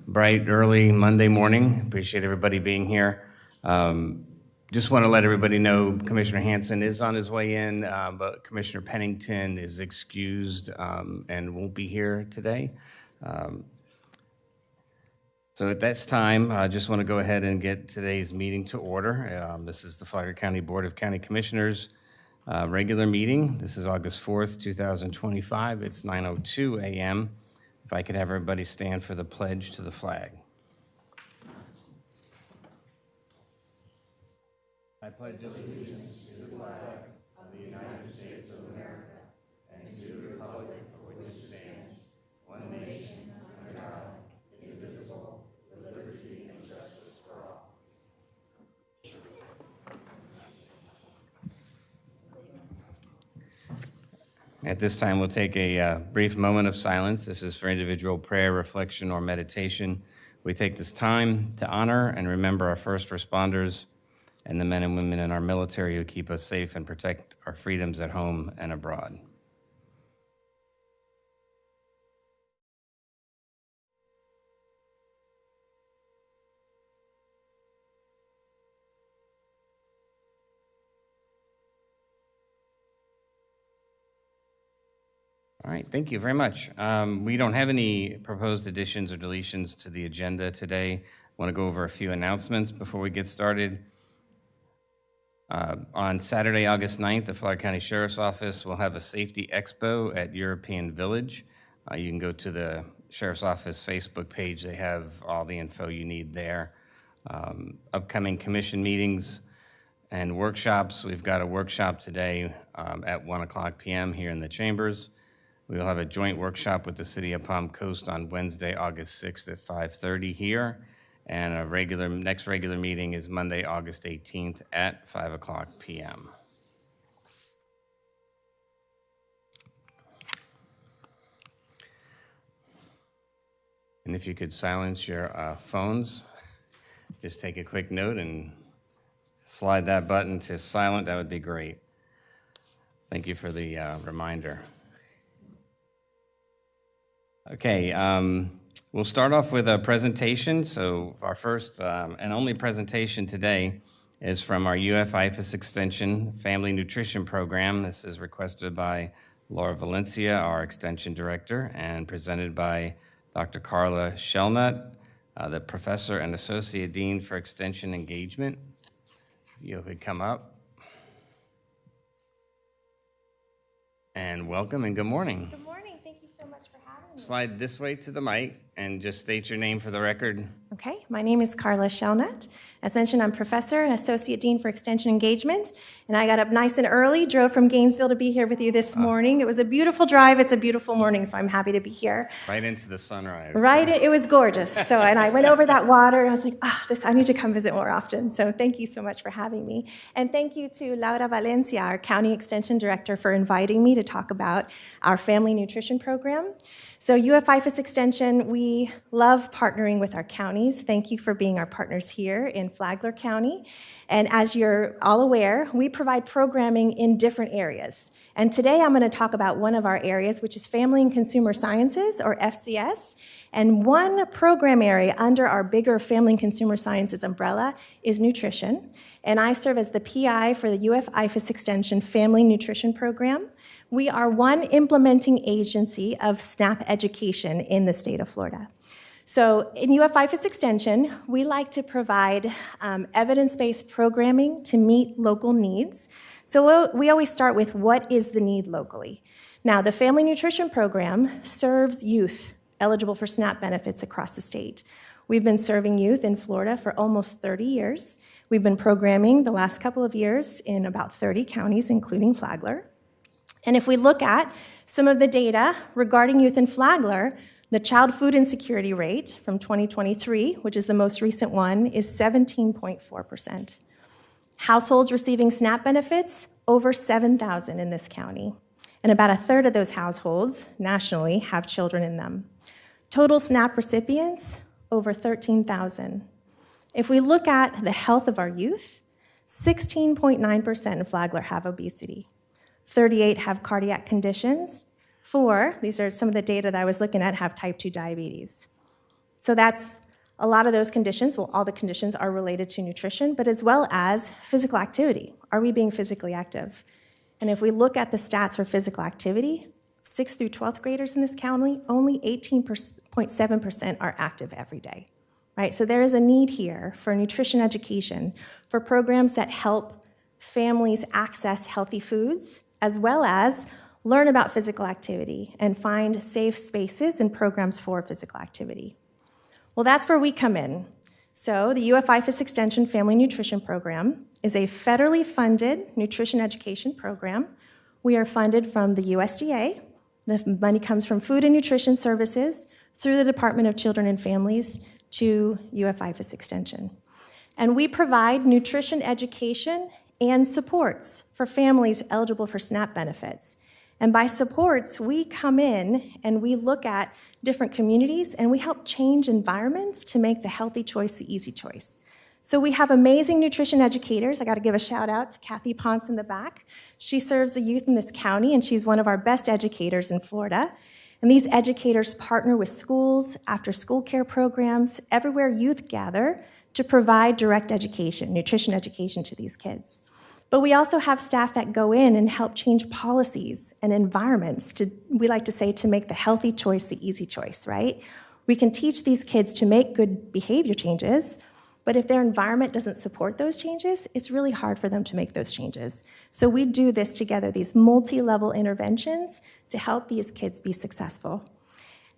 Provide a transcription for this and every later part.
bright, early Monday morning. Appreciate everybody being here. Just want to let everybody know Commissioner Hanson is on his way in, but Commissioner Pennington is excused and won't be here today. So at this time, I just want to go ahead and get today's meeting to order. This is the Flagler County Board of County Commissioners regular meeting. This is August 4th, 2025. It's 9:02 a.m. If I could have everybody stand for the pledge to the flag. I pledge allegiance to the flag of the United States of America and to the republic for which it stands, one nation, under God, indivisible, with liberty and justice for all. At this time, we'll take a brief moment of silence. This is for individual prayer, reflection, or meditation. We take this time to honor and remember our first responders and the men and women in our military who keep us safe and protect our freedoms at home and abroad. All right, thank you very much. We don't have any proposed additions or deletions to the agenda today. I want to go over a few announcements before we get started. On Saturday, August 9th, the Flagler County Sheriff's Office will have a safety expo at European Village. You can go to the Sheriff's Office Facebook page. They have all the info you need there. Upcoming commission meetings and workshops. We've got a workshop today at 1:00 p.m. here in the chambers. We will have a joint workshop with the City of Palm Coast on Wednesday, August 6th at 5:30 here. And next regular meeting is Monday, August 18th at 5:00 p.m. And if you could silence your phones, just take a quick note and slide that button to silent, that would be great. Thank you for the reminder. Okay, we'll start off with a presentation. So our first and only presentation today is from our UF-IFAS Extension Family Nutrition Program. This is requested by Laura Valencia, our Extension Director, and presented by Dr. Carla Shellnut, the Professor and Associate Dean for Extension Engagement. If you could come up. And welcome and good morning. Good morning. Thank you so much for having me. Slide this way to the mic and just state your name for the record. Okay, my name is Carla Shellnut. As mentioned, I'm Professor and Associate Dean for Extension Engagement, and I got up nice and early, drove from Gainesville to be here with you this morning. It was a beautiful drive. It's a beautiful morning, so I'm happy to be here. Right into the sunrise. Right, it was gorgeous. So, and I went over that water, and I was like, I need to come visit more often. So thank you so much for having me. And thank you to Laura Valencia, our County Extension Director, for inviting me to talk about our family nutrition program. So UF-IFAS Extension, we love partnering with our counties. Thank you for being our partners here in Flagler County. And as you're all aware, we provide programming in different areas. And today I'm going to talk about one of our areas, which is Family and Consumer Sciences, or FCS. And one program area under our bigger Family and Consumer Sciences umbrella is nutrition. And I serve as the PI for the UF-IFAS Extension Family Nutrition Program. We are one implementing agency of SNAP education in the state of Florida. So in UF-IFAS Extension, we like to provide evidence-based programming to meet local needs. So we always start with what is the need locally. Now, the Family Nutrition Program serves youth eligible for SNAP benefits across the state. We've been serving youth in Florida for almost 30 years. We've been programming the last couple of years in about 30 counties, including Flagler. And if we look at some of the data regarding youth in Flagler, the child food insecurity rate from 2023, which is the most recent one, is 17.4%. Households receiving SNAP benefits, over 7,000 in this county. And about a third of those households nationally have children in them. Total SNAP recipients, over 13,000. If we look at the health of our youth, 16.9% in Flagler have obesity. 38 have cardiac conditions. 4, these are some of the data that I was looking at, have type 2 diabetes. So that's a lot of those conditions. Well, all the conditions are related to nutrition, but as well as physical activity. Are we being physically active? And if we look at the stats for physical activity, 6th through 12th graders in this county, only 18.7% are active every day, right? So there is a need here for nutrition education, for programs that help families access healthy foods, as well as learn about physical activity and find safe spaces and programs for physical activity. Well, that's where we come in. So the UF-IFAS Extension Family Nutrition Program is a federally funded nutrition education program. We are funded from the USDA. The money comes from Food and Nutrition Services through the Department of Children and Families to UF-IFAS Extension. And we provide nutrition education and supports for families eligible for SNAP benefits. And by supports, we come in and we look at different communities and we help change environments to make the healthy choice the easy choice. So we have amazing nutrition educators. I got to give a shout out to Kathy Ponce in the back. She serves the youth in this county and she's one of our best educators in Florida. And these educators partner with schools, after school care programs, everywhere youth gather to provide direct education, nutrition education to these kids. But we also have staff that go in and help change policies and environments to, we like to say, to make the healthy choice the easy choice, right? We can teach these kids to make good behavior changes, but if their environment doesn't support those changes, it's really hard for them to make those changes. So we do this together, these multi-level interventions to help these kids be successful.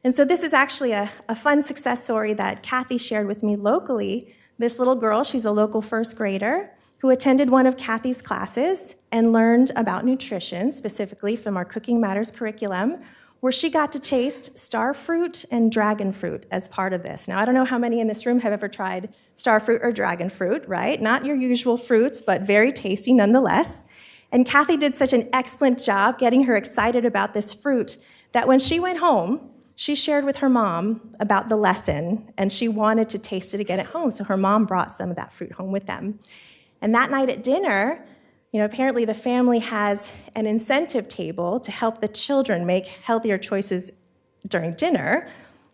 And so this is actually a fun success story that Kathy shared with me locally. This little girl, she's a local first grader, who attended one of Kathy's classes and learned about nutrition, specifically from our Cooking Matters curriculum, where she got to taste star fruit and dragon fruit as part of this. Now, I don't know how many in this room have ever tried star fruit or dragon fruit, right? Not your usual fruits, but very tasty nonetheless. And Kathy did such an excellent job getting her excited about this fruit that when she went home, she shared with her mom about the lesson, and she wanted to taste it again at home, so her mom brought some of that fruit home with them. And that night at dinner, apparently the family has an incentive table to help the children make healthier choices during dinner.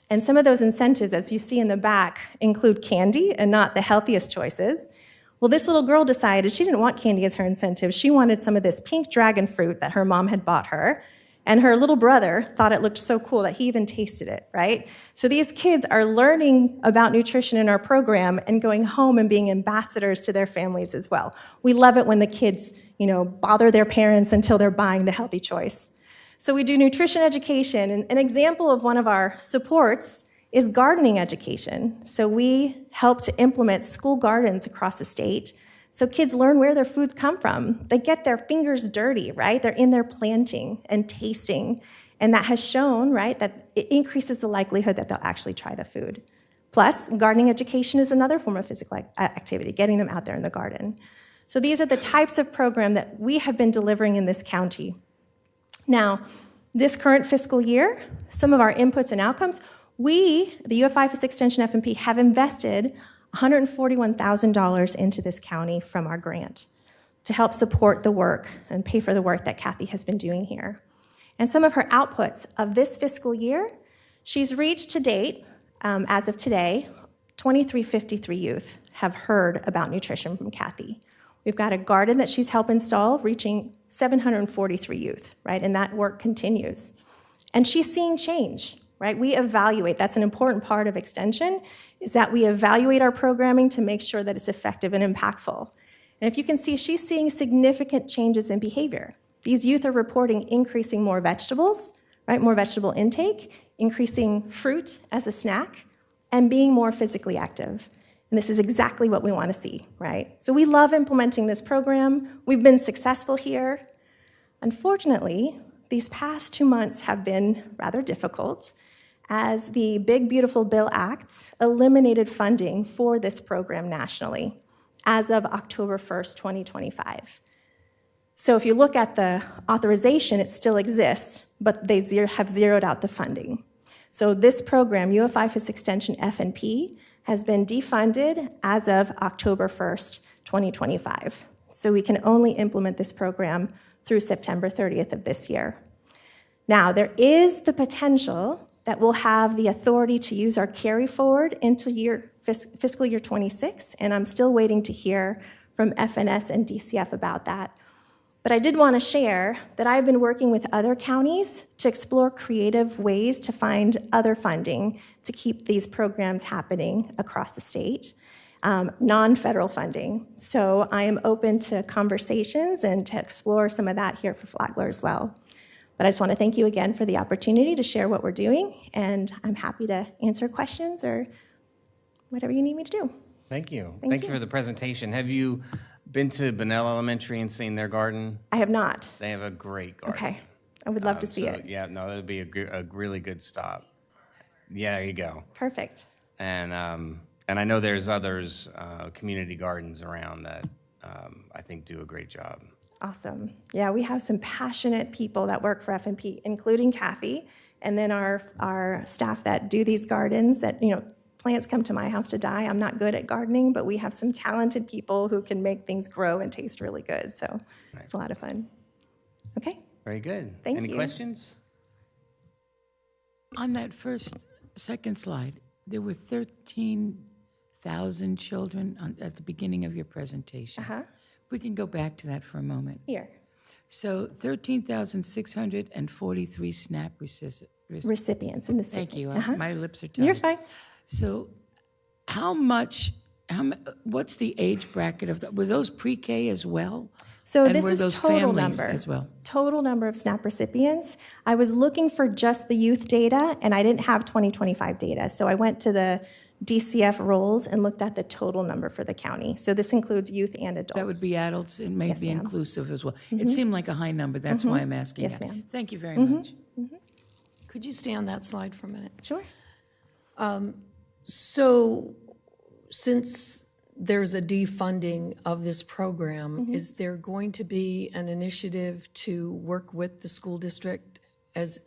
And some of those incentives, as you see in the back, include candy and not the healthiest choices. Well, this little girl decided she didn't want candy as her incentive. She wanted some of this pink dragon fruit that her mom had bought her. And her little brother thought it looked so cool that he even tasted it, right? So these kids are learning about nutrition in our program and going home and being ambassadors to their families as well. We love it when the kids, bother their parents until they're buying the healthy choice. So we do nutrition education. And an example of one of our supports is gardening education. So we help to implement school gardens across the state so kids learn where their foods come from. They get their fingers dirty, right? They're in there planting and tasting. And that has shown, right, that it increases the likelihood that they'll actually try the food. Plus, gardening education is another form of physical activity, getting them out there in the garden. So these are the types of program that we have been delivering in this county. Now, this current fiscal year, some of our inputs and outcomes, we, the UF-IFAS Extension F&P, have invested $141,000 into this county from our grant to help support the work and pay for the work that Kathy has been doing here. And some of her outputs of this fiscal year, she's reached to date, as of today, 2353 youth have heard about nutrition from Kathy. We've got a garden that she's helped install, reaching 743 youth, right? And that work continues. And she's seeing change, right? We evaluate. That's an important part of Extension, is that we evaluate our programming to make sure that it's effective and impactful. And if you can see, she's seeing significant changes in behavior. These youth are reporting increasing more vegetables, right? More vegetable intake, increasing fruit as a snack, and being more physically active. And this is exactly what we want to see, right? So we love implementing this program. We've been successful here. Unfortunately, these past 2 months have been rather difficult as the Big Beautiful Bill Act eliminated funding for this program nationally as of October 1st, 2025. So if you look at the authorization, it still exists, but they have zeroed out the funding. So this program, UF-IFAS Extension F&P, has been defunded as of October 1st, 2025. So we can only implement this program through September 30th of this year. Now, there is the potential that we'll have the authority to use our carry forward into fiscal year 26, and I'm still waiting to hear from FNS and DCF about that. But I did want to share that I've been working with other counties to explore creative ways to find other funding to keep these programs happening across the state, non-federal funding. So I am open to conversations and to explore some of that here for Flagler as well. But I just want to thank you again for the opportunity to share what we're doing, and I'm happy to answer questions or whatever you need me to do. Thank you. Thank you you. for the presentation. Have you been to Bunnell Elementary and seen their garden? I have not. They have a great garden. Okay. I would love to see it. Yeah, no, that would be a really good stop. Yeah, there you go. Perfect. And I know there's others, community gardens around that I think do a great job. Awesome. Yeah, we have some passionate people that work for FNP, including Kathy, and then our staff that do these gardens that, plants come to my house to die. I'm not good at gardening, but we have some talented people who can make things grow and taste really good. So It's a lot of fun. Okay. Very good. Thank Any you. questions? On that second slide, there were 13,000 children at the beginning of your presentation. We can go back to that for a moment. Here. So 13,643 SNAP Recipients in the city. Thank you. My lips are tied. You're fine. So what's the age bracket of that? Were those pre-K as well? So And this were is those total families number. as well? Total number of SNAP recipients. I was looking for just the youth data, and I didn't have 2025 data. So I went to the DCF rolls and looked at the total number for the county. So this includes youth and adults. That would be adults and maybe Yes, ma'am. inclusive as well. It seemed like a high number. That's why I'm asking. Yes, that. ma'am. Thank you very much. Could you stay on that slide for a minute? Sure. So since there's a defunding of this program, is there going to be an initiative to work with the school district, as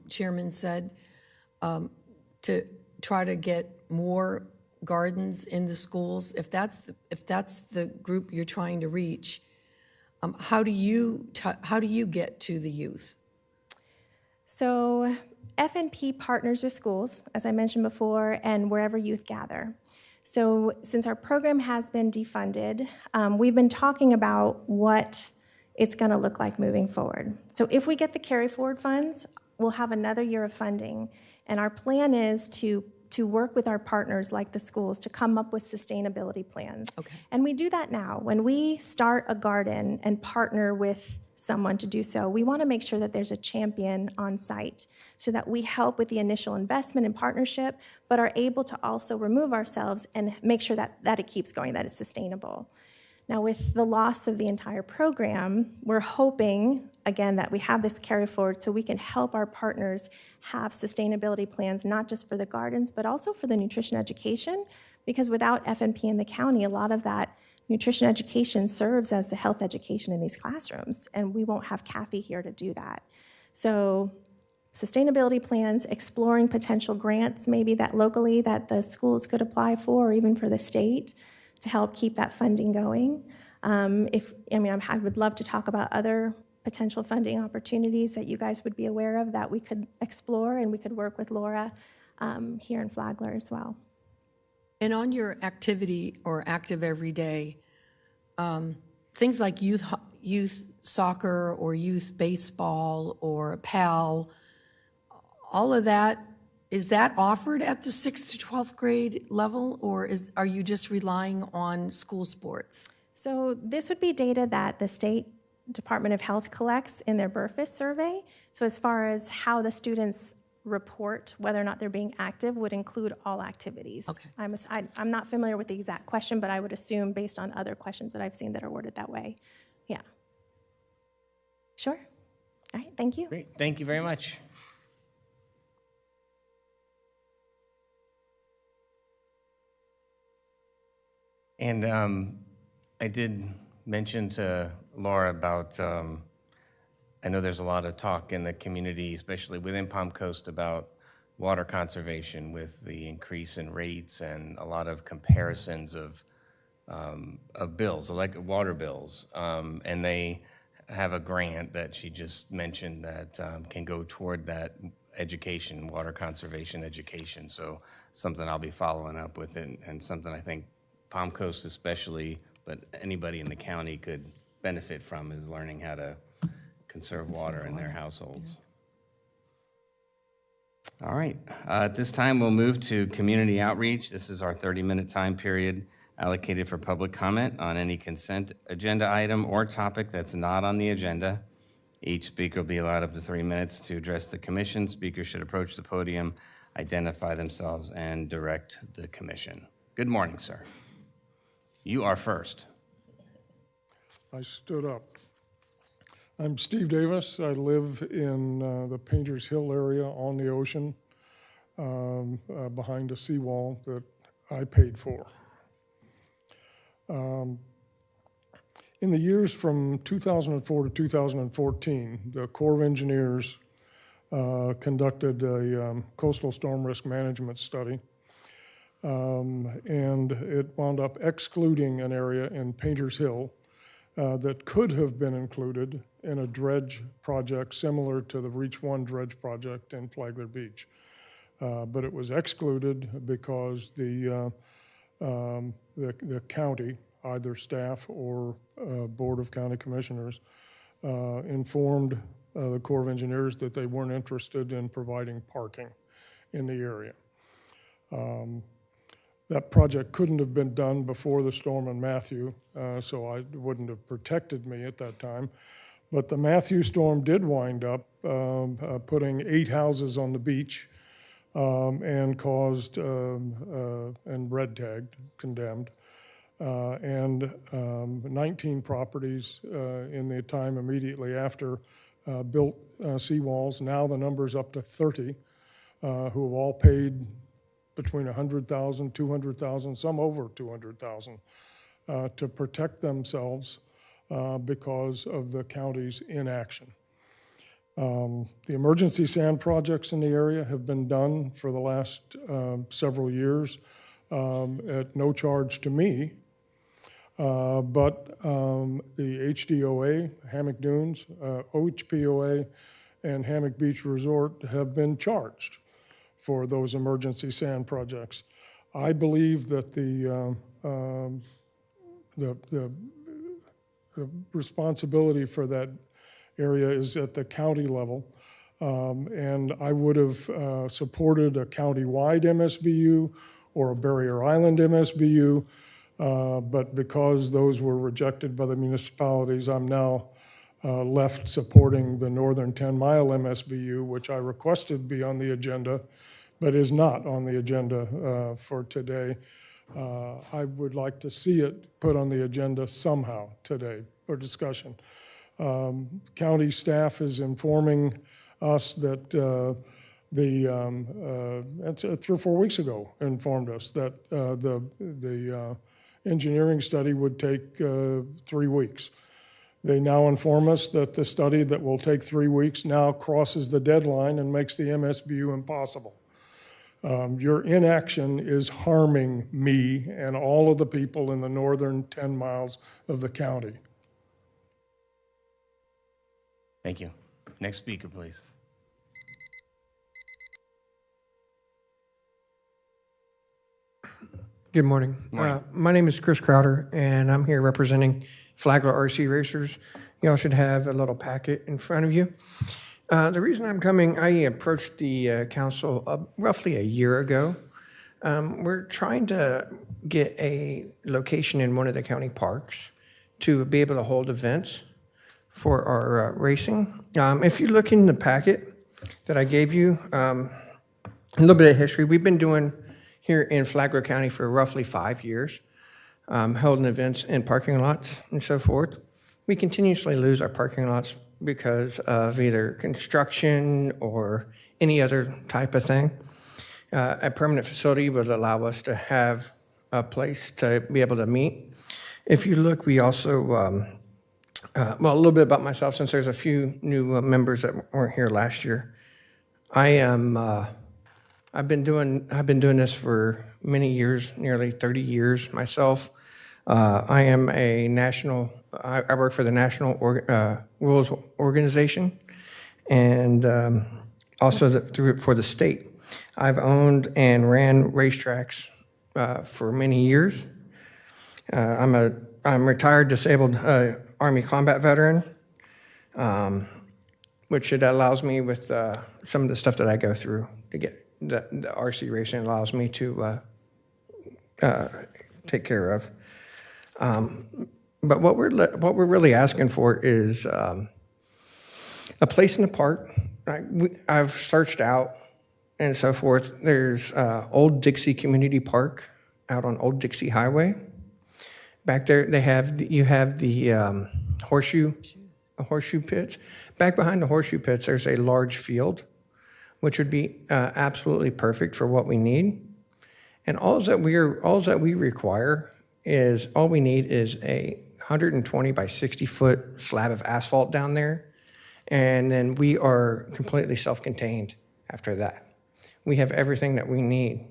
Chairman said, to try to get more gardens in the schools? If that's the group you're trying to reach, how do you get to the youth? So FNP partners with schools, as I mentioned before, and wherever youth gather. So since our program has been defunded, we've been talking about what it's going to look like moving forward. So if we get the carry forward funds, we'll have another year of funding. And our plan is to work with our partners like the schools to come up with sustainability plans. Okay. And we do that now. When we start a garden and partner with someone to do so, we want to make sure that there's a champion on site so that we help with the initial investment and partnership, but are able to also remove ourselves and make sure that it keeps going, that it's sustainable. Now, with the loss of the entire program, we're hoping, again, that we have this carry forward so we can help our partners have sustainability plans, not just for the gardens, but also for the nutrition education, because without FNP in the county, a lot of that nutrition education serves as the health education in these classrooms, and we won't have Kathy here to do that. So sustainability plans, exploring potential grants maybe that locally that the schools could apply for, or even for the state, to help keep that funding going. I would love to talk about other potential funding opportunities that you guys would be aware of that we could explore, and we could work with Laura here in Flagler as well. And on your activity or active every day, things like youth soccer or youth baseball or PAL, all of that, is that offered at the 6th to 12th grade level, or are you just relying on school sports? So this would be data that the State Department of Health collects in their BRFIS survey. So as far as how the students report whether or not they're being active would include all activities. Okay. I'm not familiar with the exact question, but I would assume based on other questions that I've seen that are worded that way. Yeah. Sure. All right, thank you. Great. Thank you very much. And I did mention to Laura about, I know there's a lot of talk in the community, especially within Palm Coast, about water conservation with the increase in rates and a lot of comparisons of bills, like water bills. And they have a grant that she just mentioned that can go toward that education, water conservation education. So something I'll be following up with, and something I think Palm Coast especially, but anybody in the county could benefit from, is learning how to conserve water in their households. All right. At this time, we'll move to community outreach. This is our 30-minute time period allocated for public comment on any consent agenda item or topic that's not on the agenda. Each speaker will be allowed up to 3 minutes to address the commission. Speakers should approach the podium, identify themselves, and direct the commission. Good morning, sir. You are first. I stood up. I'm Steve Davis. I live in the Painters Hill area on the ocean, behind a seawall that I paid for. In the years from 2004 to 2014, the Corps of Engineers conducted a coastal storm risk management study, and it wound up excluding an area in Painters Hill that could have been included in a dredge project similar to the Reach 1 dredge project in Flagler Beach. But it was excluded because the county, either staff or Board of County Commissioners, informed the Corps of Engineers that they weren't interested in providing parking in the area. That project couldn't have been done before the storm in Matthew, so it wouldn't have protected me at that time. But the Matthew storm did wind up putting 8 houses on the beach and caused, and red tagged, condemned, and 19 properties in the time immediately after built seawalls. Now the number's up to 30 who have all paid between $100,000, $200,000, some over $200,000 to protect themselves because of the county's inaction. The emergency sand projects in the area have been done for the last several years at no charge to me, but the HDOA, Hammock Dunes, OHPOA, and Hammock Beach Resort have been charged for those emergency sand projects. I believe that the responsibility for that area is at the county level, and I would have supported a county-wide MSBU or a Barrier Island MSBU, but because those were rejected by the municipalities, I'm now left supporting the Northern 10-Mile MSBU, which I requested be on the agenda, but is not on the agenda for today. I would like to see it put on the agenda somehow today for discussion. County staff is informing us that 3 or 4 weeks ago informed us that the engineering study would take 3 weeks. They now inform us that the study that will take 3 weeks now crosses the deadline and makes the MSBU impossible. Your inaction is harming me and all of the people in the northern 10 miles of the county. Thank you. Next speaker, please. Good morning. My name is Chris Crowder, and I'm here representing Flagler RC Racers. You all should have a little packet in front of you. The reason I'm coming, I approached the council roughly a year ago. We're trying to get a location in one of the county parks to be able to hold events for our racing. If you look in the packet that I gave you, a little bit of history. We've been doing here in Flagler County for roughly 5 years, holding events in parking lots and so forth. We continuously lose our parking lots because of either construction or any other type of thing. A permanent facility would allow us to have a place to be able to meet. If you look, we also, well, a little bit about myself, since there's a few new members that weren't here last year. I've been doing this for many years, nearly 30 years myself. I am a national, I work for the National Rules Organization, and also for the state. I've owned and ran racetracks for many years. I'm retired disabled Army combat veteran, which it allows me with some of the stuff that I go through to get the RC racing allows me to take care of. But what we're really asking for is a place in the park. I've searched out and so forth. There's Old Dixie Community Park out on Old Dixie Highway. Back there, you have the horseshoe pits. Back behind the horseshoe pits, there's a large field, which would be absolutely perfect for what we need. And all that we require is all we need is a 120 by 60 foot slab of asphalt down there, and then we are completely self-contained after that. We have everything that we need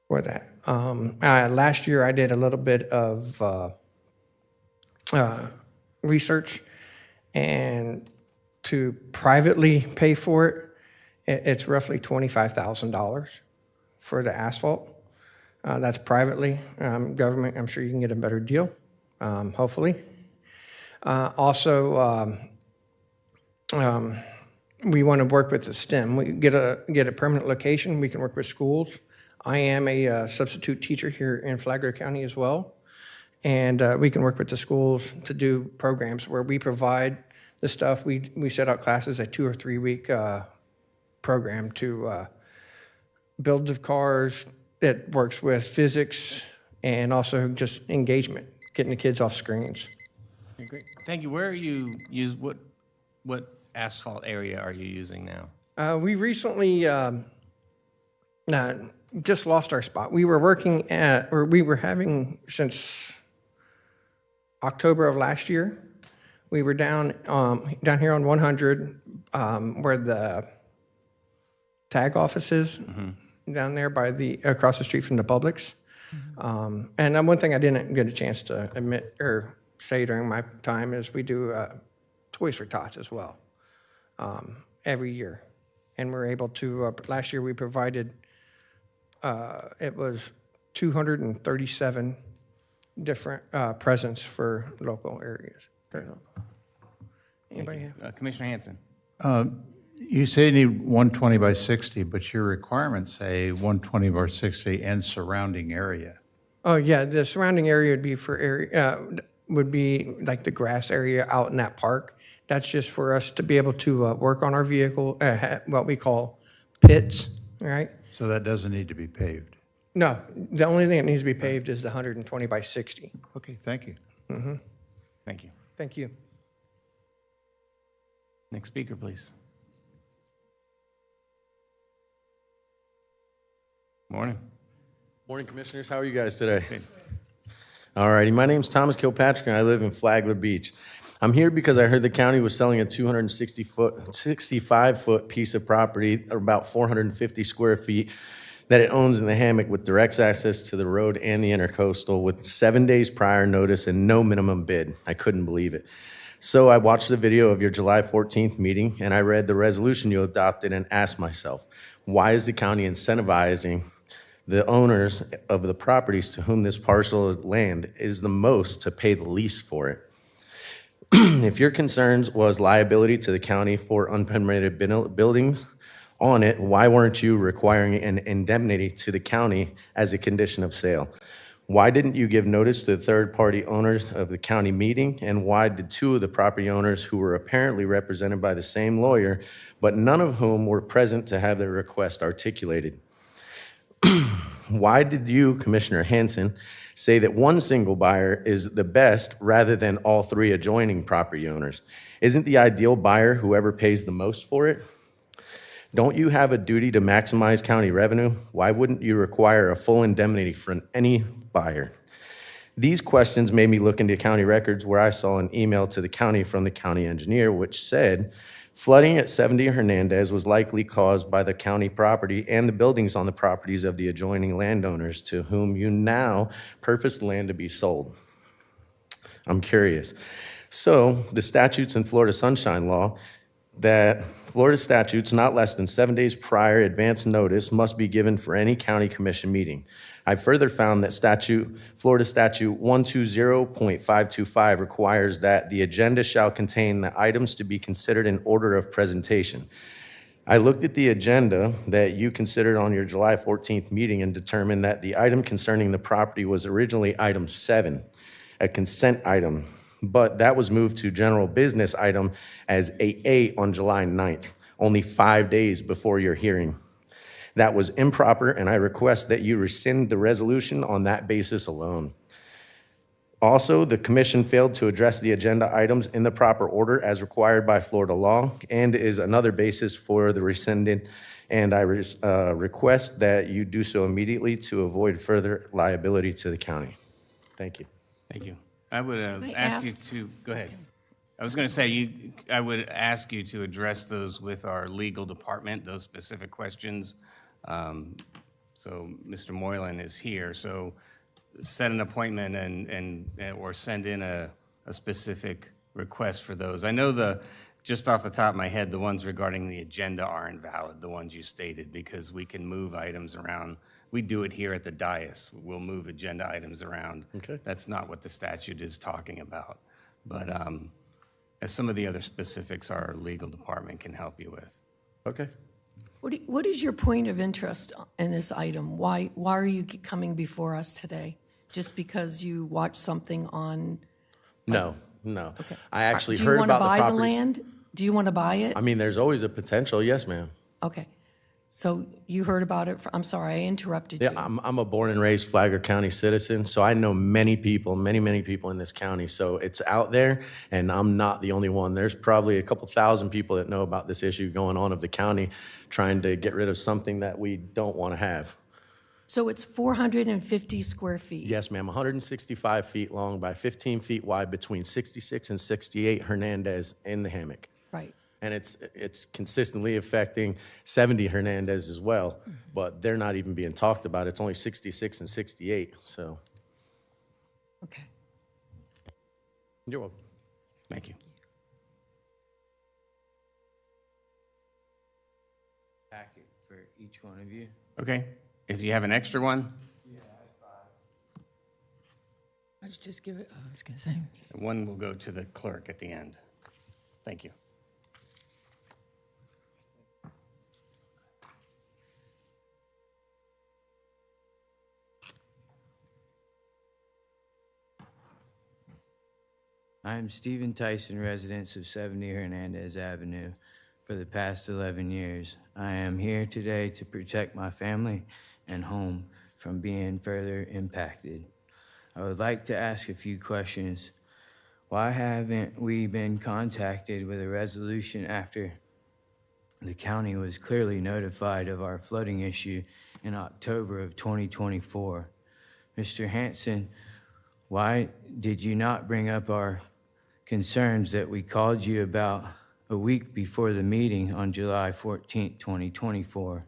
for that. Last year I did a little bit of research, and to privately pay for it, it's roughly $25,000 for the asphalt. That's privately. Government, I'm sure you can get a better deal, hopefully. We want to work with the STEM. We get a permanent location. We can work with schools. I am a substitute teacher here in Flagler County as well. And we can work with the schools to do programs where we provide the stuff. We set out classes, a 2 or 3 week program to build the cars. It works with physics and also just engagement, getting the kids off screens. Great. Thank you. Where are you what asphalt area are you using now? We recently just lost our spot. We were having since October of last year. We were down here on 100 where the tag office is, down there by across the street from the Publix. And one thing I didn't get a chance to admit or say during my time is we do Toys for Tots as well every year. And we're able to, last year we provided, it was 237 different presents for local areas. Anybody have? Commissioner Hanson. You say you need 120 by 60, but your requirements say 120 by 60 and surrounding area. Oh yeah, the surrounding area would be like the grass area out in that park. That's just for us to be able to work on our vehicle, what we call pits, right? So that doesn't need to be paved. No, the only thing that needs to be paved is the 120 by 60. Okay, thank you. Thank you. Thank you. Next speaker, please. Morning. Morning, Commissioners. How are you guys today? Good. All righty. My name's Thomas Kilpatrick, and I live in Flagler Beach. I'm here because I heard the county was selling a 65-foot piece of property, or about 450 square feet, that it owns in the hammock with direct access to the road and the intercoastal with 7 days prior notice and no minimum bid. I couldn't believe it. So I watched the video of your July 14th meeting, and I read the resolution you adopted and asked myself, why is the county incentivizing the owners of the properties to whom this parcel of land is the most to pay the least for it? If your concerns was liability to the county for unpermitted buildings on it, why weren't you requiring an indemnity to the county as a condition of sale? Why didn't you give notice to the third-party owners of the county meeting? And why did 2 of the property owners who were apparently represented by the same lawyer, but none of whom were present to have their request articulated? Why did you, Commissioner Hanson, say that one single buyer is the best rather than all 3 adjoining property owners? Isn't the ideal buyer whoever pays the most for it? Don't you have a duty to maximize county revenue? Why wouldn't you require a full indemnity from any buyer? These questions made me look into county records where I saw an email to the county from the county engineer which said, flooding at 70 Hernandez was likely caused by the county property and the buildings on the properties of the adjoining landowners to whom you now purpose land to be sold. I'm curious. So the statutes in Florida Sunshine Law that Florida statutes, not less than 7 days prior advance notice must be given for any county commission meeting. I further found that Florida Statute 120.525 requires that the agenda shall contain the items to be considered in order of presentation. I looked at the agenda that you considered on your July 14th meeting and determined that the item concerning the property was originally item 7, a consent item, but that was moved to general business item as 8A on July 9th, only 5 days before your hearing. That was improper, and I request that you rescind the resolution on that basis alone. Also, the commission failed to address the agenda items in the proper order as required by Florida law and is another basis for the rescinded, and I request that you do so immediately to avoid further liability to the county. Thank you. Thank you. I would I ask you ask- to, go ahead. I was going to say, I would ask you to address those with our legal department, those specific questions. So Mr. Moylan is here, so set an appointment or send in a specific request for those. I know just off the top of my head, the ones regarding the agenda are invalid, the ones you stated, because we can move items around. We do it here at the dais. We'll move agenda items around. Okay. That's not what the statute is talking about. But as some of the other specifics our legal department can help you with. Okay. What is your point of interest in this item? Why are you coming before us today? Just because you watched something on? No. I actually Do you heard want to about the buy property. the land? Do you want to buy it? I mean, there's always a potential, yes, ma'am. Okay. So you heard about it, I'm sorry, I interrupted you. Yeah, I'm a born and raised Flagler County citizen, so I know many people, many people in this county. So it's out there, and I'm not the only one. There's probably a couple thousand people that know about this issue going on of the county trying to get rid of something that we don't want to have. So it's 450 square feet? Yes, ma'am, 165 feet long by 15 feet wide between 66 and 68 Hernandez in the hammock. Right. And it's consistently affecting 70 Hernandez as well, but they're not even being talked about. It's only 66 and 68, so. Okay. You're welcome. Thank you. Packet for each one of you. Okay, if you have an extra one, I should just give it, I was gonna say. one will go to the clerk at the end. Thank you. I am Stephen Tyson, resident of 70 Hernandez Avenue for the past 11 years. I am here today to protect my family and home from being further impacted. I would like to ask a few questions. Why haven't we been contacted with a resolution after the county was clearly notified of our flooding issue in October of 2024? Mr. Hanson, why did you not bring up our concerns that we called you about a week before the meeting on July 14th, 2024?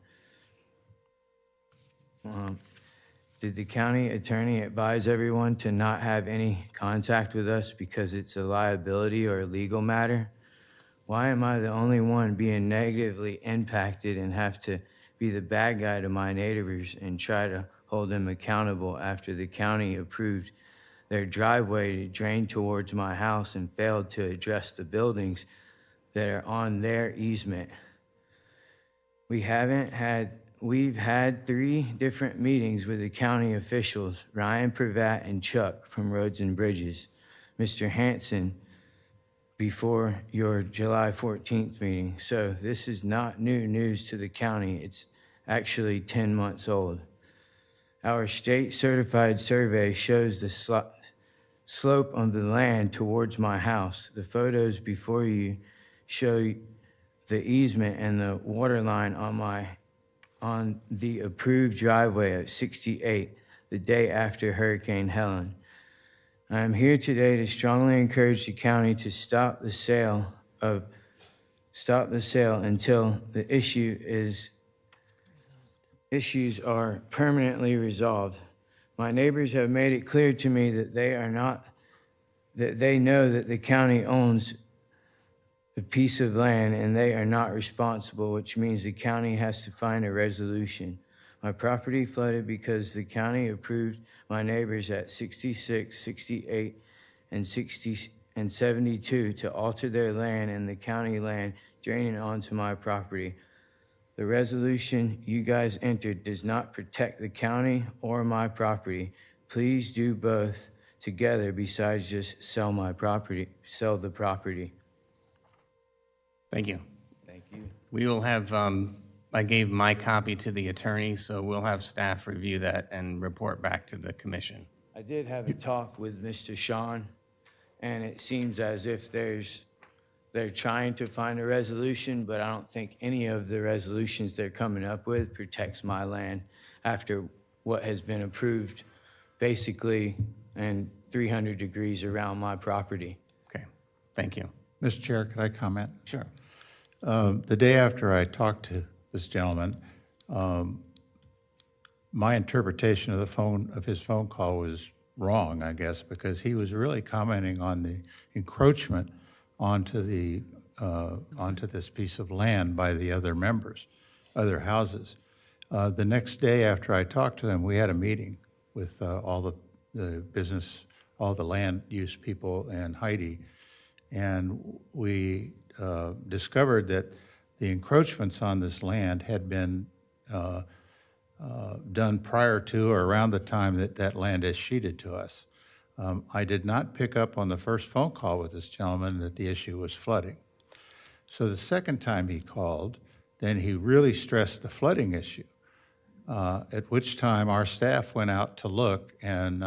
Did the county attorney advise everyone to not have any contact with us because it's a liability or a legal matter? Why am I the only one being negatively impacted and have to be the bad guy to my neighbors and try to hold them accountable after the county approved their driveway to drain towards my house and failed to address the buildings that are on their easement? We've had 3 different meetings with the county officials, Ryan Pravat and Chuck from Roads and Bridges. Mr. Hanson, before your July 14th meeting. So this is not new news to the county. It's actually 10 months old. Our state certified survey shows the slope of the land towards my house. The photos before you show the easement and the water line on the approved driveway at 68 the day after Hurricane Helen. I am here today to strongly encourage the county to stop the sale until the issues are permanently resolved. My neighbors have made it clear to me that they know that the county owns the piece of land and they are not responsible, which means the county has to find a resolution. My property flooded because the county approved my neighbors at 66, 68, and 60 and 72 to alter their land and the county land draining onto my property. The resolution you guys entered does not protect the county or my property. Please do both together besides just sell the property. Thank you. Thank you. We will have, I gave my copy to the attorney, so we'll have staff review that and report back to the commission. I did have a talk with Mr. Sean, and it seems as if they're trying to find a resolution, but I don't think any of the resolutions they're coming up with protects my land after what has been approved basically and 300 degrees around my property. Okay, thank you. Mr. Chair, could I comment? Sure. The day after I talked to this gentleman, my interpretation of his phone call was wrong, I guess, because he was really commenting on the encroachment onto this piece of land by the other members, other houses. The next day after I talked to him, we had a meeting with all the business, all the land use people and Heidi, and we discovered that the encroachments on this land had been done prior to or around the time that that land is sheeted to us. I did not pick up on the first phone call with this gentleman that the issue was flooding. So the second time he called, then he really stressed the flooding issue, at which time our staff went out to look, and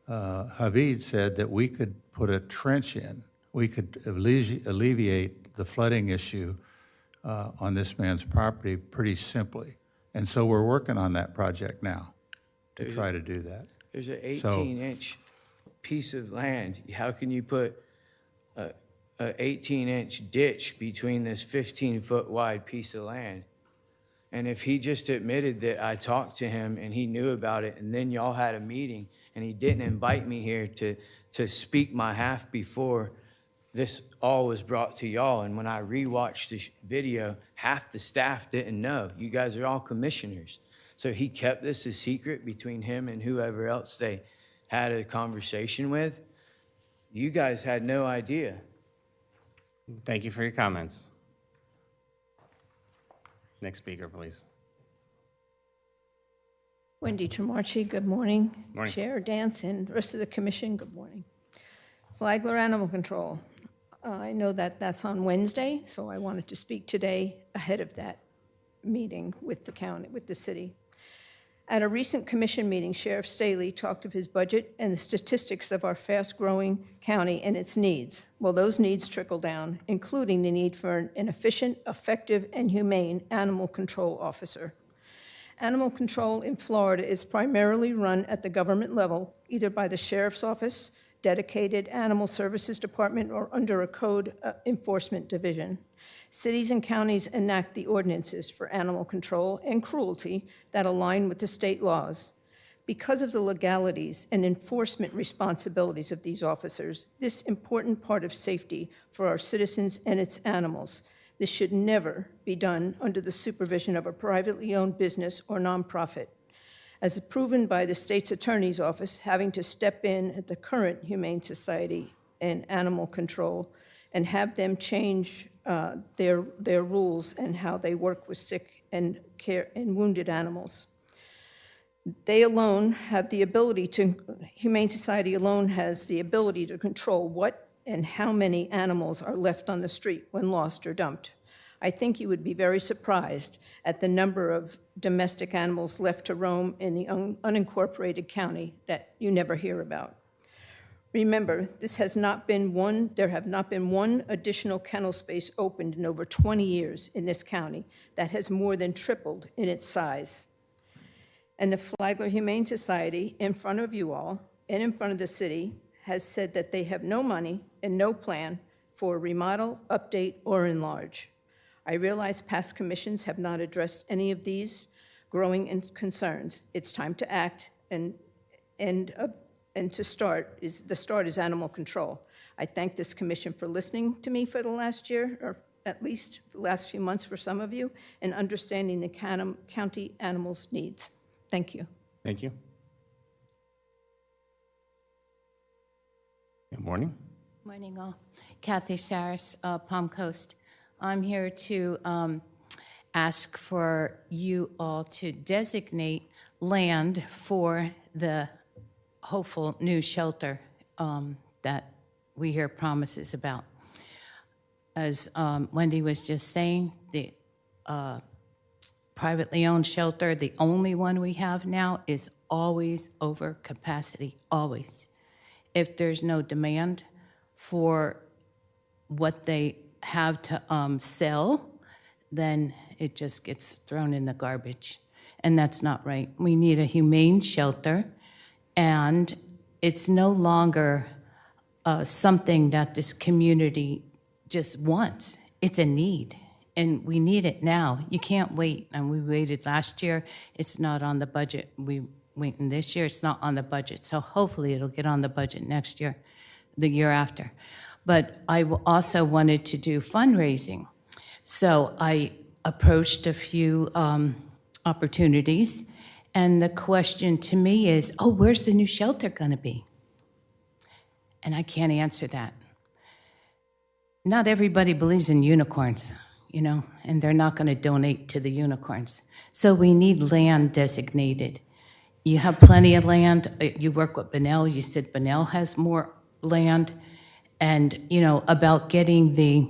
Habib said that we could put a trench in. We could alleviate the flooding issue on this man's property pretty simply. And so we're working on that project now to try to do that. There's an 18-inch piece of land. How can you put a 18-inch ditch between this 15-foot wide piece of land? And if he just admitted that I talked to him and he knew about it, and then y'all had a meeting and he didn't invite me here to speak my half before this all was brought to y'all, and when I rewatched the video, half the staff didn't know. You guys are all commissioners. So he kept this a secret between him and whoever else they had a conversation with. You guys had no idea. Thank you for your comments. Next speaker, please. Wendy Tremarchi, good morning. Morning. Chair Dance and the rest of the commission, good morning. Flagler Animal Control. I know that that's on Wednesday, so I wanted to speak today ahead of that meeting with the county, with the city. At a recent commission meeting, Sheriff Staley talked of his budget and the statistics of our fast-growing county and its needs. Well, those needs trickle down, including the need for an efficient, effective, and humane animal control officer. Animal control in Florida is primarily run at the government level, either by the sheriff's office, dedicated animal services department, or under a code enforcement division. Cities and counties enact the ordinances for animal control and cruelty that align with the state laws. Because of the legalities and enforcement responsibilities of these officers, this important part of safety for our citizens and its animals, this should never be done under the supervision of a privately owned business or nonprofit. As proven by the state's attorney's office having to step in at the current Humane Society and Animal Control and have them change their rules and how they work with sick and wounded animals. They alone have the ability to, Humane Society alone has the ability to control what and how many animals are left on the street when lost or dumped. I think you would be very surprised at the number of domestic animals left to roam in the unincorporated county that you never hear about. Remember, there have not been one additional kennel space opened in over 20 years in this county that has more than tripled in its size. And the Flagler Humane Society, in front of you all and in front of the city, has said that they have no money and no plan for remodel, update, or enlarge. I realize past commissions have not addressed any of these growing concerns. It's time to act, and to start is animal control. I thank this commission for listening to me for the last year, or at least the last few months for some of you, and understanding the county animals' needs. Thank you. Thank you. Good morning. Morning, all. Kathy Saris, Palm Coast. I'm here to ask for you all to designate land for the hopeful new shelter that we hear promises about. As Wendy was just saying, the privately owned shelter, the only one we have now, is always over capacity, always. If there's no demand for what they have to sell, then it just gets thrown in the garbage. And that's not right. We need a humane shelter, and it's no longer something that this community just wants. It's a need, and we need it now. You can't wait, and we waited last year. It's not on the budget. We waiting this year. It's not on the budget. So hopefully it'll get on the budget next year, the year after. But I also wanted to do fundraising. So I approached a few opportunities, and the question to me is, oh, where's the new shelter going to be? And I can't answer that. Not everybody believes in unicorns, you know, and they're not going to donate to the unicorns. So we need land designated. You have plenty of land. You work with Bunnell. You said Bunnell has more land. And, you know, about getting the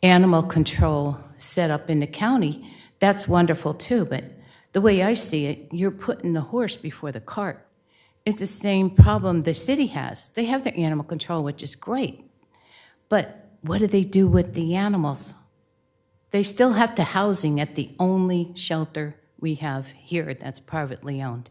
animal control set up in the county, that's wonderful too. But the way I see it, you're putting the horse before the cart. It's the same problem the city has. They have their animal control, which is great. But what do they do with the animals? They still have to housing at the only shelter we have here that's privately owned.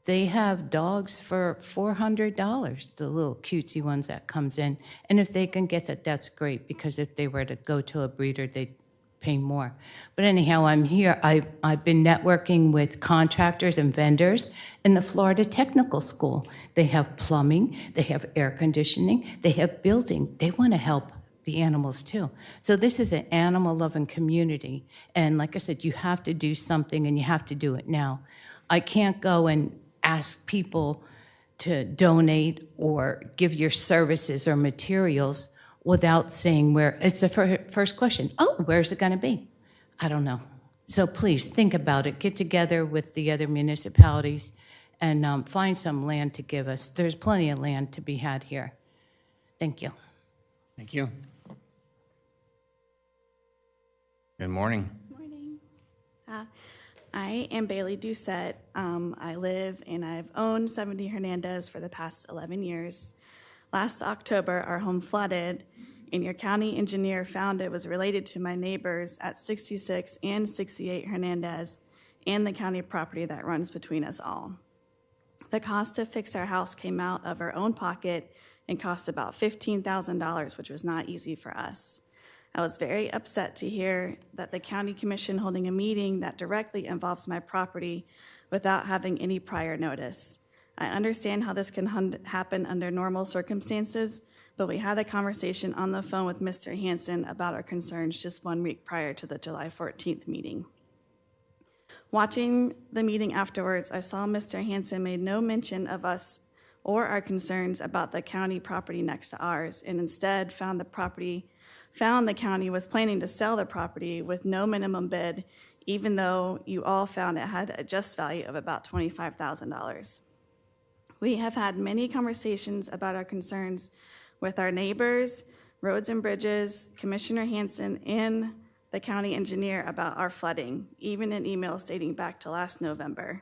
They have dogs for $400, the little cutesy ones that comes in. And if they can get that, that's great, because if they were to go to a breeder, they'd pay more. But anyhow, I'm here. I've been networking with contractors and vendors in the Florida Technical School. They have plumbing, they have air conditioning, they have building. They want to help the animals too. So this is an animal-loving community. And like I said, you have to do something, and you have to do it now. I can't go and ask people to donate or give your services or materials without saying where. It's the first question. Oh, where's it going to be? I don't know. So please think about it. Get together with the other municipalities and find some land to give us. There's plenty of land to be had here. Thank you. Thank you. Good morning. Morning. I am Bailey Doucette. I live and I've owned 70 Hernandez for the past 11 years. Last October, our home flooded, and your county engineer found it was related to my neighbors at 66 and 68 Hernandez and the county property that runs between us all. The cost to fix our house came out of our own pocket and cost about $15,000, which was not easy for us. I was very upset to hear that the county commission holding a meeting that directly involves my property without having any prior notice. I understand how this can happen under normal circumstances, but we had a conversation on the phone with Mr. Hansen about our concerns just 1 week prior to the July 14th meeting. Watching the meeting afterwards, I saw Mr. Hansen made no mention of us or our concerns about the county property next to ours, and instead found the county was planning to sell the property with no minimum bid, even though you all found it had a just value of about $25,000. We have had many conversations about our concerns with our neighbors, Roads and Bridges, Commissioner Hansen, and the county engineer about our flooding, even in emails dating back to last November.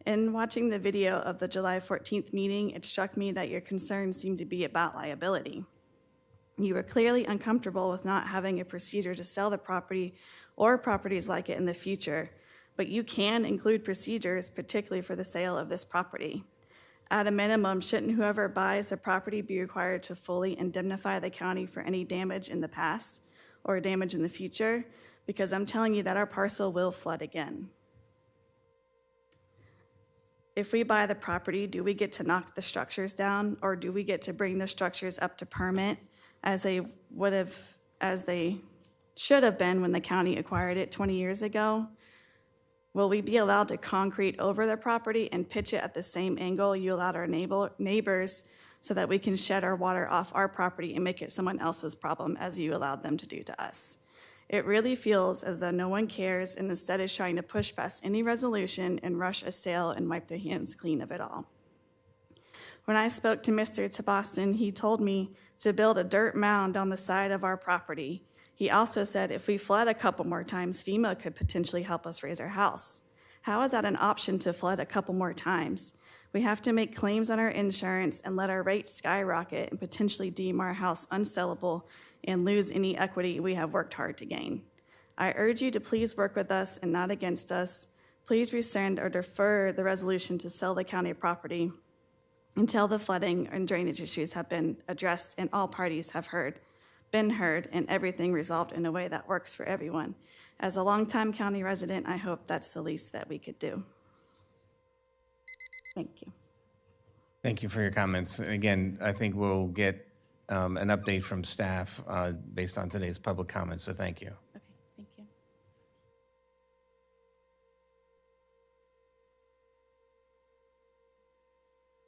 In watching the video of the July 14th meeting, it struck me that your concerns seemed to be about liability. You were clearly uncomfortable with not having a procedure to sell the property or properties like it in the future, but you can include procedures, particularly for the sale of this property. At a minimum, shouldn't whoever buys the property be required to fully indemnify the county for any damage in the past or damage in the future? Because I'm telling you that our parcel will flood again. If we buy the property, do we get to knock the structures down, or do we get to bring the structures up to permit as they should have been when the county acquired it 20 years ago? Will we be allowed to concrete over the property and pitch it at the same angle you allowed our neighbors, so that we can shed our water off our property and make it someone else's problem as you allowed them to do to us? It really feels as though no one cares and instead is trying to push past any resolution and rush a sale and wipe their hands clean of it all. When I spoke to Mr. Tabaston, he told me to build a dirt mound on the side of our property. He also said if we flood a couple more times, FEMA could potentially help us raise our house. How is that an option to flood a couple more times? We have to make claims on our insurance and let our rates skyrocket and potentially deem our house unsellable and lose any equity we have worked hard to gain. I urge you to please work with us and not against us. Please rescind or defer the resolution to sell the county property until the flooding and drainage issues have been addressed and all parties have been heard and everything resolved in a way that works for everyone. As a longtime county resident, I hope that's the least that we could do. Thank you. Thank you for your comments. Again, I think we'll get an update from staff based on today's public comments, so thank you. Okay, thank you.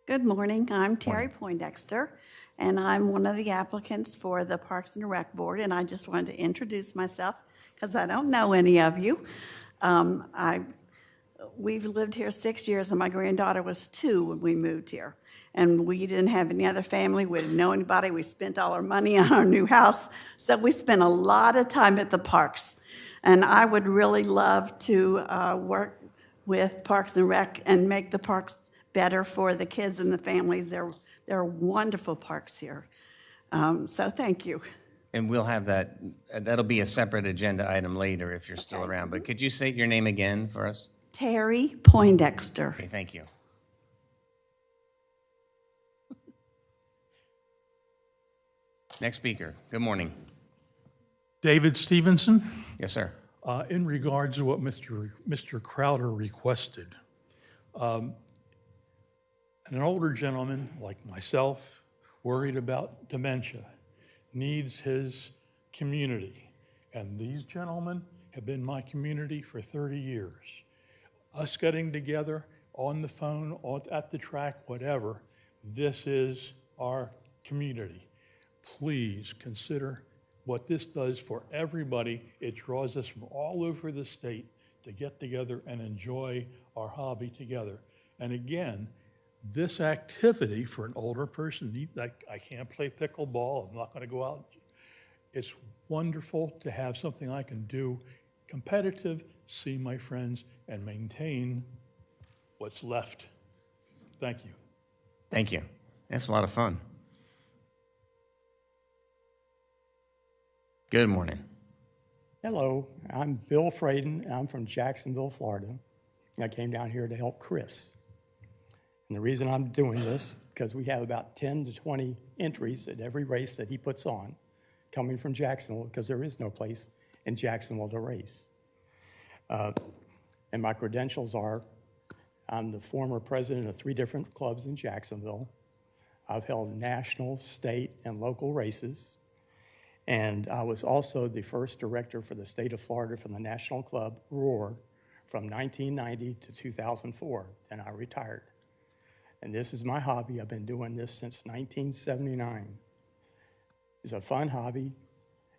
Good morning. I'm Terry Poindexter, and I'm one of the applicants for the Parks and Rec Board, and I just wanted to introduce myself because I don't know any of you. We've lived here 6 years, and my granddaughter was 2 when we moved here. And we didn't have any other family. We didn't know anybody. We spent all our money on our new house. So we spent a lot of time at the parks. And I would really love to work with Parks and Rec and make the parks better for the kids and the families. They're wonderful parks here. So thank you. And we'll have that, that'll be a separate agenda item later if you're still around. But could you state your name again for us? Terry Poindexter. Okay, thank you. Next speaker. Good morning. David Stevenson. Yes, sir. In regards to what Mr. Crowder requested, an older gentleman like myself, worried about dementia, needs his community. And these gentlemen have been my community for 30 years. Us getting together on the phone, at the track, whatever, this is our community. Please consider what this does for everybody. It draws us from all over the state to get together and enjoy our hobby together. And again, this activity for an older person, I can't play pickleball, I'm not going to go out. It's wonderful to have something I can do competitive, see my friends, and maintain what's left. Thank you. Thank you. That's a lot of fun. Good morning. Hello, I'm Bill Fraden. I'm from Jacksonville, Florida. I came down here to help Chris. And the reason I'm doing this, because we have about 10 to 20 entries at every race that he puts on, coming from Jacksonville, because there is no place in Jacksonville to race. And my credentials are, I'm the former president of 3 different clubs in Jacksonville. I've held national, state, and local races. And I was also the first director for the state of Florida for the national club, ROAR, from 1990 to 2004. Then I retired. And this is my hobby. I've been doing this since 1979. It's a fun hobby,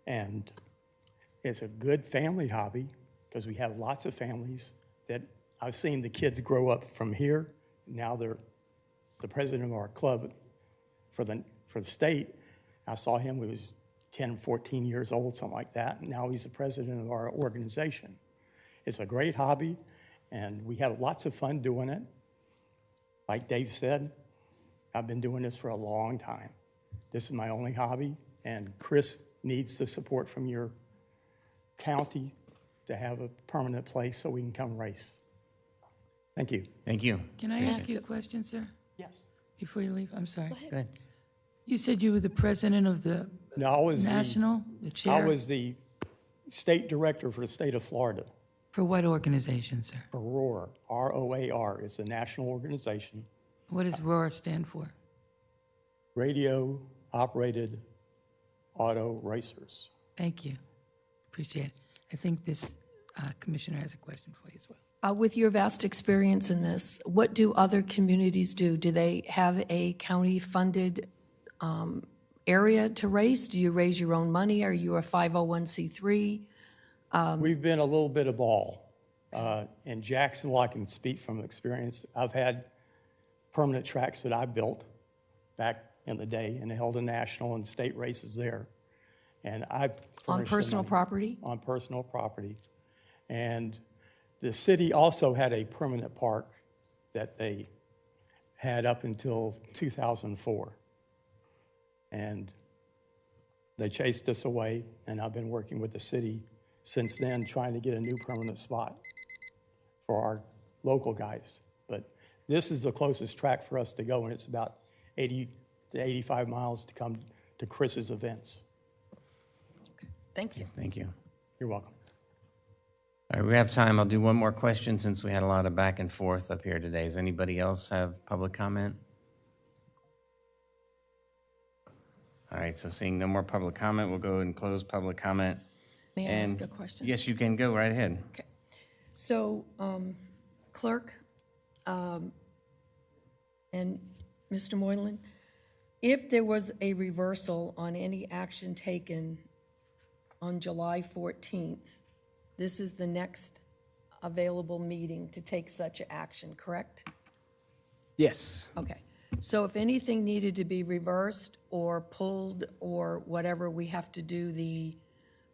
and it's a good family hobby because we have lots of families that I've seen the kids grow up from here. Now they're the president of our club for the state. I saw him when he was 10, 14 years old, something like that. And now he's the president of our organization. It's a great hobby, and we have lots of fun doing it. Like Dave said, I've been doing this for a long time. This is my only hobby, and Chris needs the support from your county to have a permanent place so we can come race. Thank you. Thank you. Can I ask you a question, sir? Yes. Before you leave, I'm sorry. Go ahead. You said you were the president of the No, I was national, the chair? I was the state director for the state of Florida For what organization, sir? For ROAR, R-O-A-R, it's a national organization, What does ROAR stand for? Radio Operated Auto Racers. Thank you. Appreciate it. I think this commissioner has a question for you as well. With your vast experience in this, what do other communities do? Do they have a county-funded area to race? Do you raise your own money? Are you a 501c3? We've been a little bit of all. In Jacksonville, I can speak from experience. I've had permanent tracks that I built back in the day and held a national and state races there. And I On personal property? On personal property. And the city also had a permanent park that they had up until 2004. And they chased us away, and I've been working with the city since then, trying to get a new permanent spot for our local guys. But this is the closest track for us to go, and it's about 80 to 85 miles to come to Chris's events. Thank you. Thank you. You're welcome. All right, we have time. I'll do one more question since we had a lot of back and forth up here today. Does anybody else have public comment? All right, so seeing no more public comment, we'll go and close public comment. May I And- ask a question? Yes, you can go right ahead. Okay. So, Clerk, and Mr. Moylan, if there was a reversal on any action taken on July 14th, this is the next available meeting to take such action, correct? Yes. Okay. So if anything needed to be reversed or pulled or whatever, we have to do the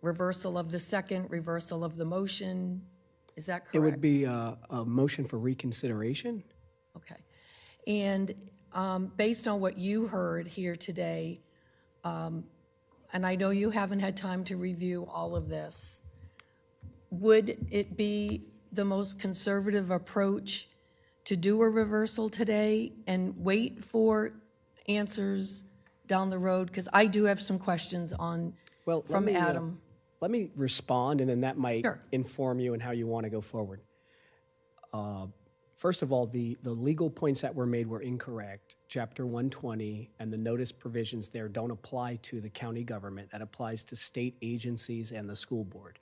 reversal of the second, reversal of the motion. Is that correct? It would be a motion for reconsideration. Okay. And based on what you heard here today, and I know you haven't had time to review all of this, would it be the most conservative approach to do a reversal today and wait for answers down the road? Because I do have some questions on, from Adam. Let me respond, and then that might Sure. inform you in how you want to go forward. First of all, the legal points that were made were incorrect. Chapter 120 and the notice provisions there don't apply to the county government. That applies to state agencies and the school board.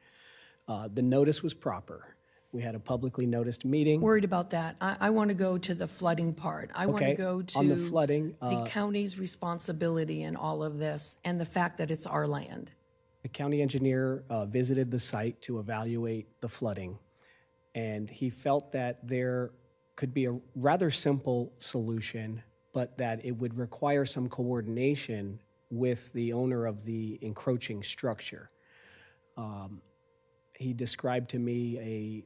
The notice was proper. We had a publicly noticed meeting. Worried about that. I want to go to the flooding part. I want to Okay, go to on the flooding, the county's responsibility in all of this and the fact that it's our land. The county engineer visited the site to evaluate the flooding, and he felt that there could be a rather simple solution, but that it would require some coordination with the owner of the encroaching structure. He described to me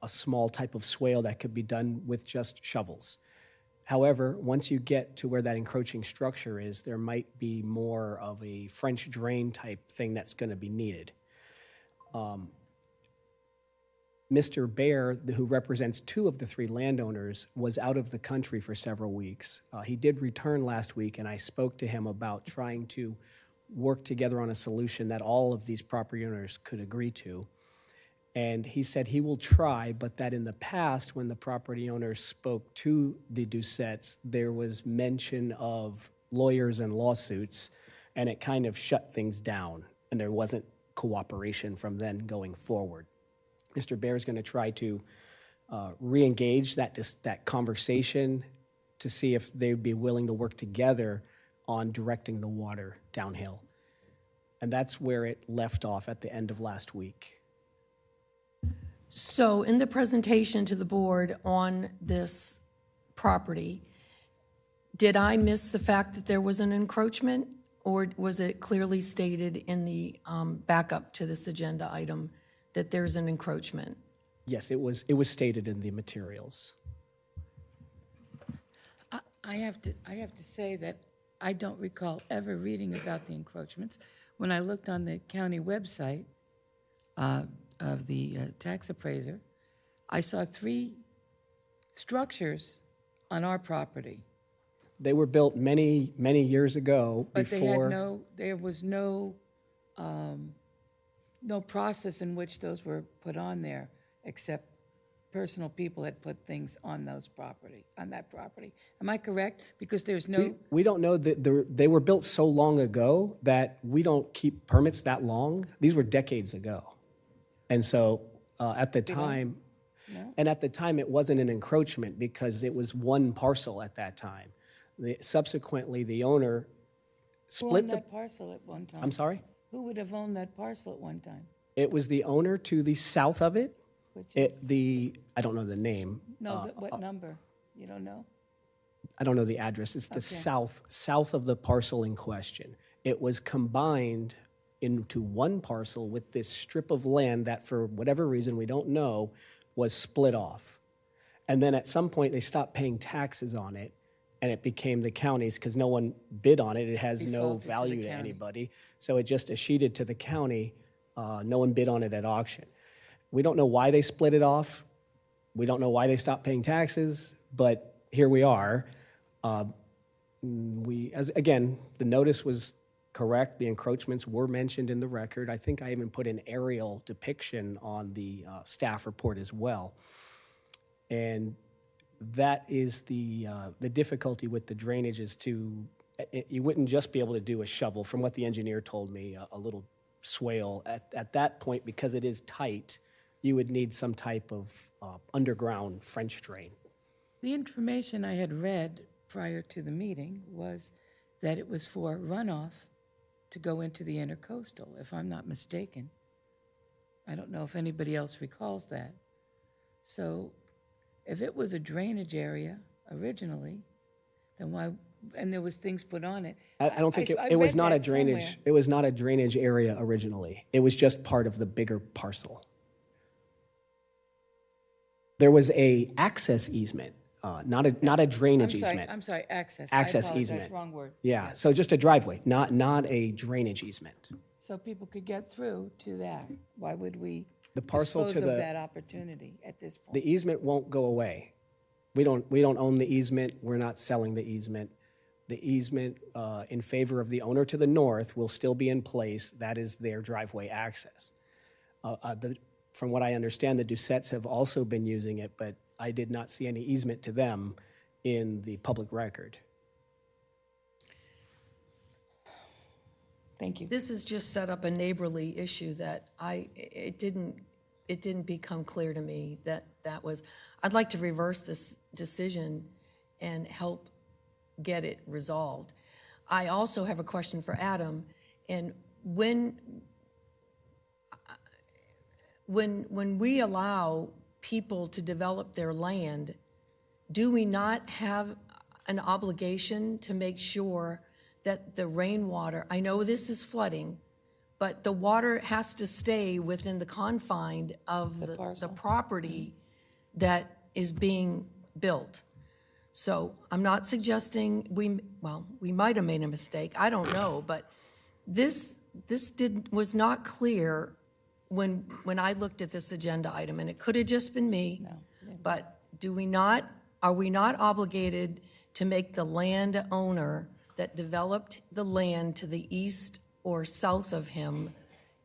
a small type of swale that could be done with just shovels. However, once you get to where that encroaching structure is, there might be more of a French drain type thing that's going to be needed. Mr. Baer, who represents two of the three landowners, was out of the country for several weeks. He did return last week, and I spoke to him about trying to work together on a solution that all of these property owners could agree to. And he said he will try, but that in the past, when the property owners spoke to the Doucettes, there was mention of lawyers and lawsuits, and it kind of shut things down, and there wasn't cooperation from then going forward. Mr. Baer is going to try to re-engage that conversation to see if they'd be willing to work together on directing the water downhill. And that's where it left off at the end of last week. So in the presentation to the board on this property, did I miss the fact that there was an encroachment, or was it clearly stated in the backup to this agenda item that there's an encroachment? Yes, it was stated in the materials. I have to say that I don't recall ever reading about the encroachments. When I looked on the county website of the tax appraiser, I saw 3 structures on our property. They were built many, many years ago But before. there was no process in which those were put on there except personal people had put things on that property. Am I correct? Because there's no, We don't know that they were built so long ago that we don't keep permits that long. These were decades ago. And so at the time, and at the time it wasn't an encroachment because it was one parcel at that time. Subsequently, the owner who split owned the, that parcel at one time? I'm sorry? Who would have owned that parcel at one time? It was the owner to the south of it. Which is, I don't know the name. no, what number? You don't know? I don't know the address. It's the south of the parcel in question. It was combined into one parcel with this strip of land that, for whatever reason we don't know, was split off. And then at some point they stopped paying taxes on it, and it became the county's because no one bid on it. It has no Defaulted to the value to county. anybody. So it just escheated to the county. No one bid on it at auction. We don't know why they split it off. We don't know why they stopped paying taxes, but here we are. Again, the notice was correct. The encroachments were mentioned in the record. I think I even put an aerial depiction on the staff report as well. And that is the difficulty with the drainage is you wouldn't just be able to do a shovel. From what the engineer told me, a little swale. At that point, because it is tight, you would need some type of underground French drain. The information I had read prior to the meeting was that it was for runoff to go into the intercoastal, if I'm not mistaken. I don't know if anybody else recalls that. So if it was a drainage area originally, then why, and there was things put on it. I don't think I it was read not a that drainage. somewhere. It was not a drainage area originally. It was just part of the bigger parcel. There was a access easement, not a drainage easement. I'm sorry, access. Access I apologize, easement. wrong word. Yeah, so just a driveway, not a drainage easement. So people could get through to that. Why would we The parcel dispose to of the- that opportunity at this point? The easement won't go away. We don't own the easement. We're not selling the easement. The easement in favor of the owner to the north will still be in place. That is their driveway access. From what I understand, the Doucettes have also been using it, but I did not see any easement to them in the public record. Thank you. This has just set up a neighborly issue that it didn't become clear to me that was, I'd like to reverse this decision and help get it resolved. I also have a question for Adam, and when we allow people to develop their land, do we not have an obligation to make sure that the rainwater, I know this is flooding, but the water has to stay within the confine of the property that is being built. So I'm not suggesting we might have made a mistake, I don't know, but this was not clear when I looked at this agenda item, and it could have just been me, but are we not obligated to make the landowner that developed the land to the east or south of him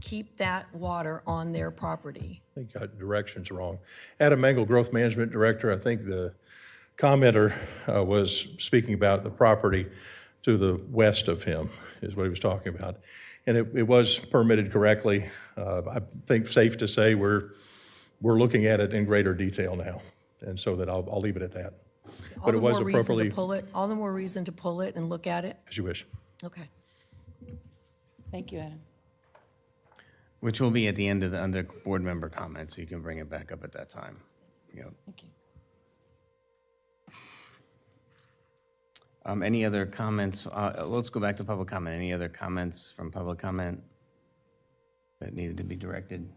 keep that water on their property? I think got directions wrong. Adam Mangle, Growth Management Director, I think the commenter was speaking about the property to the west of him, is what he was talking about. And it was permitted correctly. I think safe to say we're looking at it in greater detail now. And so that I'll leave it at that. But it was appropriately. All the more reason to pull it and look at it? As you wish. Okay. Thank you, Adam. Which will be at the end of the under board member comments, so you can bring it back up at that time. Thank you. Any other comments? Let's go back to public comment. Any other comments from public comment that needed to be directed?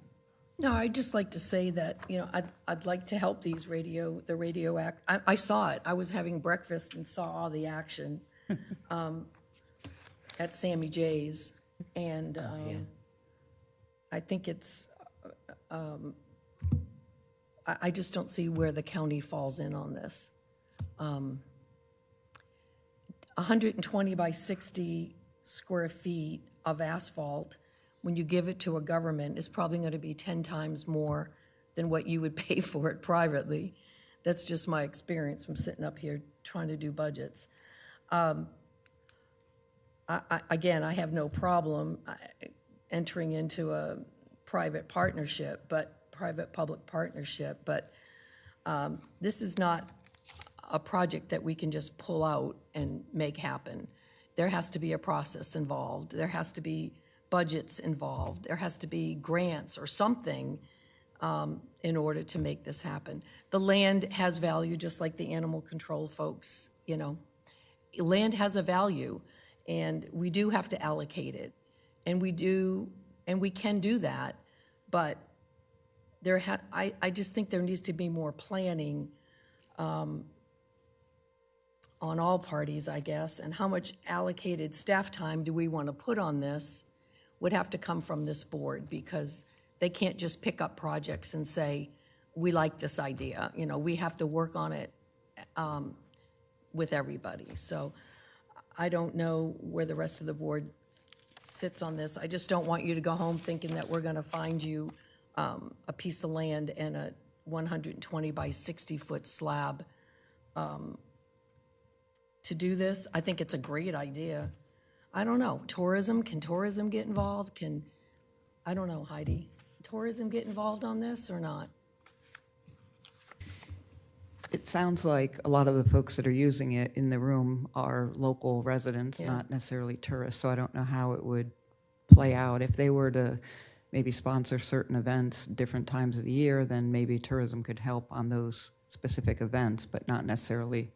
No, I'd just like to say that, I'd like to help these the radio act. I saw it. I was having breakfast and saw all the action at Sammy J's. And I think it's, I just don't see where the county falls in on this. 120 by 60 square feet of asphalt, when you give it to a government, is probably going to be 10 times more than what you would pay for it privately. That's just my experience from sitting up here trying to do budgets. Again, I have no problem entering into a private partnership, but private-public partnership, but this is not a project that we can just pull out and make happen. There has to be a process involved. There has to be budgets involved. There has to be grants or something in order to make this happen. The land has value, just like the animal control folks, you know. Land has a value, and we do have to allocate it. And we do, and we can do that, but I just think there needs to be more planning on all parties, I guess, and how much allocated staff time do we want to put on this would have to come from this board, because they can't just pick up projects and say, we like this idea. You know, we have to work on it with everybody. So I don't know where the rest of the board sits on this. I just don't want you to go home thinking that we're going to find you a piece of land and a 120 by 60 foot slab to do this. I think it's a great idea. I don't know. Tourism, can tourism get involved? I don't know, Heidi. Tourism get involved on this or not? It sounds like a lot of the folks that are using it in the room are local residents, not necessarily tourists, so I don't know how it would play out. If they were to maybe sponsor certain events different times of the year, then maybe tourism could help on those specific events, but not necessarily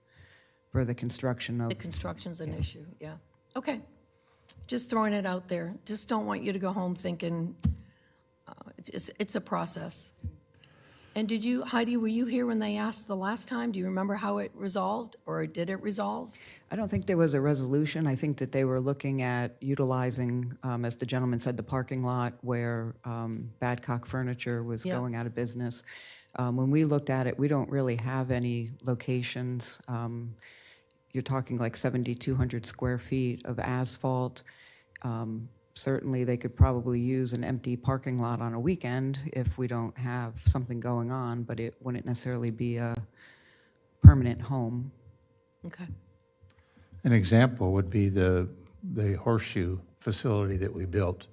for the construction of... The construction's an issue, yeah. Okay. Just throwing it out there. Just don't want you to go home thinking it's a process. And did you, Heidi, were you here when they asked the last time? Do you remember how it resolved, or did it resolve? I don't think there was a resolution. I think that they were looking at utilizing, as the gentleman said, the parking lot where Badcock Furniture was going out of business. When we looked at it, we don't really have any locations. You're talking like 7,200 square feet of asphalt. Certainly, they could probably use an empty parking lot on a weekend if we don't have something going on, but it wouldn't necessarily be a permanent home. Okay. An example would be the horseshoe facility that we built,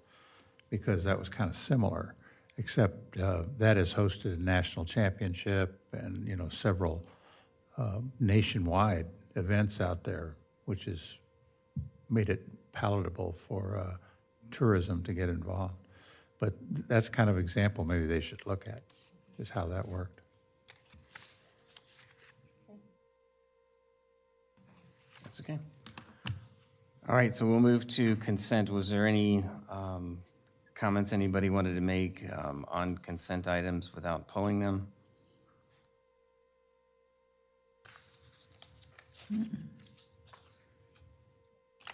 because that was kind of similar, except that has hosted a national championship and, you know, several nationwide events out there, which has made it palatable for tourism to get involved. But that's kind of example maybe they should look at, is how that worked. That's okay. All right, so we'll move to consent. Was there any comments anybody wanted to make on consent items without pulling them?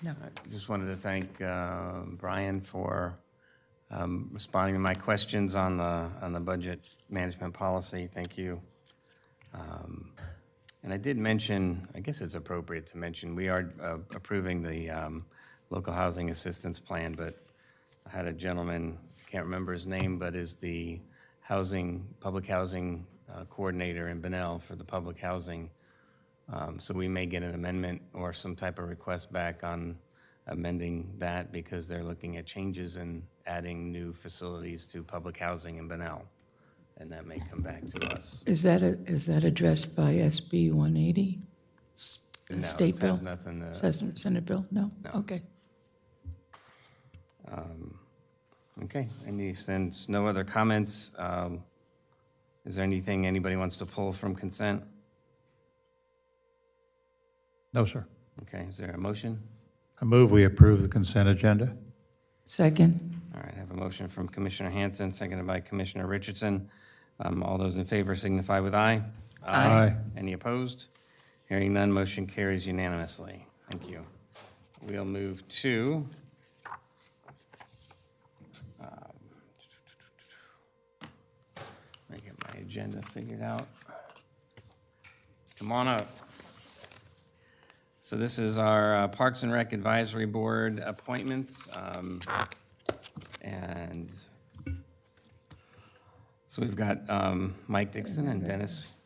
No. I just wanted to thank Brian for responding to my questions on the budget management policy. Thank you. And I did mention, I guess it's appropriate to mention, we are approving the local housing assistance plan, but I had a gentleman, I can't remember his name, but is the public housing coordinator in Bunnell for the public housing. So we may get an amendment or some type of request back on amending that, because they're looking at changes and adding new facilities to public housing in Bunnell, and that may come back to us. Is that addressed by SB 180? No, State it bill? has nothing to... Senate bill? No? No. Okay. Okay, since no other comments, is there anything anybody wants to pull from consent? No, sir. Okay, is there a motion? I move we approve the consent agenda. Second. All right, I have a motion from Commissioner Hanson, seconded by Commissioner Richardson. All those in favor signify with aye. Aye. Any opposed? Hearing none, motion carries unanimously. Thank you. We'll move to let me get my agenda figured out. Come on up. So this is our Parks and Rec Advisory Board appointments. And So we've got Mike Dixon and Dennis.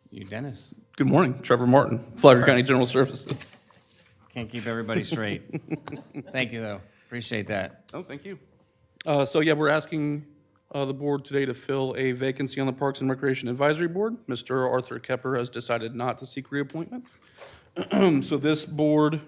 You, Dennis. Good morning, Trevor Martin, Flagler County General Services. Can't keep everybody straight. Thank you, though. Appreciate that. Oh, thank you. So yeah, we're asking the board today to fill a vacancy on the Parks and Recreation Advisory Board. Mr. Arthur Kepper has decided not to seek reappointment. So this board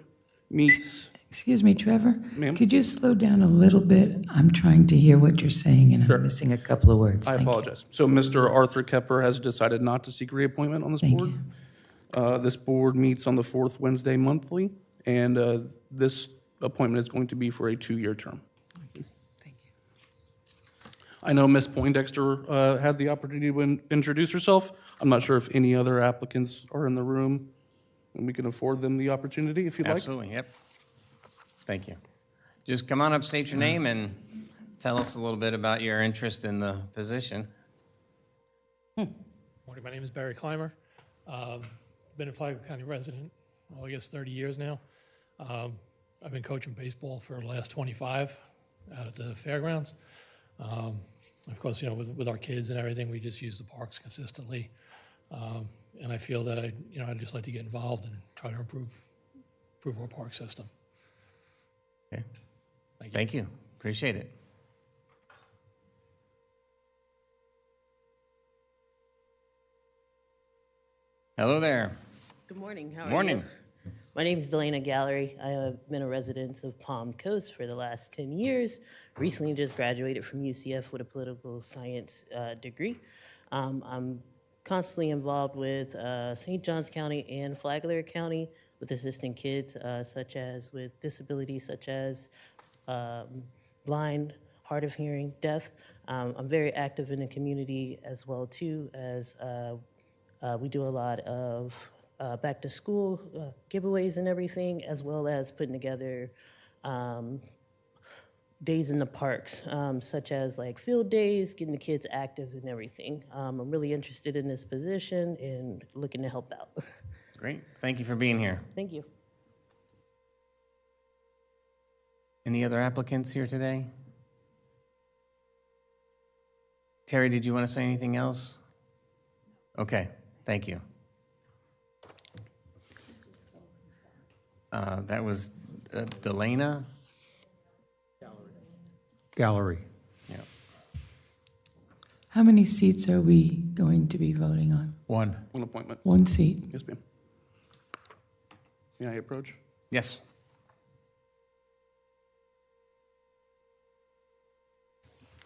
meets. Excuse me, Trevor? Ma'am? Could you slow down a little bit? I'm trying to hear what you're saying, and I'm missing a couple of words. I Thank you. apologize. So Mr. Arthur Kepper has decided not to seek reappointment on this board. This board meets on the fourth Wednesday monthly, and this appointment is going to be for a 2-year term. Thank you. I know Ms. Poindexter had the opportunity to introduce herself. I'm not sure if any other applicants are in the room, and we can afford them the opportunity if you'd like. Absolutely, yep. Thank you. Just come on up, state your name, and tell us a little bit about your interest in the position. Morning, my name is Barry Clymer. Been a Flagler County resident, I guess 30 years now. I've been coaching baseball for the last 25 out at the fairgrounds. Of course, with our kids and everything, we just use the parks consistently. And I feel that I'd just like to get involved and try to improve our park system. Okay. Thank you. Appreciate it. Hello there. Good morning. How are Morning. you? My name is Delana Gallery. I have been a resident of Palm Coast for the last 10 years. Recently just graduated from UCF with a political science degree. I'm constantly involved with St. Johns County and Flagler County with assisting kids such as with disabilities such as blind, hard of hearing, deaf. I'm very active in the community as well too, as we do a lot of back to school giveaways and everything, as well as putting together days in the parks, such as like field days, getting the kids active and everything. I'm really interested in this position and looking to help out. Great. Thank you for being here. Thank you. Any other applicants here today? Terry, did you want to say anything else? Okay, thank you. That was Delana? Gallery. Yeah. How many seats are we going to be voting on? One appointment. One seat. Yes, ma'am. May I approach? Yes.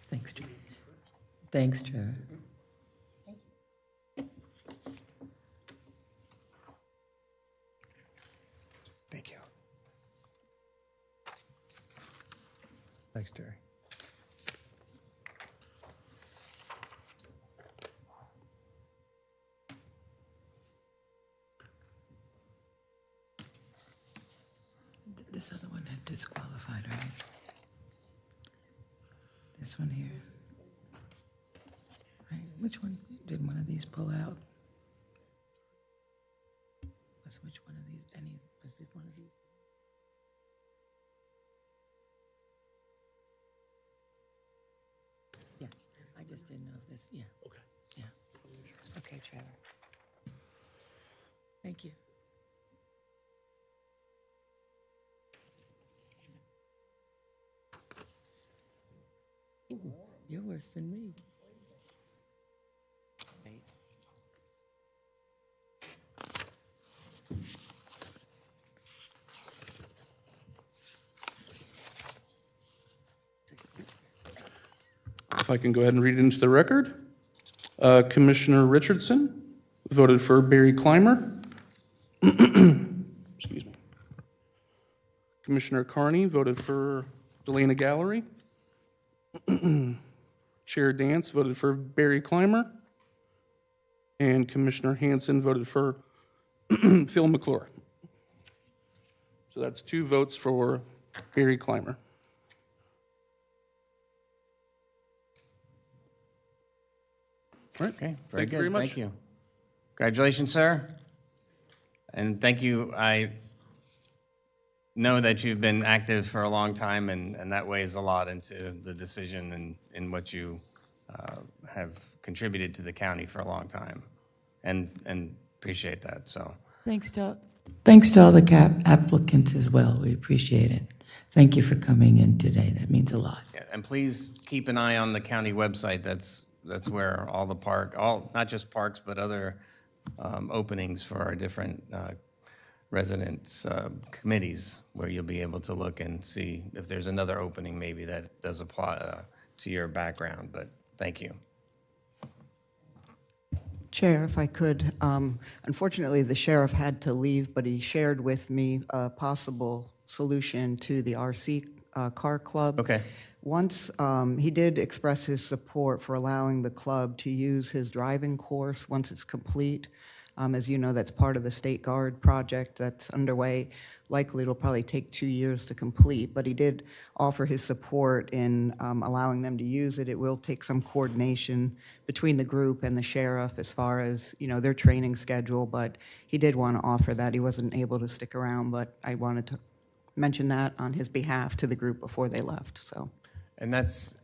Thanks, Trevor. Thanks, Trevor. Thank you. Thanks, Terry. This other one had disqualified, right? This one here. Right, which one, did one of these pull out? Was which one of these, was it one of these? Yeah, I just didn't know if this, yeah. Okay. Yeah. Okay, Trevor. Thank you. Ooh, you're worse than me. If I can go ahead and read it into the record. Commissioner Richardson voted for Barry Clymer. Excuse me. Commissioner Carney voted for Delana Gallery. Chair Dance voted for Barry Clymer. And Commissioner Hanson voted for Phil McClure. So that's 2 votes for Barry Clymer. All right. Okay, Thank you very much. Thank you. Congratulations, sir. And thank you. I know that you've been active for a long time, and that weighs a lot into the decision and in what you have contributed to the county for a long time, and appreciate that, so. Thanks to all the applicants as well. We appreciate it. Thank you for coming in today. That means a lot. Yeah, and please keep an eye on the county website. That's where all the not just parks, but other openings for our different residents committees, where you'll be able to look and see if there's another opening maybe that does apply to your background. But thank you. Chair, if I could, unfortunately, the sheriff had to leave, but he shared with me a possible solution to the RC car club. Okay. Once, he did express his support for allowing the club to use his driving course once it's complete. As you know, that's part of the State Guard project that's underway. Likely it'll probably take 2 years to complete, but he did offer his support in allowing them to use it. It will take some coordination between the group and the sheriff as far as, their training schedule, but he did want to offer that. He wasn't able to stick around, but I wanted to mention that on his behalf to the group before they left, so. And that's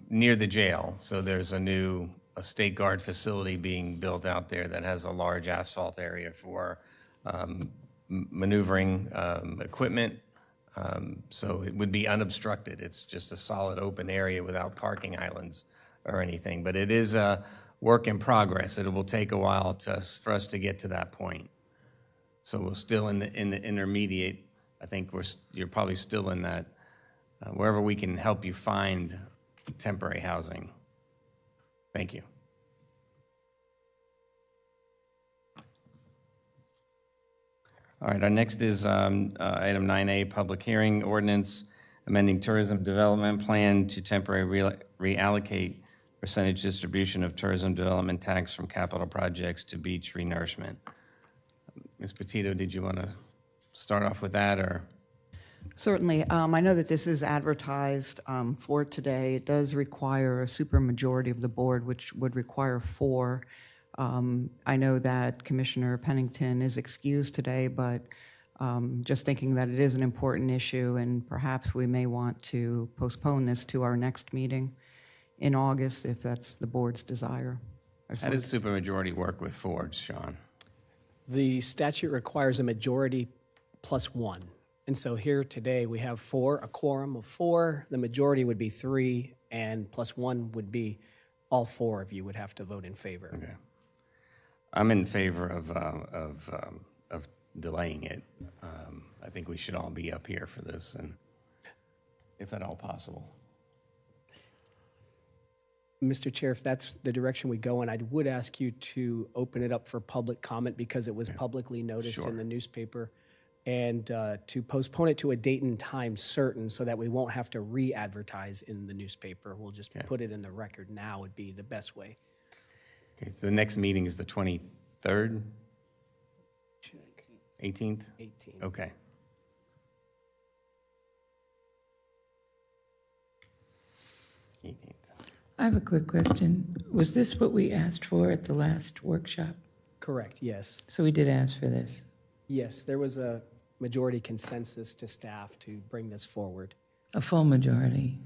near the jail, so there's a State Guard facility being built out there that has a large asphalt area for maneuvering equipment. So it would be unobstructed. It's just a solid open area without parking islands or anything. But it is a work in progress. It will take a while for us to get to that point. So we're still in the intermediate. I think you're probably still in that, wherever we can help you find temporary housing. Thank you. All right, our next is item 9A, public hearing, ordinance amending tourism development plan to temporarily reallocate percentage distribution of tourism development tax from capital projects to beach renourishment. Ms. Petito, did you want to start off with that, or? Certainly. I know that this is advertised for today. It does require a supermajority of the board, which would require 4. I know that Commissioner Pennington is excused today, but just thinking that it is an important issue, and perhaps we may want to postpone this to our next meeting in August, if that's the board's desire. How does supermajority work with Ford, Sean? The statute requires a majority plus 1. And so here today, we have 4, a quorum of 4. The majority would be 3, and plus 1 would be all 4 of you would have to vote in favor. Okay. I'm in favor of delaying it. I think we should all be up here for this, and if at all possible. Mr. Chair, if that's the direction we go in, I would ask you to open it up for public comment because it was publicly noticed in the newspaper, and to postpone it to a date and time certain so that we won't have to re-advertise in the newspaper. We'll just put it in the record now would be the best way. Okay, so the next meeting is the 23rd? 18th? 18th. Okay. I have a quick question. Was this what we asked for at the last workshop? Correct, yes. So we did ask for this. Yes, there was a majority consensus to staff to bring this forward. A full majority?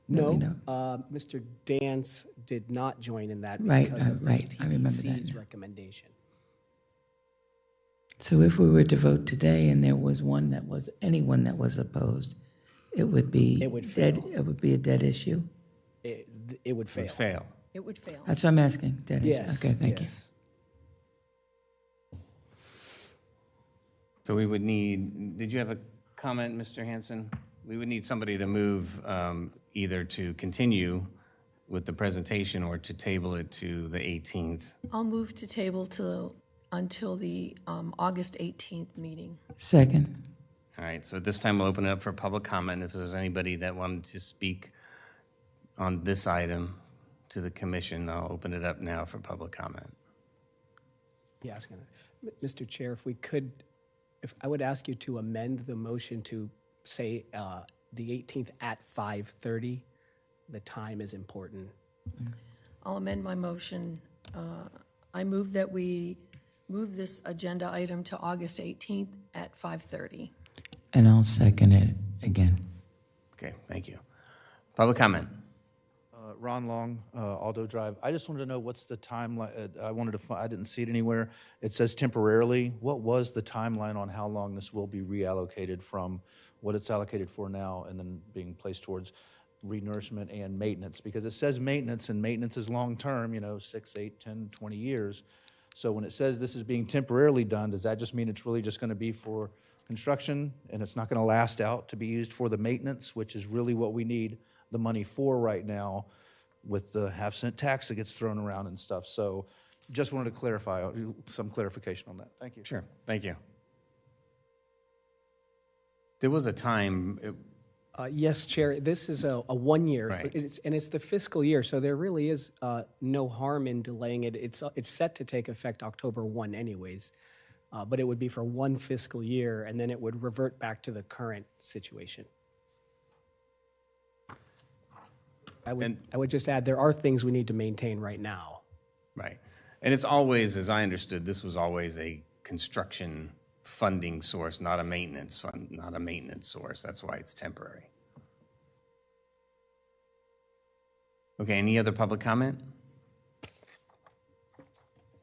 No, Mr. Dance did not join in that Right, because of the right. I remember that TDC's now. recommendation. So if we were to vote today and there was anyone that was opposed, it would be It would dead. fail. It would be a dead issue. It would fail. Fail. It would fail. That's what I'm asking. Dead Yes. issue. Okay, thank you. yes. So we would need, did you have a comment, Mr. Hanson? We would need somebody to move either to continue with the presentation or to table it to the 18th. I'll move to table until the August 18th meeting. Second. All right, so at this time, we'll open it up for public comment. If there's anybody that wanted to speak on this item to the commission, I'll open it up now for public comment. Yeah, I was gonna, Mr. Chair, if I would ask you to amend the motion to say the 18th at 5:30. The time is important. I'll amend my motion. I move that we move this agenda item to August 18th at 5:30. And I'll second it again. Okay, thank you. Public comment. Ron Long, Aldo Drive. I just wanted to know what's the timeline. I didn't see it anywhere. It says temporarily. What was the timeline on how long this will be reallocated from what it's allocated for now and then being placed towards renourishment and maintenance? Because it says maintenance, and maintenance is long-term, 6, 8, 10, 20 years. So when it says this is being temporarily done, does that just mean it's really just going to be for construction and it's not going to last out to be used for the maintenance, which is really what we need the money for right now with the half-cent tax that gets thrown around and stuff? So just wanted to clarify, some clarification on that. Thank you. Sure, thank you. There was a time, Yes, Chair, this is a 1 year, Right. it's the fiscal year, so there really is no harm in delaying it. It's set to take effect October 1 anyways, but it would be for 1 fiscal year, and then it would revert back to the current situation. I would just add, there are things we need to maintain right now. right. And it's always, as I understood, this was always a construction funding source, not a maintenance fund, not a maintenance source. That's why it's temporary. Okay, any other public comment?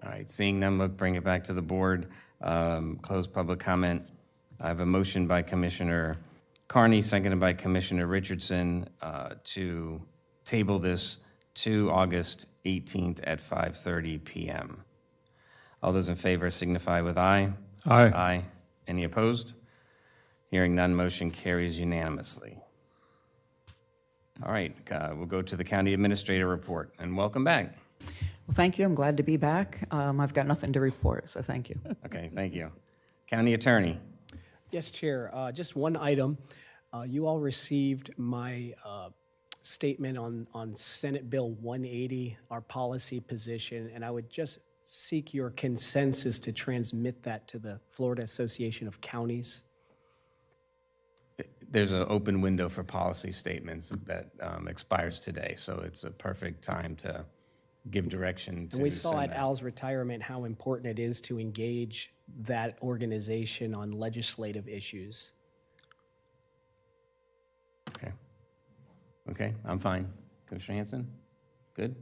All right, seeing none, we'll bring it back to the board. Close public comment. I have a motion by Commissioner Carney, seconded by Commissioner Richardson, to table this to August 18th at 5:30 p.m. All those in favor signify with aye. Aye. Aye. Any opposed? Hearing none, motion carries unanimously. All right, we'll go to the county administrator report, and welcome back. Well, thank you. I'm glad to be back. I've got nothing to report, so thank you. Okay, thank you. County attorney. Yes, Chair, just one item. You all received my statement on Senate Bill 180, our policy position, and I would just seek your consensus to transmit that to the Florida Association of Counties. There's an open window for policy statements that expires today, so it's a perfect time to give direction to And we saw send at that. Al's retirement how important it is to engage that organization on legislative issues. Okay. Okay, I'm fine. Commissioner Hanson? Good?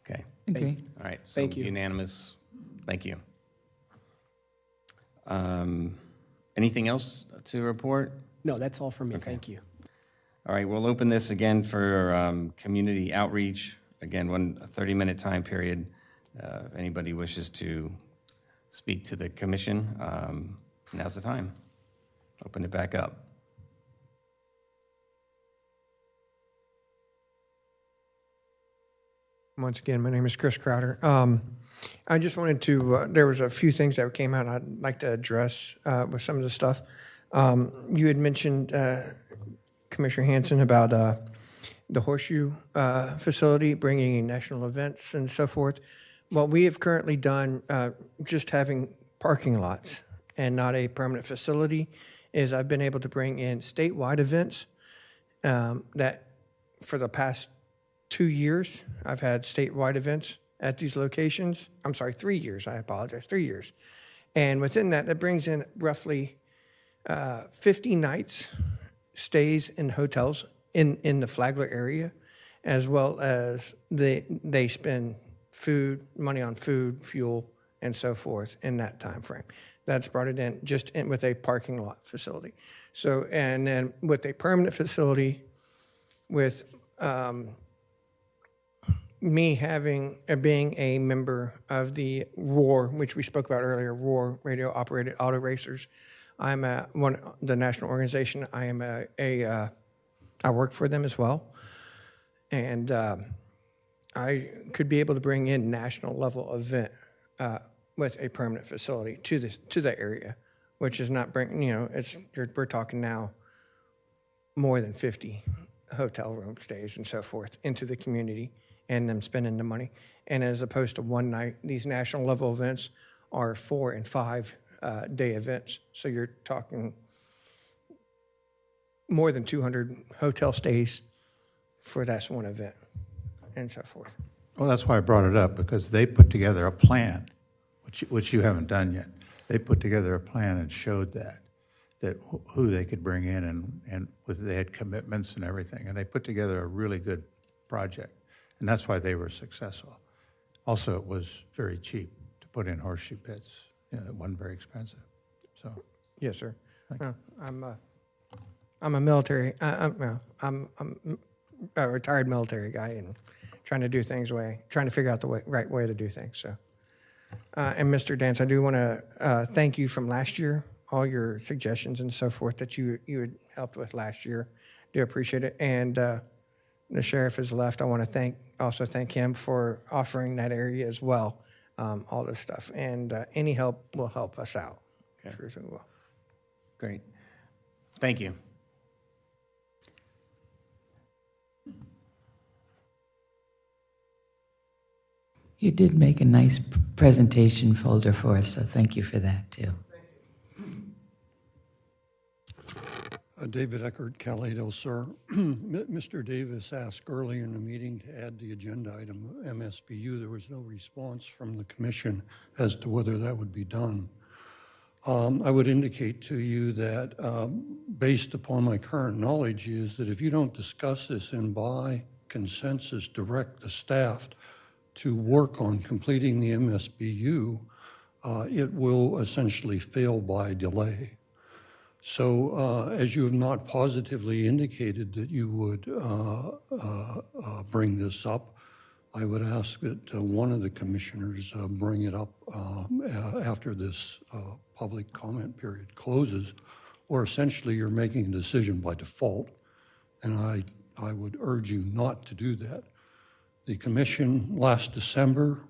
Okay. Okay. All right, so Thank you. unanimous. Thank you. Anything else to report? No, that's all from me. Thank you. All right, we'll open this again for community outreach. Again, a 30-minute time period. If anybody wishes to speak to the commission, now's the time. Open it back up. Once again, my name is Chris Crowder. I just wanted to, there was a few things that came out I'd like to address with some of the stuff. You had mentioned, Commissioner Hanson, about the Horseshoe facility, bringing in national events and so forth. What we have currently done, just having parking lots and not a permanent facility, is I've been able to bring in statewide events that for the past 2 years, I've had statewide events at these locations. I'm sorry, 3 years, I apologize, 3 years. And within that, it brings in roughly 50 nights, stays in hotels in the Flagler area, as well as they spend money on food, fuel, and so forth in that time frame. That's brought it in just with a parking lot facility. So, and then with a permanent facility, with me being a member of the ROAR, which we spoke about earlier, ROAR, Radio Operated Auto Racers. I'm the national organization. I am I work for them as well, and I could be able to bring in national level event with a permanent facility to the area, which is not bringing. We're talking now more than 50 hotel room stays and so forth into the community, and them spending the money. And as opposed to one night, these national level events are 4 and 5 day events. So you're talking more than 200 hotel stays for that one event and so forth. Well, that's why I brought it up, because they put together a plan, which you haven't done yet. They put together a plan and showed that who they could bring in, and they had commitments and everything, and they put together a really good project. And that's why they were successful. Also, it was very cheap to put in horseshoe pits. You know, it wasn't very expensive. So, Yes, sir. I'm a military, I'm a retired military guy and trying to do things trying to figure out the right way to do things, so. And Mr. Dance, I do want to thank you from last year, all your suggestions and so forth that you had helped with last year. Do appreciate it. And the sheriff has left. I want to also thank him for offering that area as well, all this stuff. And any help will help us out. Okay. Sure as it will. Great. Thank you. You did make a nice presentation folder for us, so thank you for that, too. David Eckert, Calado, sir. Mr. Davis asked earlier in the meeting to add the agenda item MSBU. There was no response from the commission as to whether that would be done. I would indicate to you that based upon my current knowledge is that if you don't discuss this and by consensus direct the staff to work on completing the MSBU, it will essentially fail by delay. So as you have not positively indicated that you would bring this up, I would ask that one of the commissioners bring it up after this public comment period closes, or essentially you're making a decision by default, and I would urge you not to do that. The commission last December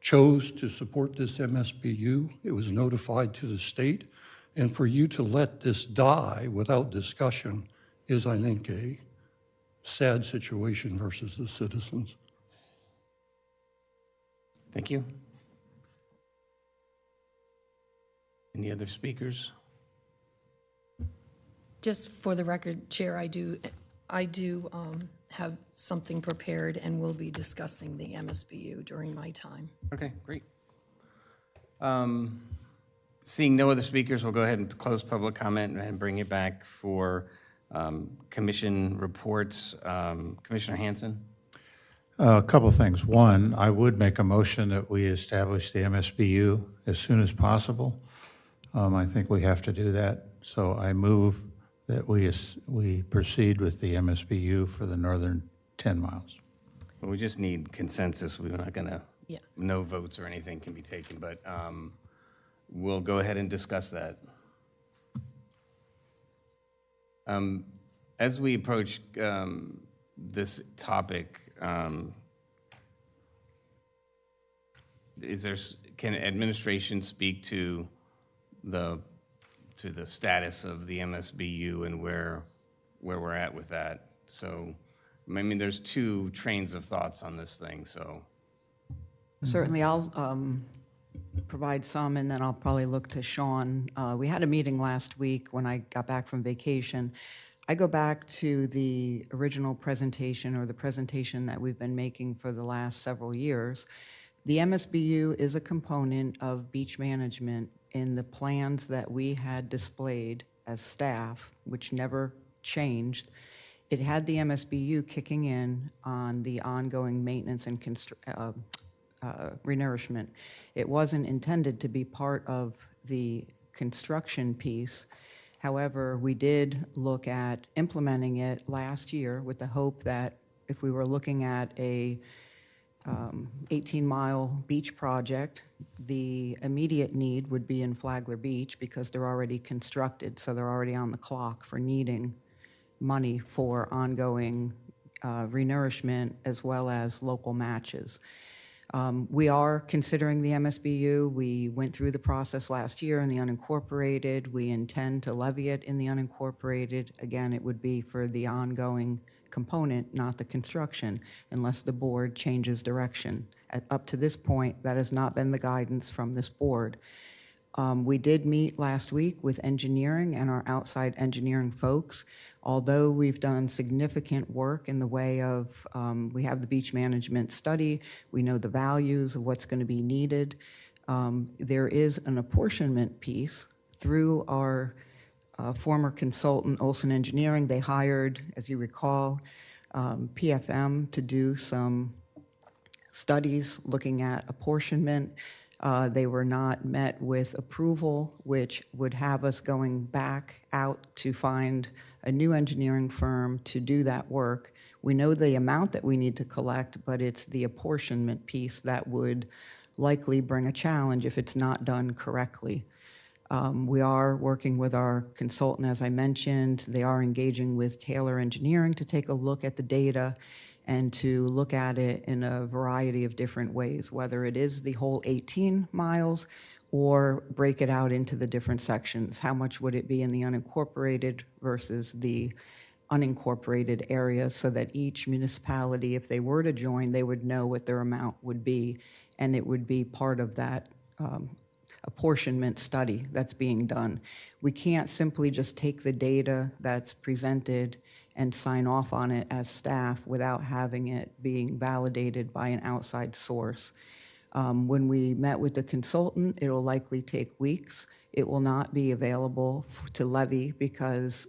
chose to support this MSBU. It was notified to the state. And for you to let this die without discussion is, I think, a sad situation versus the citizens. Thank you. Any other speakers? Just for the record, Chair, I do have something prepared and will be discussing the MSBU during my time. Okay, great. Seeing no other speakers, we'll go ahead and close public comment and bring it back for commission reports. Commissioner Hanson? a couple things. One, I would make a motion that we establish the MSBU as soon as possible. I think we have to do that. So I move that we proceed with the MSBU for the northern 10 miles. Well, we just need consensus. We're not going to, Yeah. no votes or anything can be taken, but we'll go ahead and discuss that. As we approach this topic, can administration speak to the status of the MSBU and where we're at with that? So, I mean, there's two trains of thoughts on this thing, so. Certainly, I'll provide some, and then I'll probably look to Sean. We had a meeting last week when I got back from vacation. I go back to the original presentation, or the presentation that we've been making for the last several years. The MSBU is a component of beach management in the plans that we had displayed as staff, which never changed. It had the MSBU kicking in on the ongoing maintenance and renourishment. It wasn't intended to be part of the construction piece. However, we did look at implementing it last year with the hope that if we were looking at a 18-mile beach project, the immediate need would be in Flagler Beach because they're already constructed, so they're already on the clock for needing money for ongoing renourishment as well as local matches. We are considering the MSBU. We went through the process last year in the unincorporated. We intend to levy it in the unincorporated. Again, it would be for the ongoing component, not the construction, unless the board changes direction. Up to this point, that has not been the guidance from this board. We did meet last week with engineering and our outside engineering folks. Although we've done significant work in the way of, we have the beach management study, we know the values of what's going to be needed. There is an apportionment piece through our former consultant, Olson Engineering. They hired, as you recall, PFM to do some studies looking at apportionment. They were not met with approval, which would have us going back out to find a new engineering firm to do that work. We know the amount that we need to collect, but it's the apportionment piece that would likely bring a challenge if it's not done correctly. We are working with our consultant, as I mentioned. They are engaging with Taylor Engineering to take a look at the data and to look at it in a variety of different ways, whether it is the whole 18 miles or break it out into the different sections. How much would it be in the unincorporated versus the unincorporated areas, so that each municipality, if they were to join, they would know what their amount would be, and it would be part of that apportionment study that's being done. We can't simply just take the data that's presented and sign off on it as staff without having it being validated by an outside source. When we met with the consultant, it'll likely take weeks. It will not be available to levy because,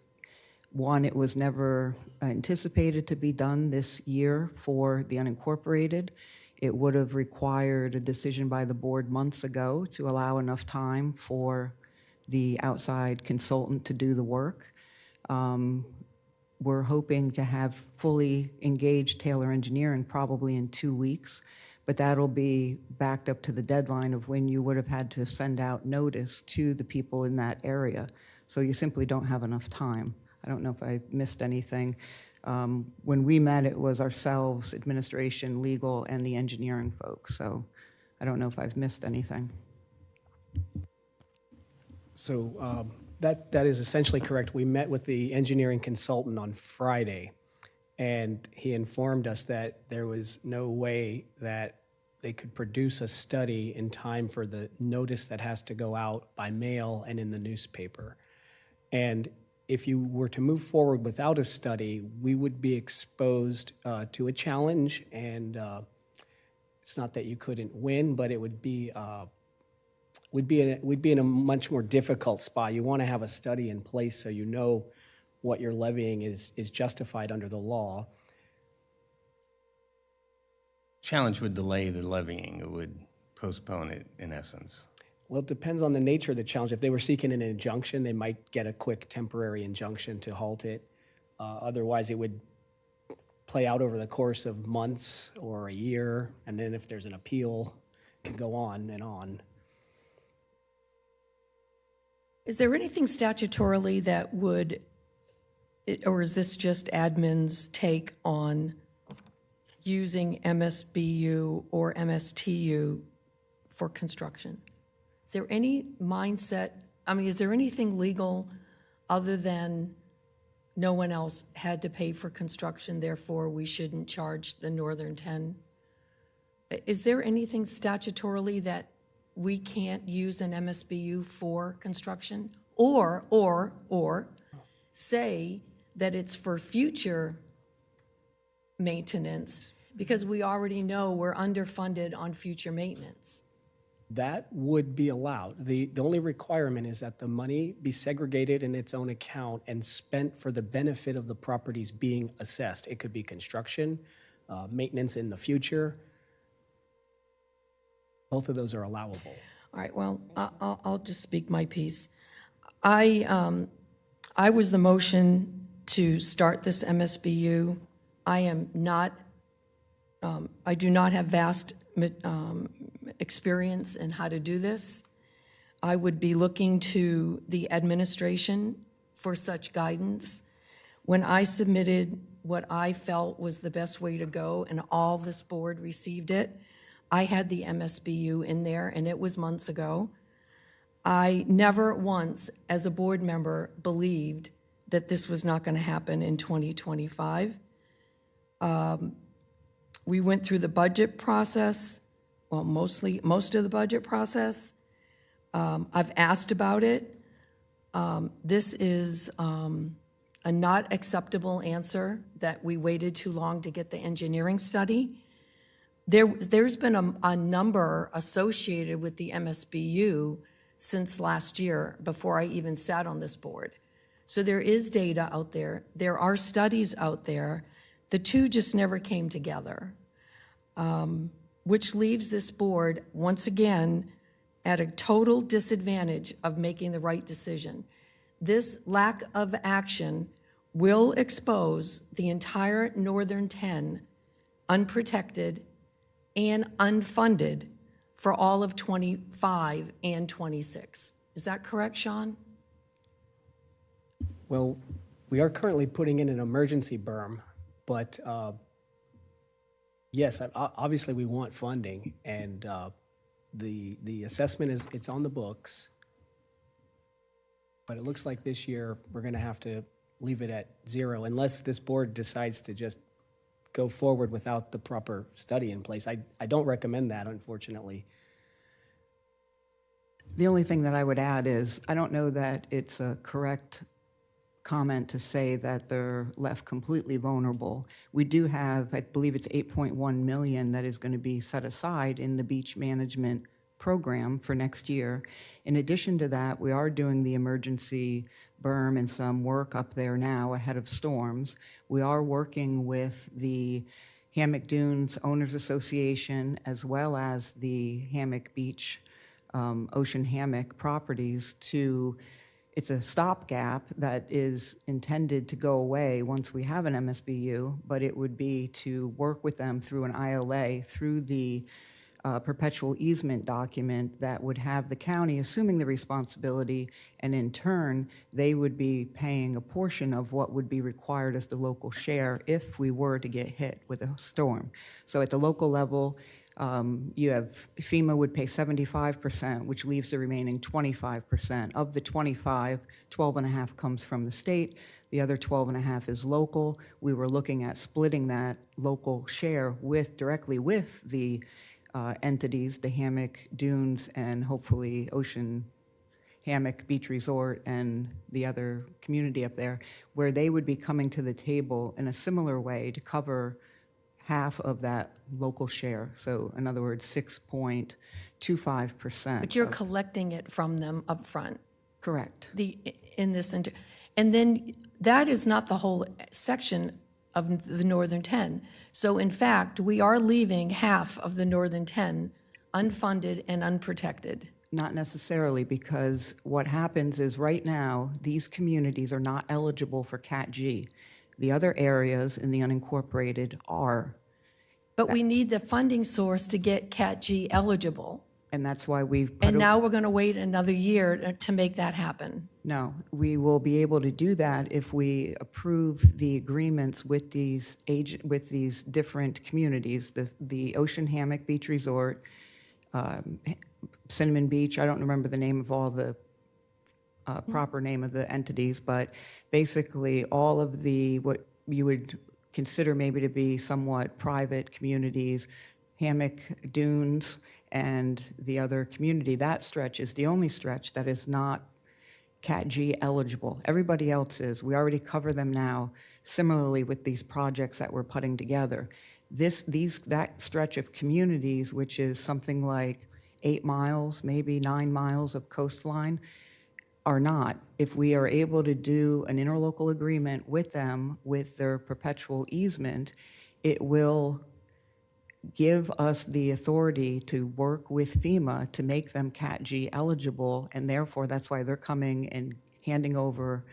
one, it was never anticipated to be done this year for the unincorporated. It would have required a decision by the board months ago to allow enough time for the outside consultant to do the work. We're hoping to have fully engaged Taylor Engineering probably in 2 weeks, but that'll be backed up to the deadline of when you would have had to send out notice to the people in that area. So you simply don't have enough time. I don't know if I missed anything. When we met, it was ourselves, administration, legal, and the engineering folks. So I don't know if I've missed anything. So that is essentially correct. We met with the engineering consultant on Friday, and he informed us that there was no way that they could produce a study in time for the notice that has to go out by mail and in the newspaper. And if you were to move forward without a study, we would be exposed to a challenge, and it's not that you couldn't win, but it would be we'd be in a much more difficult spot. You want to have a study in place so you know what you're levying is justified under the law. Challenge would delay the levying. It would postpone it, in essence. Well, it depends on the nature of the challenge. If they were seeking an injunction, they might get a quick temporary injunction to halt it. Otherwise, it would play out over the course of months or a year, and then if there's an appeal, it can go on and on. Is there anything statutorily that would, or is this just admin's take on using MSBU or MSTU for construction? Is there any mindset, is there anything legal other than no one else had to pay for construction, therefore we shouldn't charge the Northern 10? Is there anything statutorily that we can't use an MSBU for construction? Or say that it's for future maintenance, because we already know we're underfunded on future maintenance? That would be allowed. The only requirement is that the money be segregated in its own account and spent for the benefit of the properties being assessed. It could be construction, maintenance in the future. Both of those are allowable. All right, well, I'll just speak my piece. I was the motion to start this MSBU. I do not have vast experience in how to do this. I would be looking to the administration for such guidance. When I submitted what I felt was the best way to go, and all this board received it, I had the MSBU in there, and it was months ago. I never once, as a board member, believed that this was not going to happen in 2025. We went through the budget process, well, most of the budget process. I've asked about it. This is a not acceptable answer that we waited too long to get the engineering study. There's been a number associated with the MSBU since last year, before I even sat on this board. So there is data out there. There are studies out there. The two just never came together. which leaves this board, once again, at a total disadvantage of making the right decision. This lack of action will expose the entire Northern 10 unprotected and unfunded for all of 25 and 26. Is that correct, Sean? Well, we are currently putting in an emergency berm, but yes, obviously we want funding, and the assessment is, it's on the books, but it looks like this year we're going to have to leave it at zero unless this board decides to just go forward without the proper study in place. I don't recommend that, unfortunately. The only thing that I would add is, I don't know that it's a correct comment to say that they're left completely vulnerable. We do have, I believe it's 8.1 million that is going to be set aside in the beach management program for next year. In addition to that, we are doing the emergency berm and some work up there now ahead of storms. We are working with the Hammock Dunes Owners Association as well as the Hammock Beach Ocean Hammock properties to, it's a stopgap that is intended to go away once we have an MSBU, but it would be to work with them through an ILA, through the perpetual easement document that would have the county assuming the responsibility, and in turn, they would be paying a portion of what would be required as the local share if we were to get hit with a storm. So at the local level, you have FEMA would pay 75%, which leaves the remaining 25%. Of the 25, 12.5 comes from the state. The other 12.5 is local. We were looking at splitting that local share directly with the entities, the Hammock Dunes and hopefully Ocean Hammock Beach Resort and the other community up there, where they would be coming to the table in a similar way to cover half of that local share. So in other words, 6.25%. But you're collecting it from them up front. Correct. And then that is not the whole section of the Northern 10. So in fact, we are leaving half of the Northern 10 unfunded and unprotected. Not necessarily, because what happens is right now, these communities are not eligible for Cat G. The other areas in the unincorporated are. But we need the funding source to get Cat G eligible. And that's why we've And now we're going to wait another year to make that happen. No, we will be able to do that if we approve the agreements with these different communities, the Ocean Hammock Beach Resort, Cinnamon Beach. I don't remember the name of all the proper name of the entities, but basically all of the what you would consider maybe to be somewhat private communities, Hammock Dunes, and the other community. That stretch is the only stretch that is not Cat G eligible. Everybody else is. We already cover them now. Similarly with these projects that we're putting together. That stretch of communities, which is something like 8 miles, maybe 9 miles of coastline, are not. If we are able to do an interlocal agreement with them with their perpetual easement, it will give us the authority to work with FEMA to make them Cat G eligible, and therefore that's why they're coming and handing over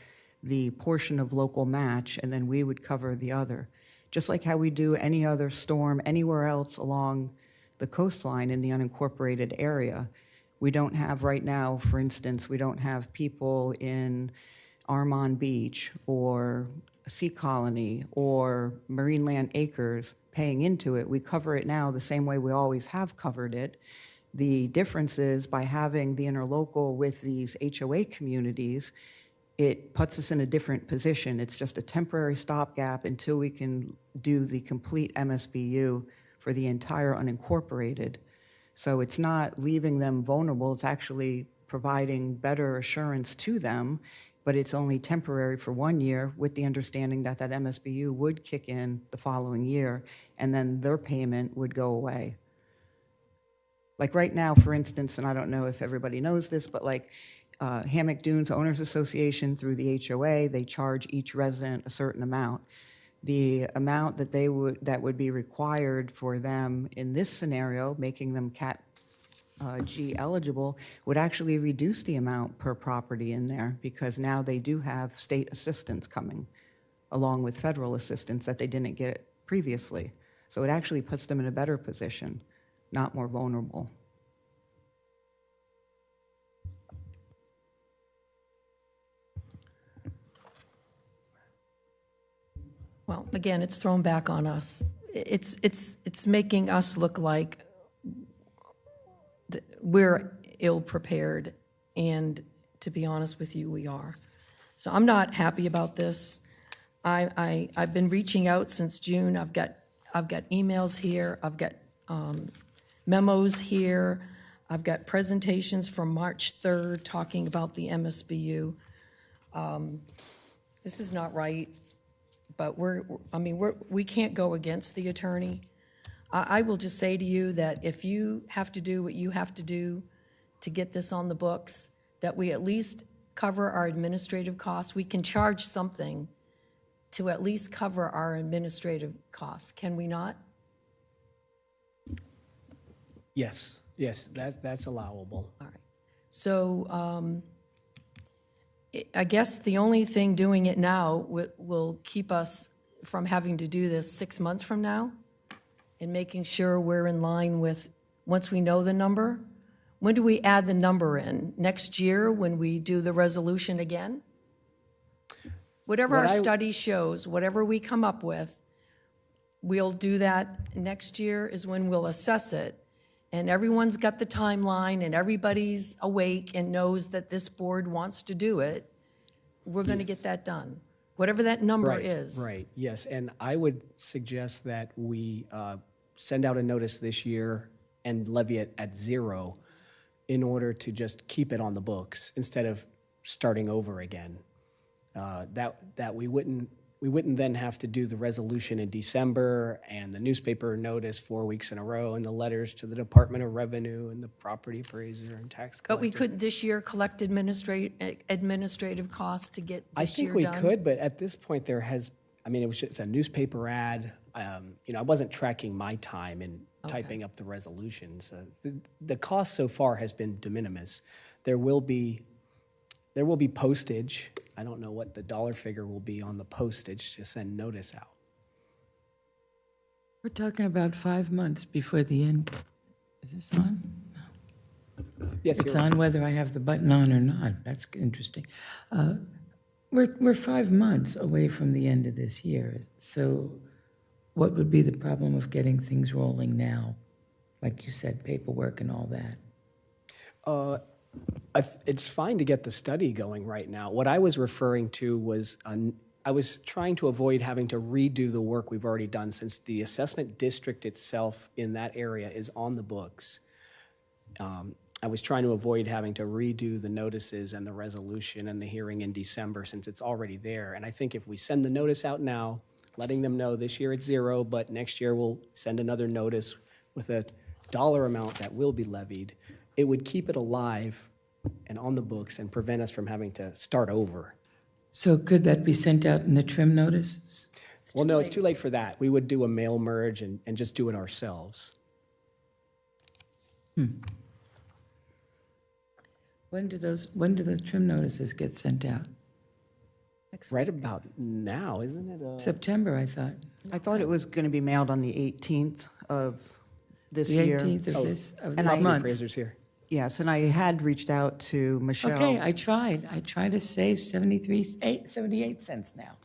the portion of local match, and then we would cover the other. Just like how we do any other storm anywhere else along the coastline in the unincorporated area. We don't have right now, for instance, we don't have people in Armand Beach or Sea Colony or Marineland Acres paying into it. We cover it now the same way we always have covered it. The difference is by having the interlocal with these HOA communities, it puts us in a different position. It's just a temporary stopgap until we can do the complete MSBU for the entire unincorporated. So it's not leaving them vulnerable, it's actually providing better assurance to them, but it's only temporary for 1 year with the understanding that that MSBU would kick in the following year, and then their payment would go away. Like right now, for instance, and I don't know if everybody knows this, but like Hammock Dunes Owners Association through the HOA, they charge each resident a certain amount. The amount that that would be required for them in this scenario, making them Cat G eligible, would actually reduce the amount per property in there, because now they do have state assistance coming along with federal assistance that they didn't get previously. So it actually puts them in a better position, not more vulnerable. Well, again, it's thrown back on us. It's making us look like we're ill-prepared, and to be honest with you, we are. So I'm not happy about this. I've been reaching out since June. I've got emails here. I've got memos here. I've got presentations from March 3rd talking about the MSBU. This is not right, but we can't go against the attorney. I will just say to you that if you have to do what you have to do to get this on the books, that we at least cover our administrative costs. We can charge something to at least cover our administrative costs, can we not? Yes, that's allowable. All right. So I guess the only thing doing it now will keep us from having to do this 6 months from now, and making sure we're in line with, once we know the number. When do we add the number in? Next year when we do the resolution again? Whatever our study shows, whatever we come up with, we'll do that. Next year is when we'll assess it. And everyone's got the timeline and everybody's awake and knows that this board wants to do it. We're going to get that done, whatever that number is. Right, yes. And I would suggest that we send out a notice this year and levy it at 0 in order to just keep it on the books instead of starting over again. That we wouldn't then have to do the resolution in December and the newspaper notice 4 weeks in a row and the letters to the Department of Revenue and the property appraiser and tax collector. But we couldn't this year collect administrative costs to get this year done? I think we could, but at this point it's a newspaper ad. I wasn't tracking my time in typing up the resolutions. The cost so far has been de minimis. There will be postage. I don't know what the dollar figure will be on the postage to send notice out. We're talking about 5 months before the end. Is this on? No. Yes, it's on whether I have the button on or not. That's interesting. We're 5 months away from the end of this year. So what would be the problem of getting things rolling now? Like you said, paperwork and all that. It's fine to get the study going right now. What I was referring to was I was trying to avoid having to redo the work we've already done, since the assessment district itself in that area is on the books. I was trying to avoid having to redo the notices and the resolution and the hearing in December, since it's already there. And I think if we send the notice out now, letting them know this year it's 0, but next year we'll send another notice with a dollar amount that will be levied, it would keep it alive and on the books and prevent us from having to start over. So could that be sent out in the trim notices? Well, no, it's too late for that. We would do a mail merge and just do it ourselves. When do the trim notices get sent out? Right about now, isn't it? September, I thought. I thought it was going to be mailed on the 18th of this The year. 18th of this And I- month. Appraisers here. Yes, and I had reached out to Michelle. Okay, I tried to save 78 cents now.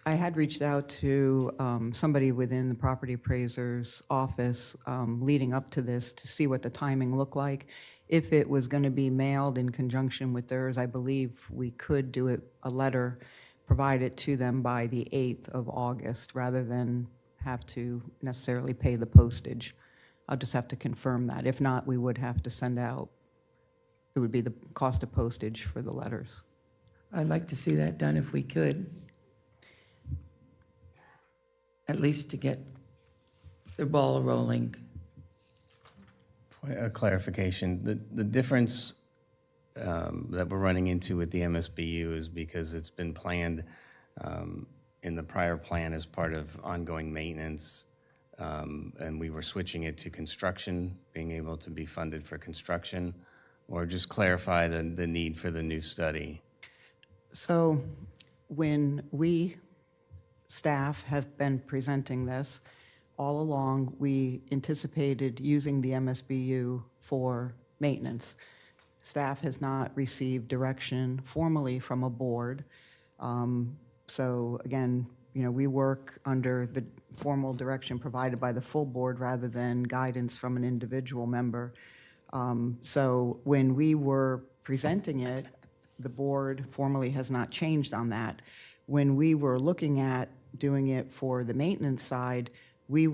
I had reached out to somebody within the property appraiser's office leading up to this to see what the timing looked like. If it was going to be mailed in conjunction with theirs, I believe we could do it, a letter, provide it to them by the 8th of August, rather than have to necessarily pay the postage. I'll just have to confirm that. If not, we would have to send out, it would be the cost of postage for the letters. I'd like to see that done if we could. At least to get the ball rolling. A clarification, the difference that we're running into with the MSBU is because it's been planned in the prior plan as part of ongoing maintenance, and we were switching it to construction, being able to be funded for construction, or just clarify the need for the new study? So when we, staff, have been presenting this, all along, we anticipated using the MSBU for maintenance. Staff has not received direction formally from a board. So again, we work under the formal direction provided by the full board rather than guidance from an individual member. So when we were presenting it, the board formally has not changed on that. When we were looking at doing it for the maintenance side, we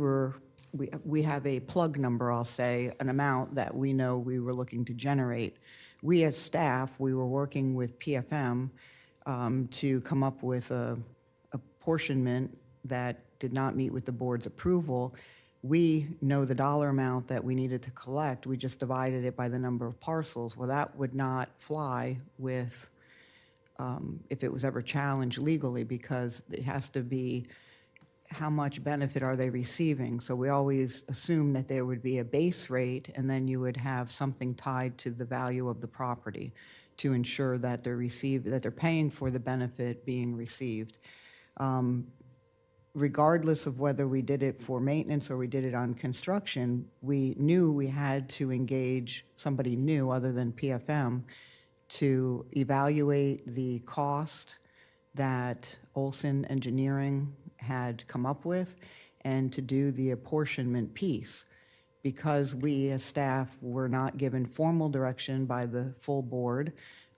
have a plug number, I'll say, an amount that we know we were looking to generate. We as staff, we were working with PFM to come up with a apportionment that did not meet with the board's approval. We know the dollar amount that we needed to collect. We just divided it by the number of parcels. Well, that would not fly with, if it was ever challenged legally, because it has to be how much benefit are they receiving. So we always assume that there would be a base rate, and then you would have something tied to the value of the property to ensure that they're paying for the benefit being received. Regardless of whether we did it for maintenance or we did it on construction, we knew we had to engage somebody new other than PFM to evaluate the cost that Olson Engineering had come up with and to do the apportionment piece. Because we as staff were not given formal direction by the full board,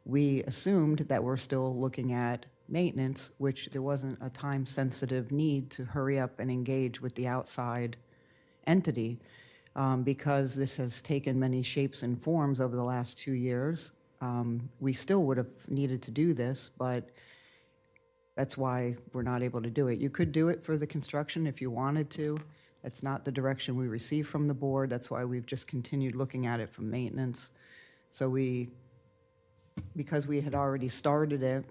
we assumed that we're still looking at maintenance, which there wasn't a time-sensitive need to hurry up and engage with the outside entity. Because this has taken many shapes and forms over the last 2 years, we still would have needed to do this, but that's why we're not able to do it. You could do it for the construction if you wanted to. That's not the direction we received from the board. That's why we've just continued looking at it from maintenance. So because we had already started it,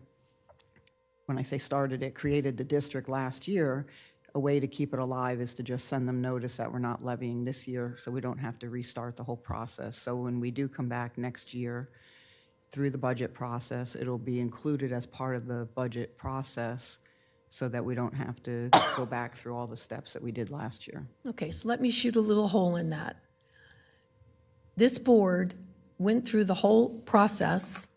when I say started it, created the district last year, a way to keep it alive is to just send them notice that we're not levying this year, so we don't have to restart the whole process. So when we do come back next year through the budget process, it'll be included as part of the budget process so that we don't have to go back through all the steps that we did last year. Okay, so let me shoot a little hole in that. This board went through the whole process.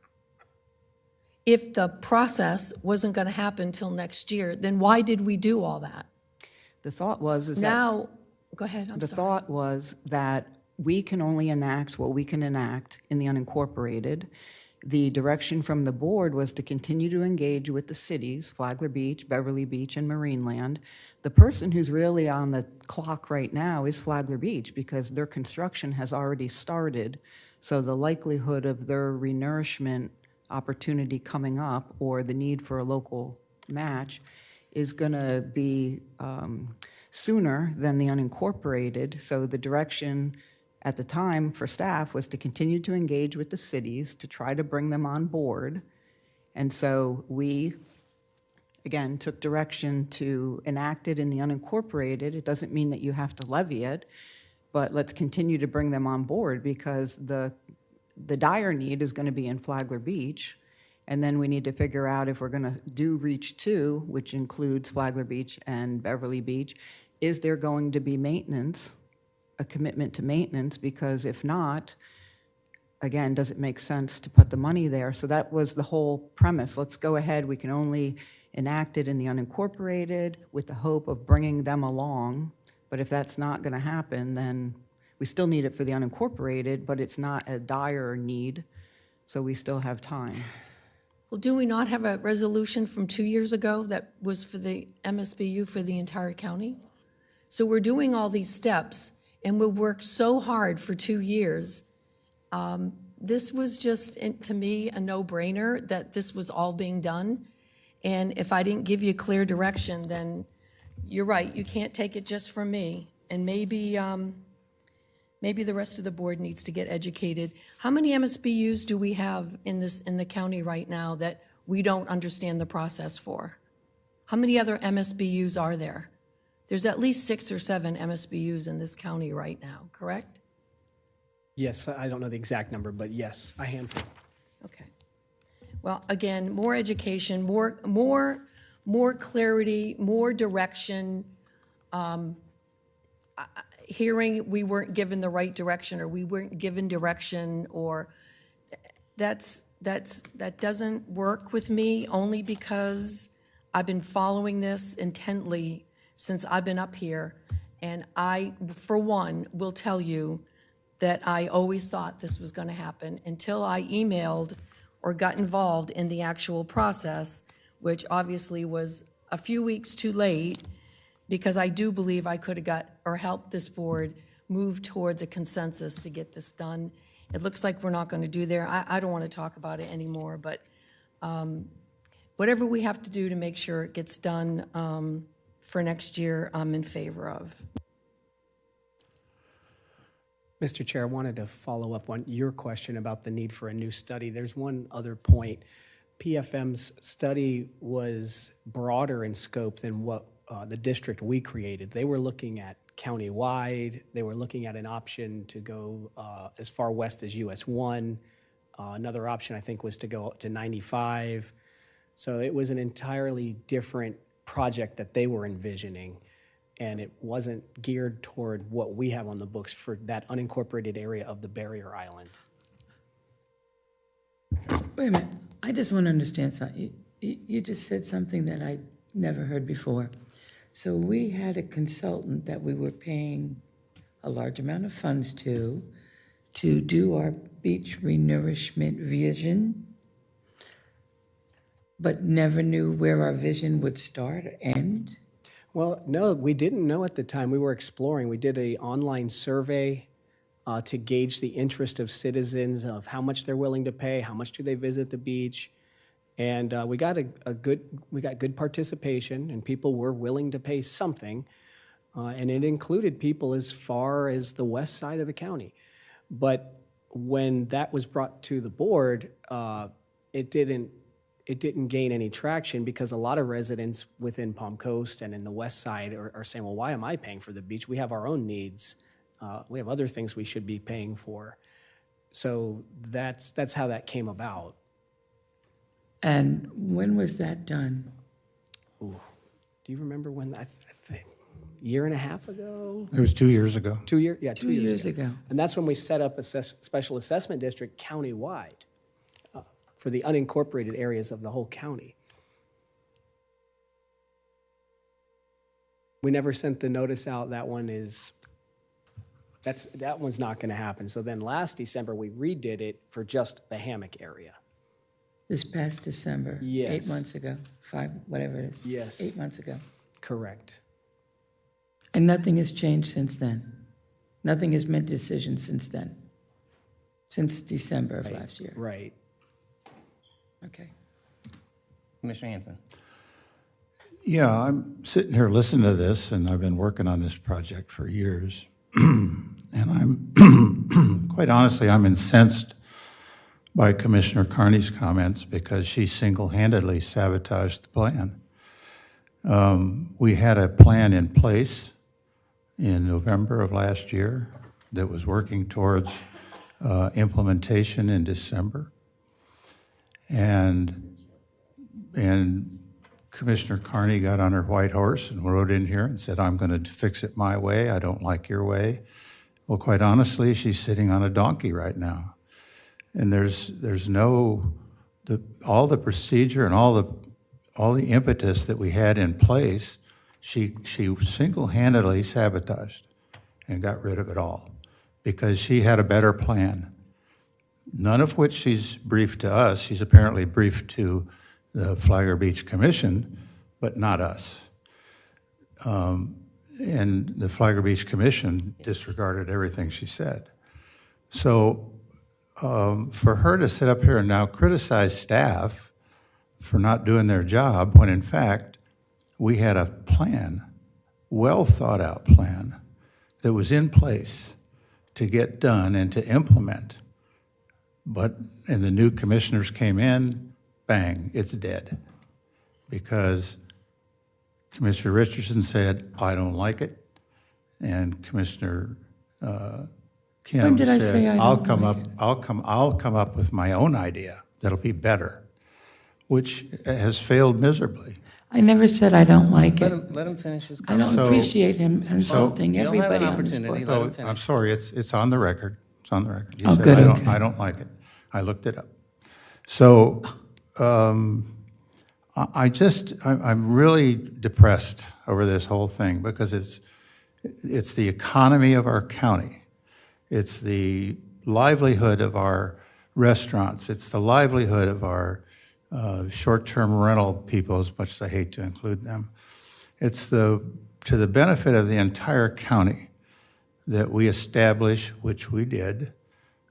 If the process wasn't going to happen until next year, then why did we do all that? The thought was now, go ahead, I'm the sorry. thought was that we can only enact what we can enact in the unincorporated. The direction from the board was to continue to engage with the cities, Flagler Beach, Beverly Beach, and Marineland. The person who's really on the clock right now is Flagler Beach because their construction has already started. So the likelihood of their renourishment opportunity coming up or the need for a local match is going to be sooner than the unincorporated. So the direction at the time for staff was to continue to engage with the cities to try to bring them on board. And so we, again, took direction to enact it in the unincorporated. It doesn't mean that you have to levy it, but let's continue to bring them on board because the dire need is going to be in Flagler Beach. And then we need to figure out if we're going to do Reach 2, which includes Flagler Beach and Beverly Beach, is there going to be maintenance, a commitment to maintenance? Because if not, again, does it make sense to put the money there? So that was the whole premise. Let's go ahead. We can only enact it in the unincorporated with the hope of bringing them along. But if that's not going to happen, then we still need it for the unincorporated, but it's not a dire need, so we still have time. Well, do we not have a resolution from 2 years ago that was for the MSBU for the entire county? So we're doing all these steps, and we worked so hard for 2 years. This was just, to me, a no-brainer that this was all being done. And if I didn't give you clear direction, then you're right, you can't take it just from me. And maybe the rest of the board needs to get educated. How many MSBUs do we have in the county right now that we don't understand the process for? How many other MSBUs are there? There's at least 6 or 7 MSBUs in this county right now, correct? Yes, I don't know the exact number, but yes, a handful. Okay. Well, again, more education, more clarity, more direction. Hearing we weren't given the right direction, or we weren't given direction, or that doesn't work with me, only because I've been following this intently since I've been up here, and I, for one, will tell you that I always thought this was going to happen until I emailed or got involved in the actual process, which obviously was a few weeks too late, because I do believe I could have got or helped this board move towards a consensus to get this done. It looks like we're not going to do there. I don't want to talk about it anymore, but whatever we have to do to make sure it gets done for next year, I'm in favor of. Mr. Chair, I wanted to follow up on your question about the need for a new study. There's one other point. PFM's study was broader in scope than what the district we created. They were looking at county-wide. They were looking at an option to go as far west as US 1. Another option, I think, was to go up to 95. So it was an entirely different project that they were envisioning, and it wasn't geared toward what we have on the books for that unincorporated area of the barrier island. Wait a minute, I just want to understand something. You just said something that I never heard before. So we had a consultant that we were paying a large amount of funds to do our beach renourishment vision, but never knew where our vision would start or end? Well, no, we didn't know at the time. We were exploring. We did an online survey to gauge the interest of citizens, of how much they're willing to pay, how much do they visit the beach, and we got good participation, and people were willing to pay something, and it included people as far as the west side of the county. But when that was brought to the board, it didn't gain any traction, because a lot of residents within Palm Coast and in the west side are saying, well, why am I paying for the beach? We have our own needs. We have other things we should be paying for. So that's how that came about. And when was that done? Ooh, do you remember when? I think year and a half ago? It was 2 years ago. 2 years? Yeah, 2 years ago. And that's when we set up a special assessment district countywide for the unincorporated areas of the whole county. We never sent the notice out. That one's not going to happen. So then last December, we redid it for just the Hammock area. This past December? Yes. 8 months ago, 5, whatever it is. Yes. 8 months ago. Correct. And nothing has changed since then? Nothing has made a decision since then? Since December of last year? Right. Okay. Commissioner Hanson. Yeah, I'm sitting here listening to this, and I've been working on this project for years. And I'm, quite honestly, I'm incensed by Commissioner Carney's comments, because she single-handedly sabotaged the plan. We had a plan in place in November of last year that was working towards implementation in December. And Commissioner Carney got on her white horse and rode in here and said, I'm going to fix it my way. I don't like your way. Well, quite honestly, she's sitting on a donkey right now. And there's no, all the procedure and all the impetus that we had in place, she single-handedly sabotaged and got rid of it all, because she had a better plan, none of which she's briefed to us. She's apparently briefed to the Flagler Beach Commission, but not us. And the Flagler Beach Commission disregarded everything she said. So for her to sit up here and now criticize staff for not doing their job, when in fact we had a plan, well thought out plan, that was in place to get done and to implement. And the new commissioners came in, bang, it's dead. Because Commissioner Richardson said, I don't like it. And Commissioner Kim When did I said, say I I'll don't come like up, I'll come up with my own idea that'll be better, which has failed miserably. I never said I don't like it. Let him finish his I don't comment. appreciate him insulting You'll have an everybody on this opportunity. board. Let him Oh, finish. I'm sorry, it's on the record. It's on the record. He Oh, said, good, okay. I don't like it. I looked it up. So I'm really depressed over this whole thing because it's the economy of our county. It's the livelihood of our restaurants. It's the livelihood of our short-term rental people, as much as I hate to include them. It's to the benefit of the entire county that we establish, which we did,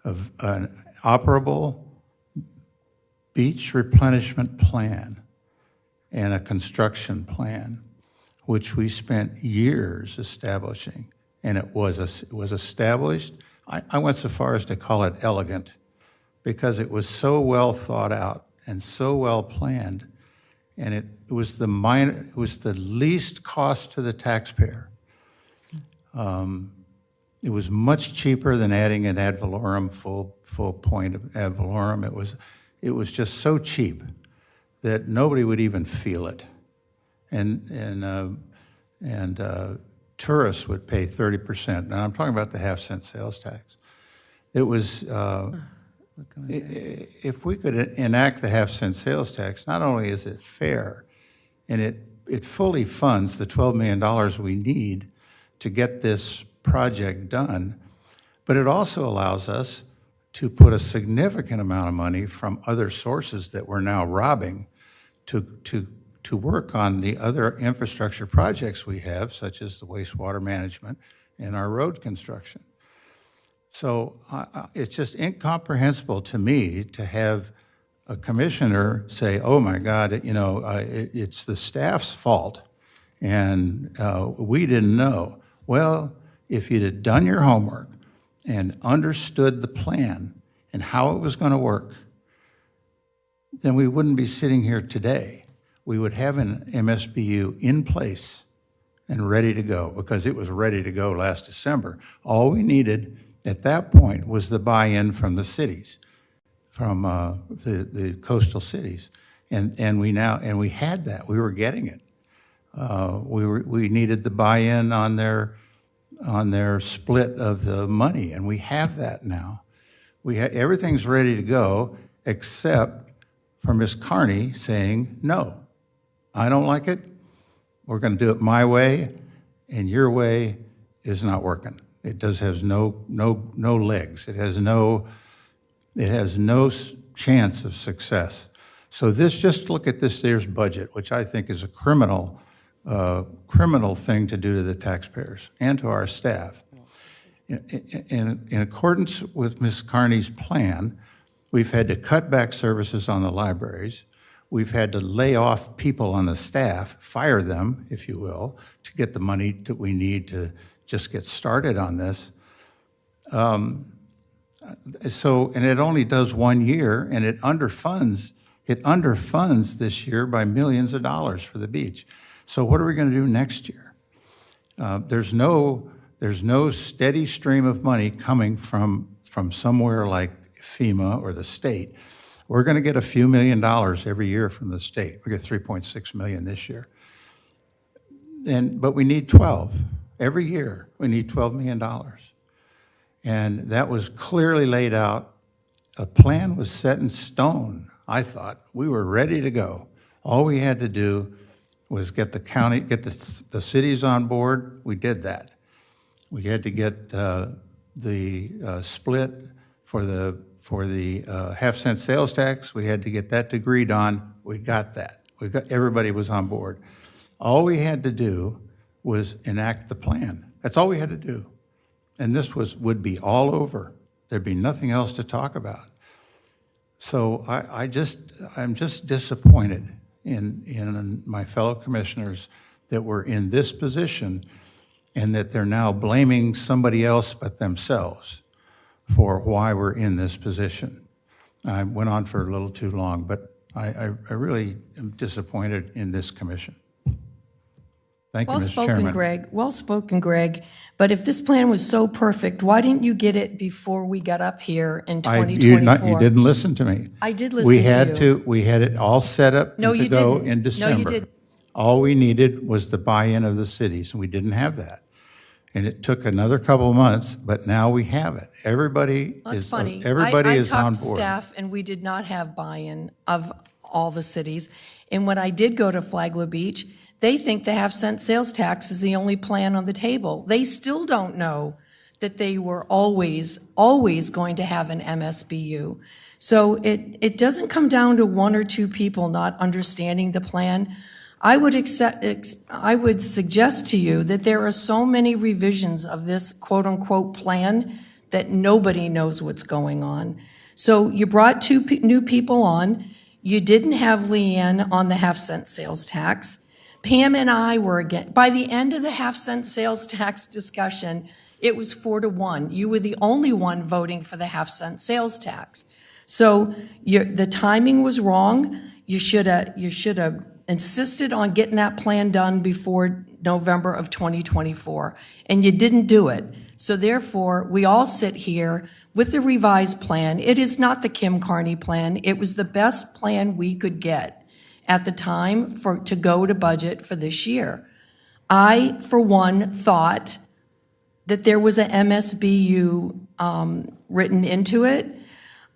of an operable beach replenishment plan and a construction plan, which we spent years establishing. And it was established, I went so far as to call it elegant, because it was so well thought out and so well planned, and it was the least cost to the taxpayer. It was much cheaper than adding an ad valorem, full point of ad valorem. It was just so cheap that nobody would even feel it, and tourists would pay 30%. Now I'm talking about the half-cent sales tax. It was. If we could enact the half-cent sales tax, not only is it fair, and it fully funds the $12 million we need to get this project done, but it also allows us to put a significant amount of money from other sources that we're now robbing to work on the other infrastructure projects we have, such as the wastewater management and our road construction. So it's just incomprehensible to me to have a commissioner say, oh my God, it's the staff's fault and we didn't know. Well, if you'd have done your homework and understood the plan and how it was going to work, then we wouldn't be sitting here today. We would have an MSBU in place and ready to go, because it was ready to go last December. All we needed at that point was the buy-in from the cities, from the coastal cities, and we had that. We were getting it. We needed the buy-in on their split of the money, and we have that now. Everything's ready to go, except for Ms. Carney saying, no, I don't like it. We're going to do it my way, and your way is not working. It has no legs. It has no chance of success. So just look at this year's budget, which I think is a criminal thing to do to the taxpayers and to our staff. In accordance with Ms. Carney's plan, we've had to cut back services on the libraries. We've had to lay off people on the staff, fire them, if you will, to get the money that we need to just get started on this. And it only does 1 year, and it underfunds this year by millions of dollars for the beach. So what are we going to do next year? There's no steady stream of money coming from somewhere like FEMA or the state. We're going to get a few $1 million every year from the state. We get $3.6 million this year. But we need 12. Every year, we need $12 million. And that was clearly laid out. A plan was set in stone, I thought. We were ready to go. All we had to do was get the cities on board. We did that. We had to get the split for the half-cent sales tax. We had to get that agreed on. We got that. Everybody was on board. All we had to do was enact the plan. That's all we had to do. And this would be all over. There'd be nothing else to talk about. So I'm just disappointed in my fellow commissioners that we're in this position and that they're now blaming somebody else but themselves for why we're in this position. I went on for a little too long, but I really am disappointed in this commission. Thank you, Well Mr. spoken, Chairman. Greg. Well spoken, Greg. But if this plan was so perfect, why didn't you get it before we got up here in You 2024? didn't listen to me. I did listen to you. We had it all set up No, to you go didn't. in No, December. you didn't. All we needed was the buy-in of the cities, and we didn't have that. And it took another couple of months, but now we have it. Everybody That's is funny. everybody is on I talked to board. staff, and we did not have buy-in of all the cities. And when I did go to Flagler Beach, they think the half-cent sales tax is the only plan on the table. They still don't know that they were always going to have an MSBU. So it doesn't come down to one or two people not understanding the plan. I would suggest to you that there are so many revisions of this quote-unquote plan that nobody knows what's going on. So you brought two new people on. You didn't have Leanne on the half-cent sales tax. Pam and I were again, by the end of the half-cent sales tax discussion, it was 4-1. You were the only one voting for the half-cent sales tax. So the timing was wrong. You should have insisted on getting that plan done before November of 2024, and you didn't do it. So therefore, we all sit here with the revised plan. It is not the Kim Carney plan. It was the best plan we could get at the time to go to budget for this year. I, for one, thought that there was a MSBU written into it.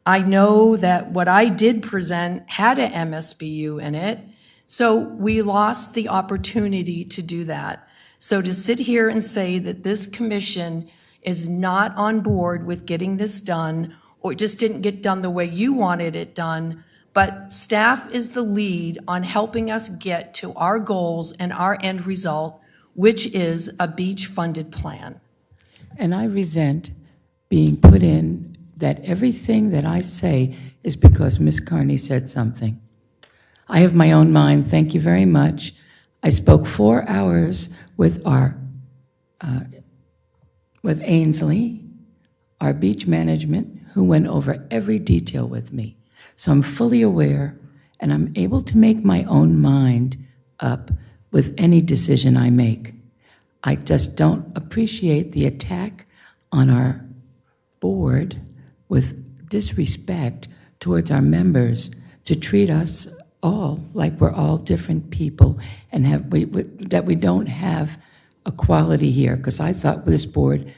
I know that what I did present had a MSBU in it, so we lost the opportunity to do that. So to sit here and say that this commission is not on board with getting this done, or it just didn't get done the way you wanted it done, but staff is the lead on helping us get to our goals and our end result, which is a beach-funded plan. And I resent being put in that everything that I say is because Ms. Carney said something. I have my own mind, thank you very much. I spoke 4 hours with with Ainsley, our beach management, who went over every detail with me. So I'm fully aware, and I'm able to make my own mind up with any decision I make. I just don't appreciate the attack on our board with disrespect towards our members to treat us all like we're all different people and that we don't have equality here, because I thought this board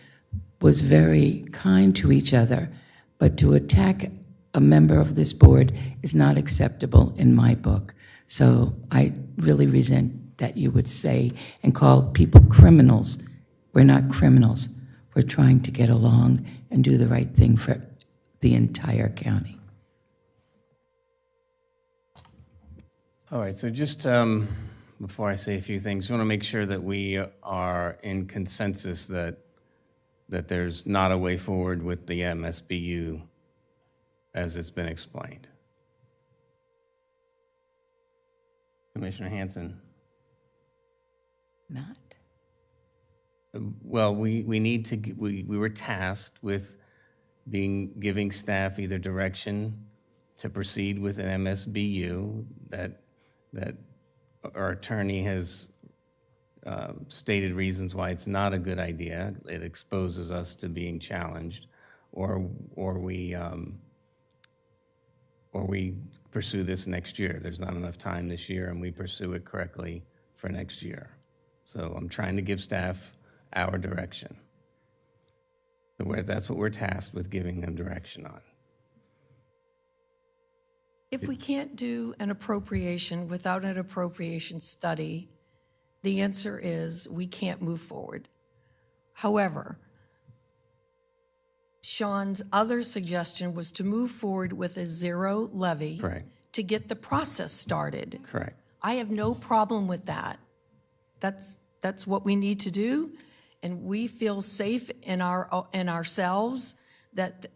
was very kind to each other, but to attack a member of this board is not acceptable in my book. So I really resent that you would say and call people criminals. We're not criminals. We're trying to get along and do the right thing for the entire county. All right, so just before I say a few things, I want to make sure that we are in consensus that there's not a way forward with the MSBU as it's been explained. Commissioner Hanson? Not? Well, we need to, we were tasked with giving staff either direction to proceed with an MSBU that our attorney has stated reasons why it's not a good idea. It exposes us to being challenged, or we pursue this next year. There's not enough time this year, and we pursue it correctly for next year. So I'm trying to give staff our direction. So that's what we're tasked with, giving them direction on. If we can't do an appropriation without an appropriation study, the answer is we can't move forward. However, Sean's other suggestion was to move forward with a zero levy. Correct. To get the process started. Correct. I have no problem with that. That's what we need to do, and we feel safe in ourselves that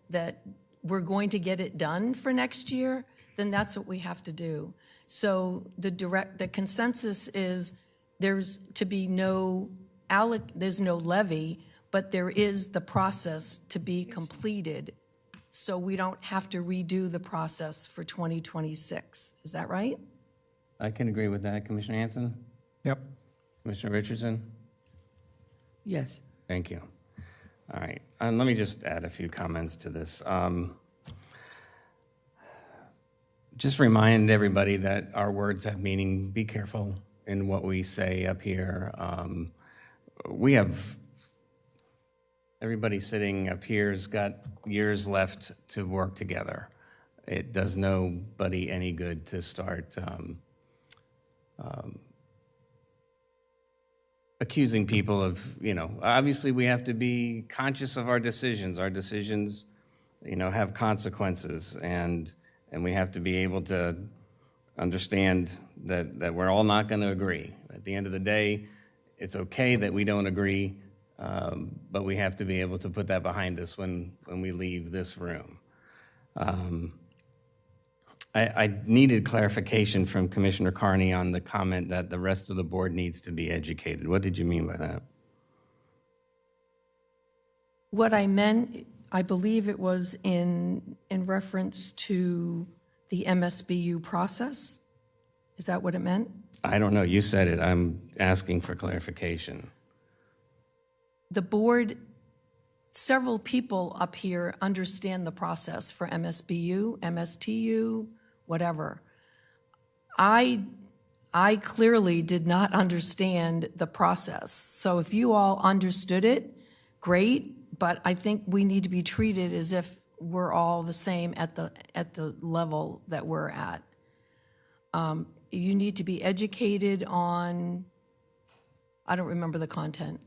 we're going to get it done for next year. Then that's what we have to do. So the consensus is there's no levy, but there is the process to be completed, so we don't have to redo the process for 2026. Is that right? I can agree with that. Commissioner Hanson? Yep. Commissioner Richardson? Yes. Thank you. All right, and let me just add a few comments to this. Just remind everybody that our words have meaning. Be careful in what we say up here. We have, everybody sitting up here's got years left to work together. It does nobody any good to start accusing people of, obviously we have to be conscious of our decisions. Our decisions, have consequences, and we have to be able to understand that we're all not going to agree. At the end of the day, it's okay that we don't agree, but we have to be able to put that behind us when we leave this room. I needed clarification from Commissioner Carney on the comment that the rest of the board needs to be educated. What did you mean by that? What I meant, I believe it was in reference to the MSBU process. Is that what it meant? I don't know. You said it. I'm asking for clarification. The board, several people up here understand the process for MSBU, MSTU, whatever. I clearly did not understand the process. So if you all understood it, great, but I think we need to be treated as if we're all the same at the level that we're at. You need to be educated on, I don't remember the content.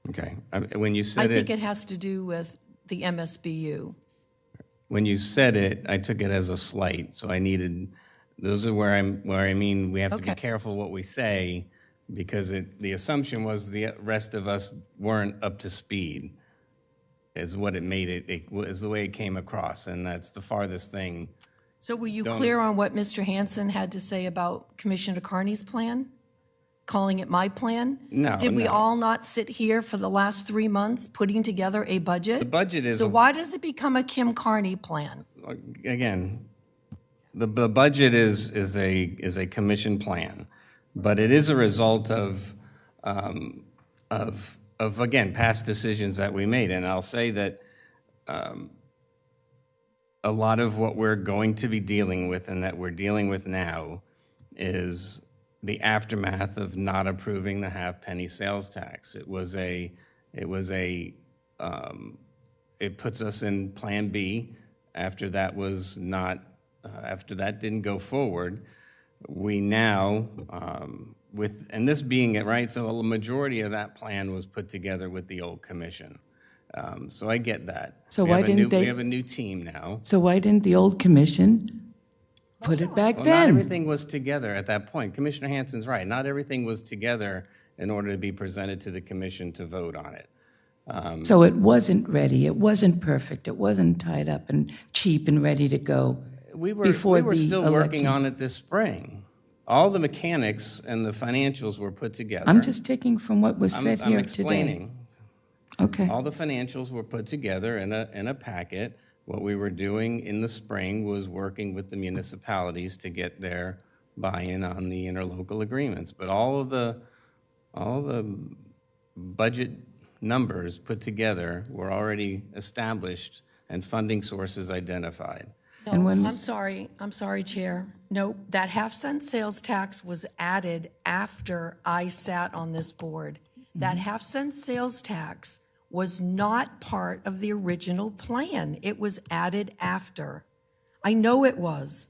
Okay. When you said I think it has to do with the MSBU. When you said it, I took it as a slight. So I needed, those are where I mean we have to be careful what we say, because the assumption was the rest of us weren't up to speed, is what it made it is the way it came across, and that's the farthest thing. So were you clear on what Mr. Hansen had to say about Commissioner Carney's plan? Calling it my plan? No. Did we all not sit here for the last 3 months putting together a budget? The budget is. So why does it become a Kim Carney plan? Again, the budget is a commission plan, but it is a result of again past decisions that we made, and I'll say that a lot of what we're going to be dealing with and that we're dealing with now is the aftermath of not approving the half-penny sales tax. It puts us in Plan B. After that was not, after that didn't go forward, we now, and this being it, right? So a majority of that plan was put together with the old commission. So I get that. So why didn't they? We have a new team now. So why didn't the old commission put it back Well, then? not everything was together at that point. Commissioner Hansen's right. Not everything was together in order to be presented to the commission to vote on it. So it wasn't ready. It wasn't perfect. It wasn't tied up and cheap and ready to go before we were the still election. working on it this spring. All the mechanics and the financials were put together. I'm just taking from what was said I'm here explaining. today. Okay. All the financials were put together in a packet. What we were doing in the spring was working with the municipalities to get their buy-in on the interlocal agreements. But all the budget numbers put together were already established and funding sources identified. No, I'm sorry, Chair. No, that half-cent sales tax was added after I sat on this board. That half-cent sales tax was not part of the original plan. It was added after. I know it was.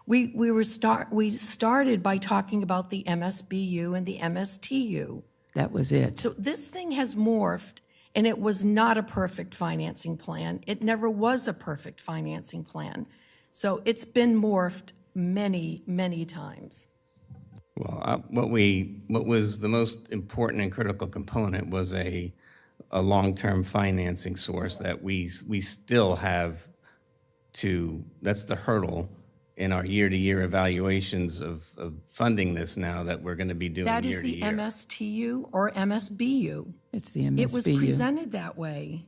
We started by talking about the MSBU and the MSTU. That was it. So this thing has morphed, and it was not a perfect financing plan. It never was a perfect financing plan. So it's been morphed many, many times. Well, what was the most important and critical component was a long-term financing source that we still have to, that's the hurdle in our year-to-year evaluations of funding this now that we're going to be doing year to year. That is the MSTU or MSBU. It's the MSBU. It was presented that way.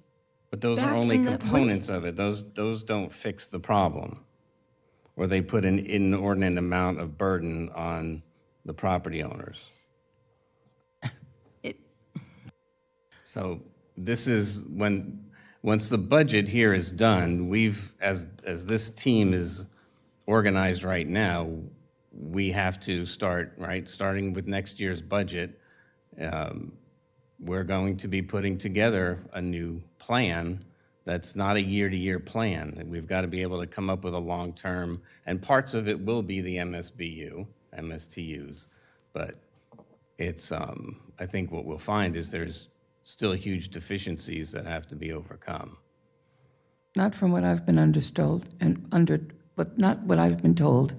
But those are only components of it. Those don't fix the problem. Or they put an inordinate amount of burden on the property owners. So this is once the budget here is done, as this team is organized right now, we have to start, right, starting with next year's budget. We're going to be putting together a new plan that's not a year-to-year plan. We've got to be able to come up with a long-term, and parts of it will be the MSTUs, but it's, I think what we'll find is there's still huge deficiencies that have to be overcome. Not from what I've been but not what I've been told.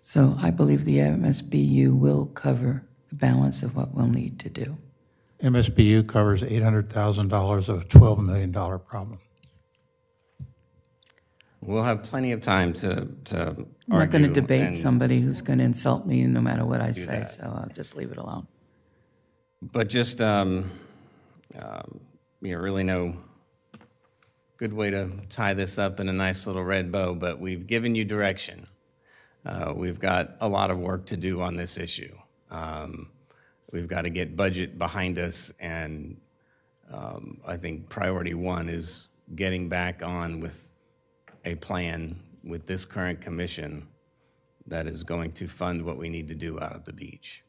So I believe the MSBU will cover the balance of what we'll need to do. MSBU covers $800,000 of a $12 million problem. We'll have plenty of time to I'm not going to argue debate and- somebody who's going to insult me no matter what I Do say, that. so I'll just leave it alone. But just, really no good way to tie this up in a nice little red bow, but we've given you direction. We've got a lot of work to do on this issue. We've got to get budget behind us, and I think priority one is getting back on with a plan with this current commission that is going to fund what we need to do out at the beach.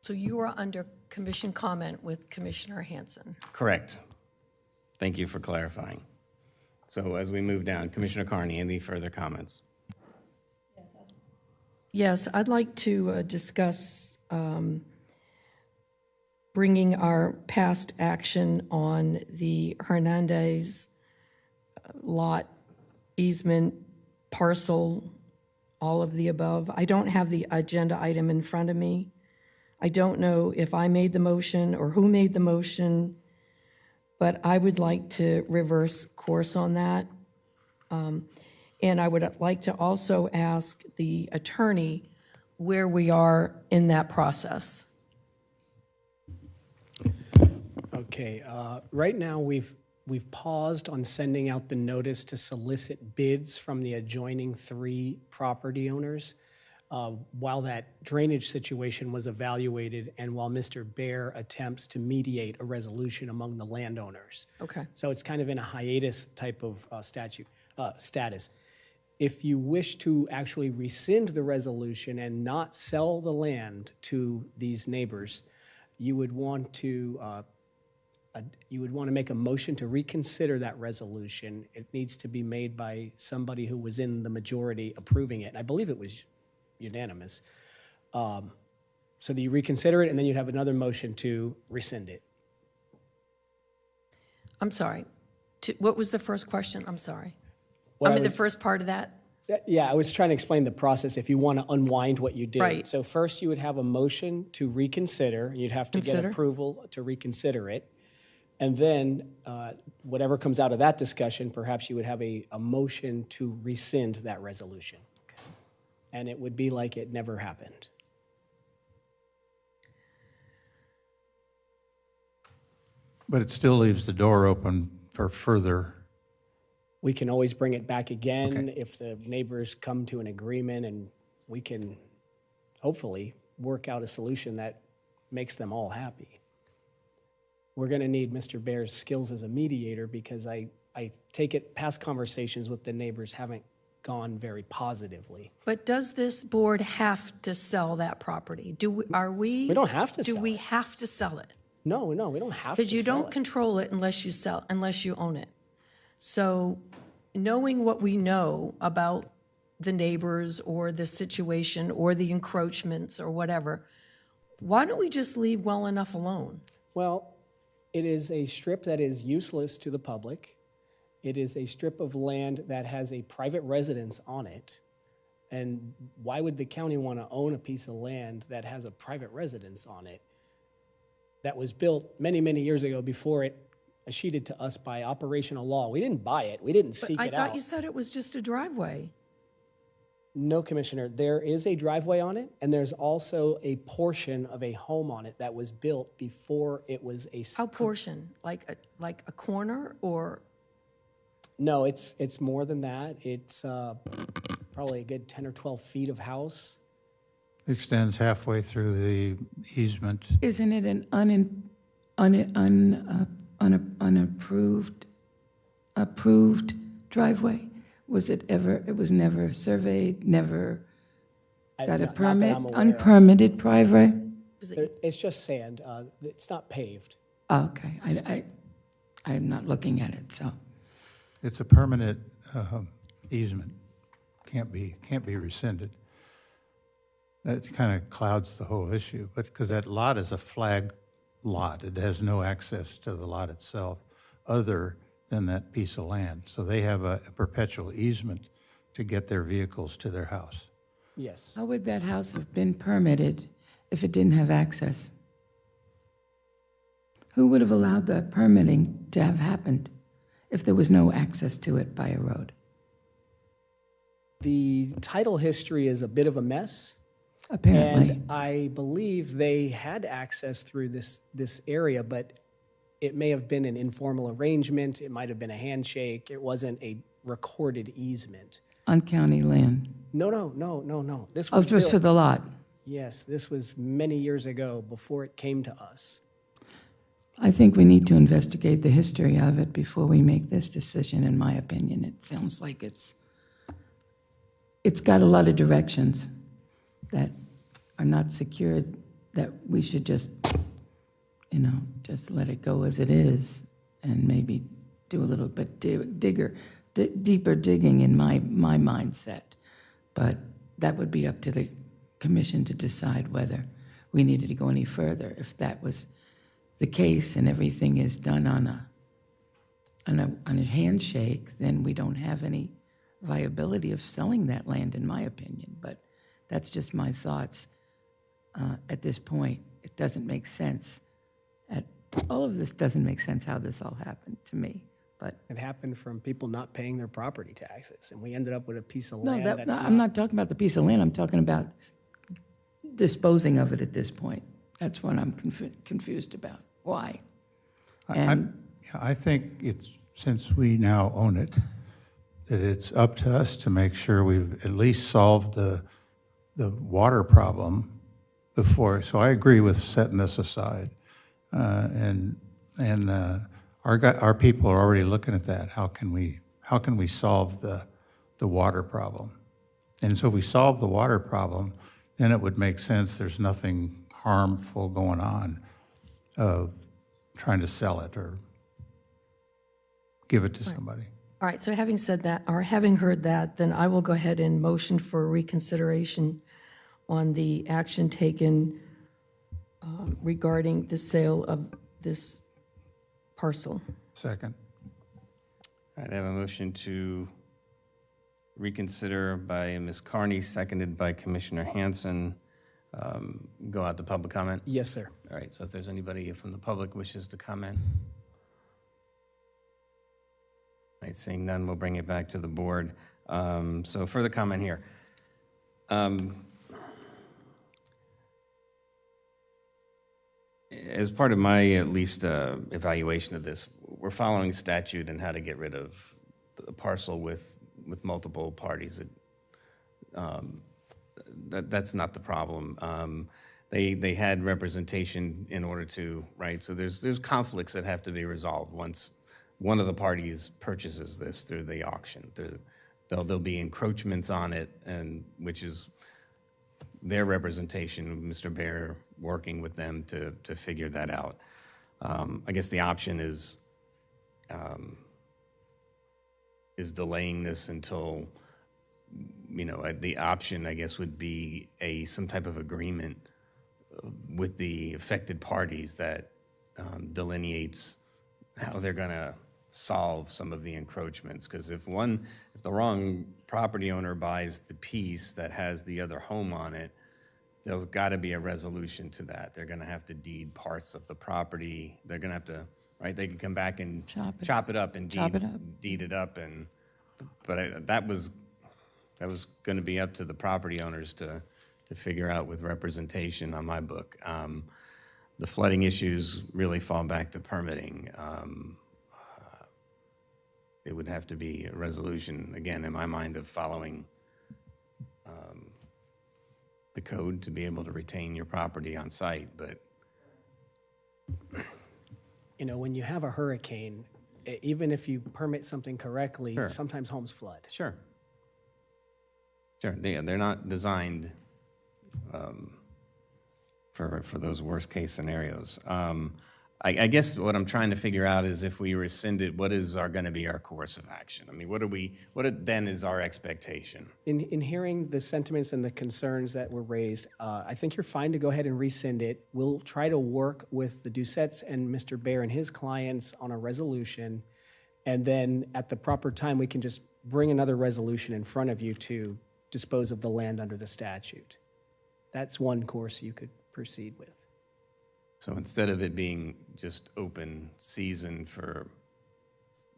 So you are under commission comment with Commissioner Hanson. Correct. Thank you for clarifying. So as we move down, Commissioner Carney, any further comments? Yes, I'd like to discuss bringing our past action on the Hernandez lot, easement, parcel, all of the above. I don't have the agenda item in front of me. I don't know if I made the motion or who made the motion, but I would like to reverse course on that. And I would like to also ask the attorney where we are in that process. Okay, right now we've paused on sending out the notice to solicit bids from the adjoining 3 property owners while that drainage situation was evaluated and while Mr. Bear attempts to mediate a resolution among the landowners. Okay. So it's kind of in a hiatus type of status. If you wish to actually rescind the resolution and not sell the land to these neighbors, you would want to make a motion to reconsider that resolution. It needs to be made by somebody who was in the majority approving it. And I believe it was unanimous. So that you reconsider it, and then you'd have another motion to rescind it. I'm sorry. What was the first question? I'm sorry. What the first part of that? Yeah, I was trying to explain the process if you want to unwind what you did. Right. So first you would have a motion to reconsider, and you'd have to get Consider. approval to reconsider it. And then whatever comes out of that discussion, perhaps you would have a motion to rescind that resolution. And it would be like it never happened. But it still leaves the door open for further. We can always bring it back again if the neighbors come to an agreement, and we can hopefully work out a solution that makes them all happy. We're going to need Mr. Bear's skills as a mediator because I take it past conversations with the neighbors haven't gone very positively. But does this board have to sell that property? We don't have to Do sell we it. have to sell it? No, we don't have to Because you sell don't it. control it unless you own it. So knowing what we know about the neighbors or the situation or the encroachments or whatever, why don't we just leave well enough alone? Well, it is a strip that is useless to the public. It is a strip of land that has a private residence on it. And why would the county want to own a piece of land that has a private residence on it that was built many, many years ago before it escheated to us by operational law? We didn't buy it. We didn't seek But I it thought out. you said it was just a driveway. No, Commissioner, there is a driveway on it, and there's also a portion of a home on it that was built before it was a... How portion? Like a corner or? No, it's more than that. It's probably a good 10 or 12 feet of house. Extends halfway through the easement. Isn't it an approved driveway? Was it ever, it was never surveyed, never got a Not that permit? I'm aware of. Unpermitted driveway? It's just sand. It's not paved. Oh, okay, I'm not looking at it, so. It's a permanent easement. Can't be rescinded. That kind of clouds the whole issue, but because that lot is a flag lot, it has no access to the lot itself other than that piece of land. So they have a perpetual easement to get their vehicles to their house. Yes. How would that house have been permitted if it didn't have access? Who would have allowed the permitting to have happened if there was no access to it by a road? The title history is a bit of a mess. Apparently. And I believe they had access through this area, but it may have been an informal arrangement. It might have been a handshake. It wasn't a recorded easement. On county land? No. This Oh, was just for built- the lot? Yes, this was many years ago before it came to us. I think we need to investigate the history of it before we make this decision, in my opinion. It sounds like it's got a lot of directions that are not secured, that we should just, just let it go as it is and maybe do a little bit deeper digging in my mindset. But that would be up to the commission to decide whether we needed to go any further. If that was the case and everything is done on a handshake, then we don't have any viability of selling that land, in my opinion. But that's just my thoughts at this point. It doesn't make sense. All of this doesn't make sense how this all happened to me. But it happened from people not paying their property taxes, and we ended up with a piece of no, land I'm not talking about the piece of land. I'm talking about disposing of it at this point. That's what I'm confused about. Why? I think it's, since we now own it, that it's up to us to make sure we've at least solved the water problem before. So I agree with setting this aside, and our people are already looking at that. How can we solve the water problem? And so if we solve the water problem, then it would make sense. There's nothing harmful going on of trying to sell it or give it to somebody. All right, so having said that, or having heard that, then I will go ahead and motion for reconsideration on the action taken regarding the sale of this parcel. Second. All right, I have a motion to reconsider by Ms. Carney, seconded by Commissioner Hanson. Go out to public comment? Yes, sir. All right, so if there's anybody from the public wishes to comment. All right, seeing none, we'll bring it back to the board. So further comment here. As part of my, at least, evaluation of this, we're following statute and how to get rid of the parcel with multiple parties. That's not the problem. They had representation in order to, right? So there's conflicts that have to be resolved once one of the parties purchases this through the auction. There'll be encroachments on it, and which is their representation, Mr. Baer working with them to figure that out. I guess the option is delaying this until, the option, I guess, would be some type of agreement with the affected parties that delineates how they're going to solve some of the encroachments. Because if the wrong property owner buys the piece that has the other home on it, there's got to be a resolution to that. They're going to have to deed parts of the property. They're going to have to, right? They can come back and chop it up and deed it up, but that was going to be up to the property owners to figure out with representation on my book. The flooding issues really fall back to permitting. it would have to be a resolution, again, in my mind, of following the code to be able to retain your property on site, but You know, when you have a hurricane, even if you permit something correctly, Sure. sometimes homes flood. sure. Sure, they're not designed for those worst-case scenarios. I guess what I'm trying to figure out is if we rescind it, what is going to be our course of action? I mean, then is our expectation? In hearing the sentiments and the concerns that were raised, I think you're fine to go ahead and rescind it. We'll try to work with the Doucettes and Mr. Baer and his clients on a resolution, and then at the proper time, we can just bring another resolution in front of you to dispose of the land under the statute. That's one course you could proceed with. So instead of it being just open season for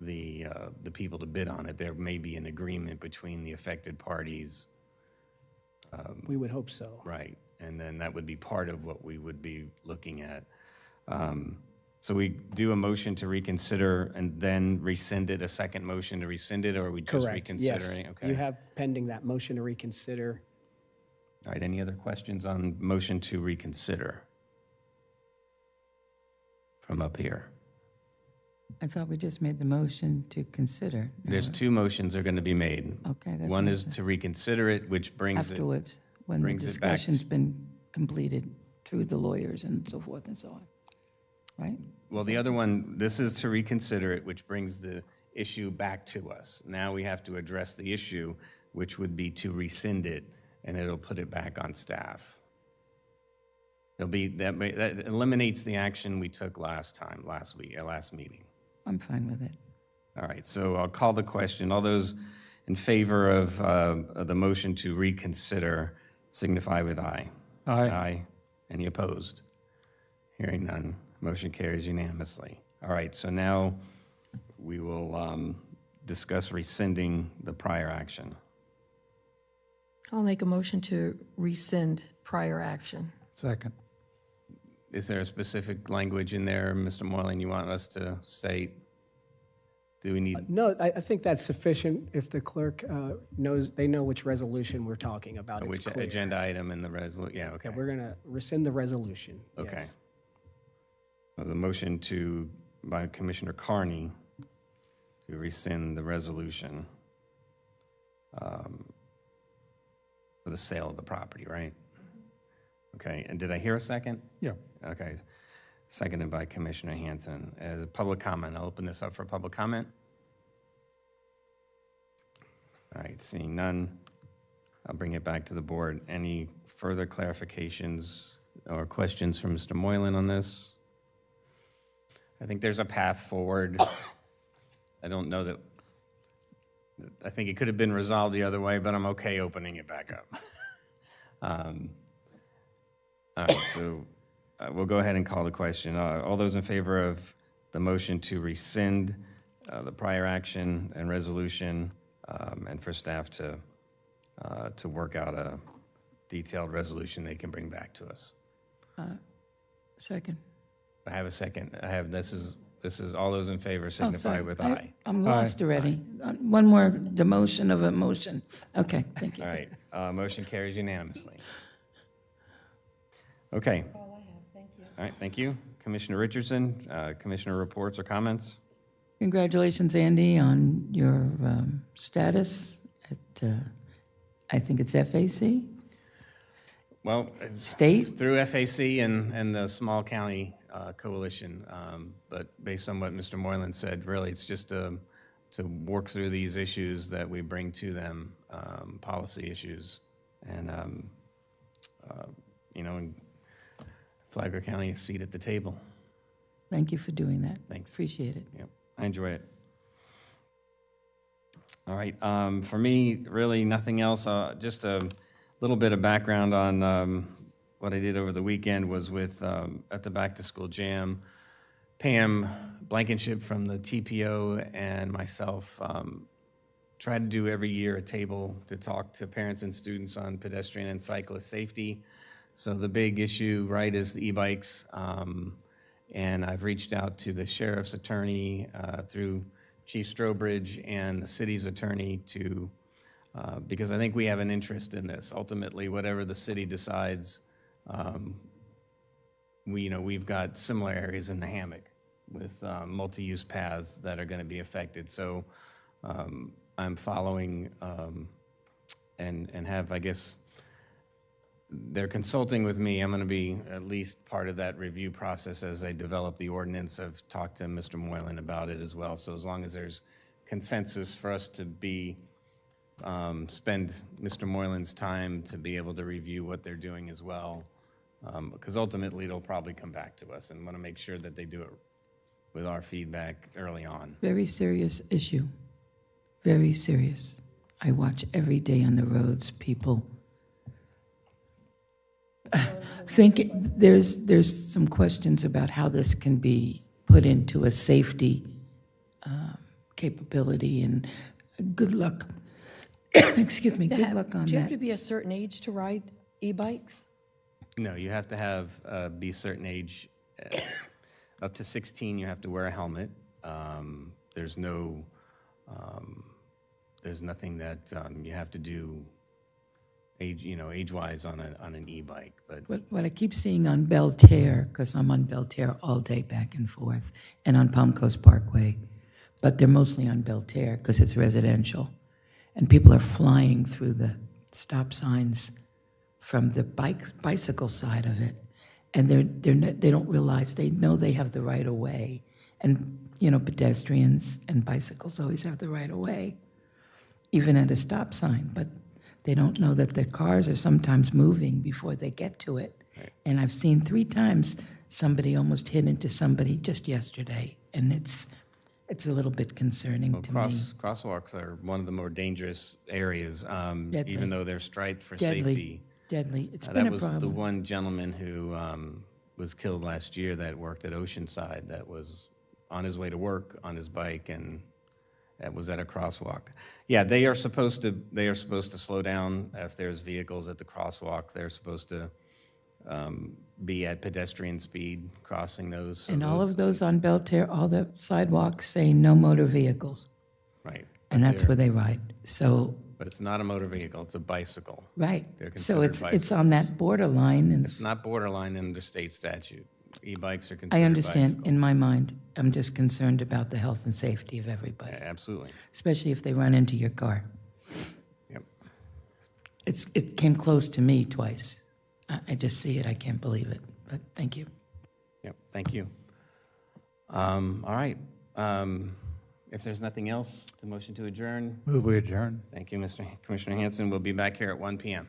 the people to bid on it, there may be an agreement between the affected parties. We would hope so. Right, and then that would be part of what we would be looking at. So we do a motion to reconsider and then rescind it, a second motion to rescind it, or are we just Correct, reconsidering? yes. Okay. You have pending that motion to reconsider. All right, any other questions on motion to reconsider? From up here. I thought we just made the motion to consider. There's two motions that are going to be made. Okay, that's One what I is said. to reconsider it, which brings it. Afterwards, when the brings it back discussion's been completed through the lawyers and so forth and so on, right? Well, the other one, this is to reconsider it, which brings the issue back to us. Now we have to address the issue, which would be to rescind it, and it'll put it back on staff. That eliminates the action we took last meeting. I'm fine with it. All right, so I'll call the question. All those in favor of the motion to reconsider signify with aye. Aye. Aye. Any opposed? Hearing none, motion carries unanimously. All right, so now we will discuss rescinding the prior action. I'll make a motion to rescind prior action. Second. Is there a specific language in there, Mr. Moreland, you want us to say? Do we need? No, I think that's sufficient if the clerk they know which resolution we're talking about. It's Which clear. agenda item in the resolution? Yeah, okay. Okay, we're going to rescind the resolution. Okay. yes. So the motion by Commissioner Carney to rescind the resolution for the sale of the property, right? Okay, and did I hear a second? Yeah. Okay, seconded by Commissioner Hanson. As a public comment, I'll open this up for public comment. All right, seeing none, I'll bring it back to the board. Any further clarifications or questions from Mr. Moylan on this? I think there's a path forward. I don't know that, I think it could have been resolved the other way, but I'm okay opening it back up. All right, so we'll go ahead and call the question. All those in favor of the motion to rescind the prior action and resolution, and for staff to work out a detailed resolution they can bring back to us. Second. I have a second. This is all those in favor Oh, signify sorry. with aye. I'm lost already. One more demotion of a motion. Okay, thank you. All right, motion carries unanimously. Okay. That's all I have, thank you. All right, thank you. Commissioner Richardson, commissioner reports or comments? Congratulations, Andy, on your status at, I think it's FAC? Well, State? through FAC and the small county coalition, but based on what Mr. Moylan said, really it's just to work through these issues that we bring to them, policy issues, and and Flagler County a seat at the table. Thank you for doing that. Thanks. Appreciate it. Yep, I enjoy it. All right, for me, really nothing else. Just a little bit of background on what I did over the weekend was with, at the Back to School Jam, Pam Blankenship from the TPO and myself try to do every year a table to talk to parents and students on pedestrian and cyclist safety. So the big issue, right, is the e-bikes. And I've reached out to the sheriff's attorney through Chief Strobridge and the city's attorney to, because I think we have an interest in this. Ultimately, whatever the city decides, we've got similar areas in the hammock with multi-use paths that are going to be affected. So I'm following and have, I guess, they're consulting with me. I'm going to be at least part of that review process as they develop the ordinance. I've talked to Mr. Moylan about it as well. So as long as there's consensus for us to be, spend Mr. Moylan's time to be able to review what they're doing as well, because ultimately it'll probably come back to us, and want to make sure that they do it with our feedback early on. Very serious issue. Very serious. I watch every day on the roads, people think there's some questions about how this can be put into a safety capability, and good luck. Excuse me, good luck on Do you have that. to be a certain age to ride e-bikes? No, you have to have be a certain age. Up to 16, you have to wear a helmet. There's nothing that you have to do age-wise on an e-bike. But What I keep seeing on Belterre, because I'm on Belterre all day back and forth, and on Palm Coast Parkway, but they're mostly on Belterre because it's residential, and people are flying through the stop signs from the bicycle side of it, and they don't realize, they know they have the right of way, and pedestrians and bicycles always have the right of way, even at a stop sign, but they don't know that the cars are sometimes moving before they get to it. Right. And I've seen 3 times somebody almost hit into somebody just yesterday, and it's a little bit concerning to me. Crosswalks are one of the more dangerous areas, Deadly. even though they're striped for Deadly. safety. Deadly. It's been a problem. That was the one gentleman who was killed last year that worked at Oceanside, that was on his way to work on his bike, and that was at a crosswalk. Yeah, they are supposed to slow down if there's vehicles at the crosswalk. They're supposed to be at pedestrian speed crossing those. So And all of those on Belterre, all the sidewalks say no motor vehicles. Right. And that's where they ride. So, but it's not a motor vehicle, it's a bicycle. right. They're So considered it's on that borderline, and It's not borderline under state statute. E-bikes are considered I understand. bicycles. In my mind, I'm just concerned about the health and safety of everybody, Absolutely. especially if they run into your car. Yep. It came close to me twice. I just see it. I can't believe it. But thank you. Yep, thank you. All right. If there's nothing else, the motion to adjourn. Move we adjourn. Thank you, Commissioner Hanson. We'll be back here at 1 p.m.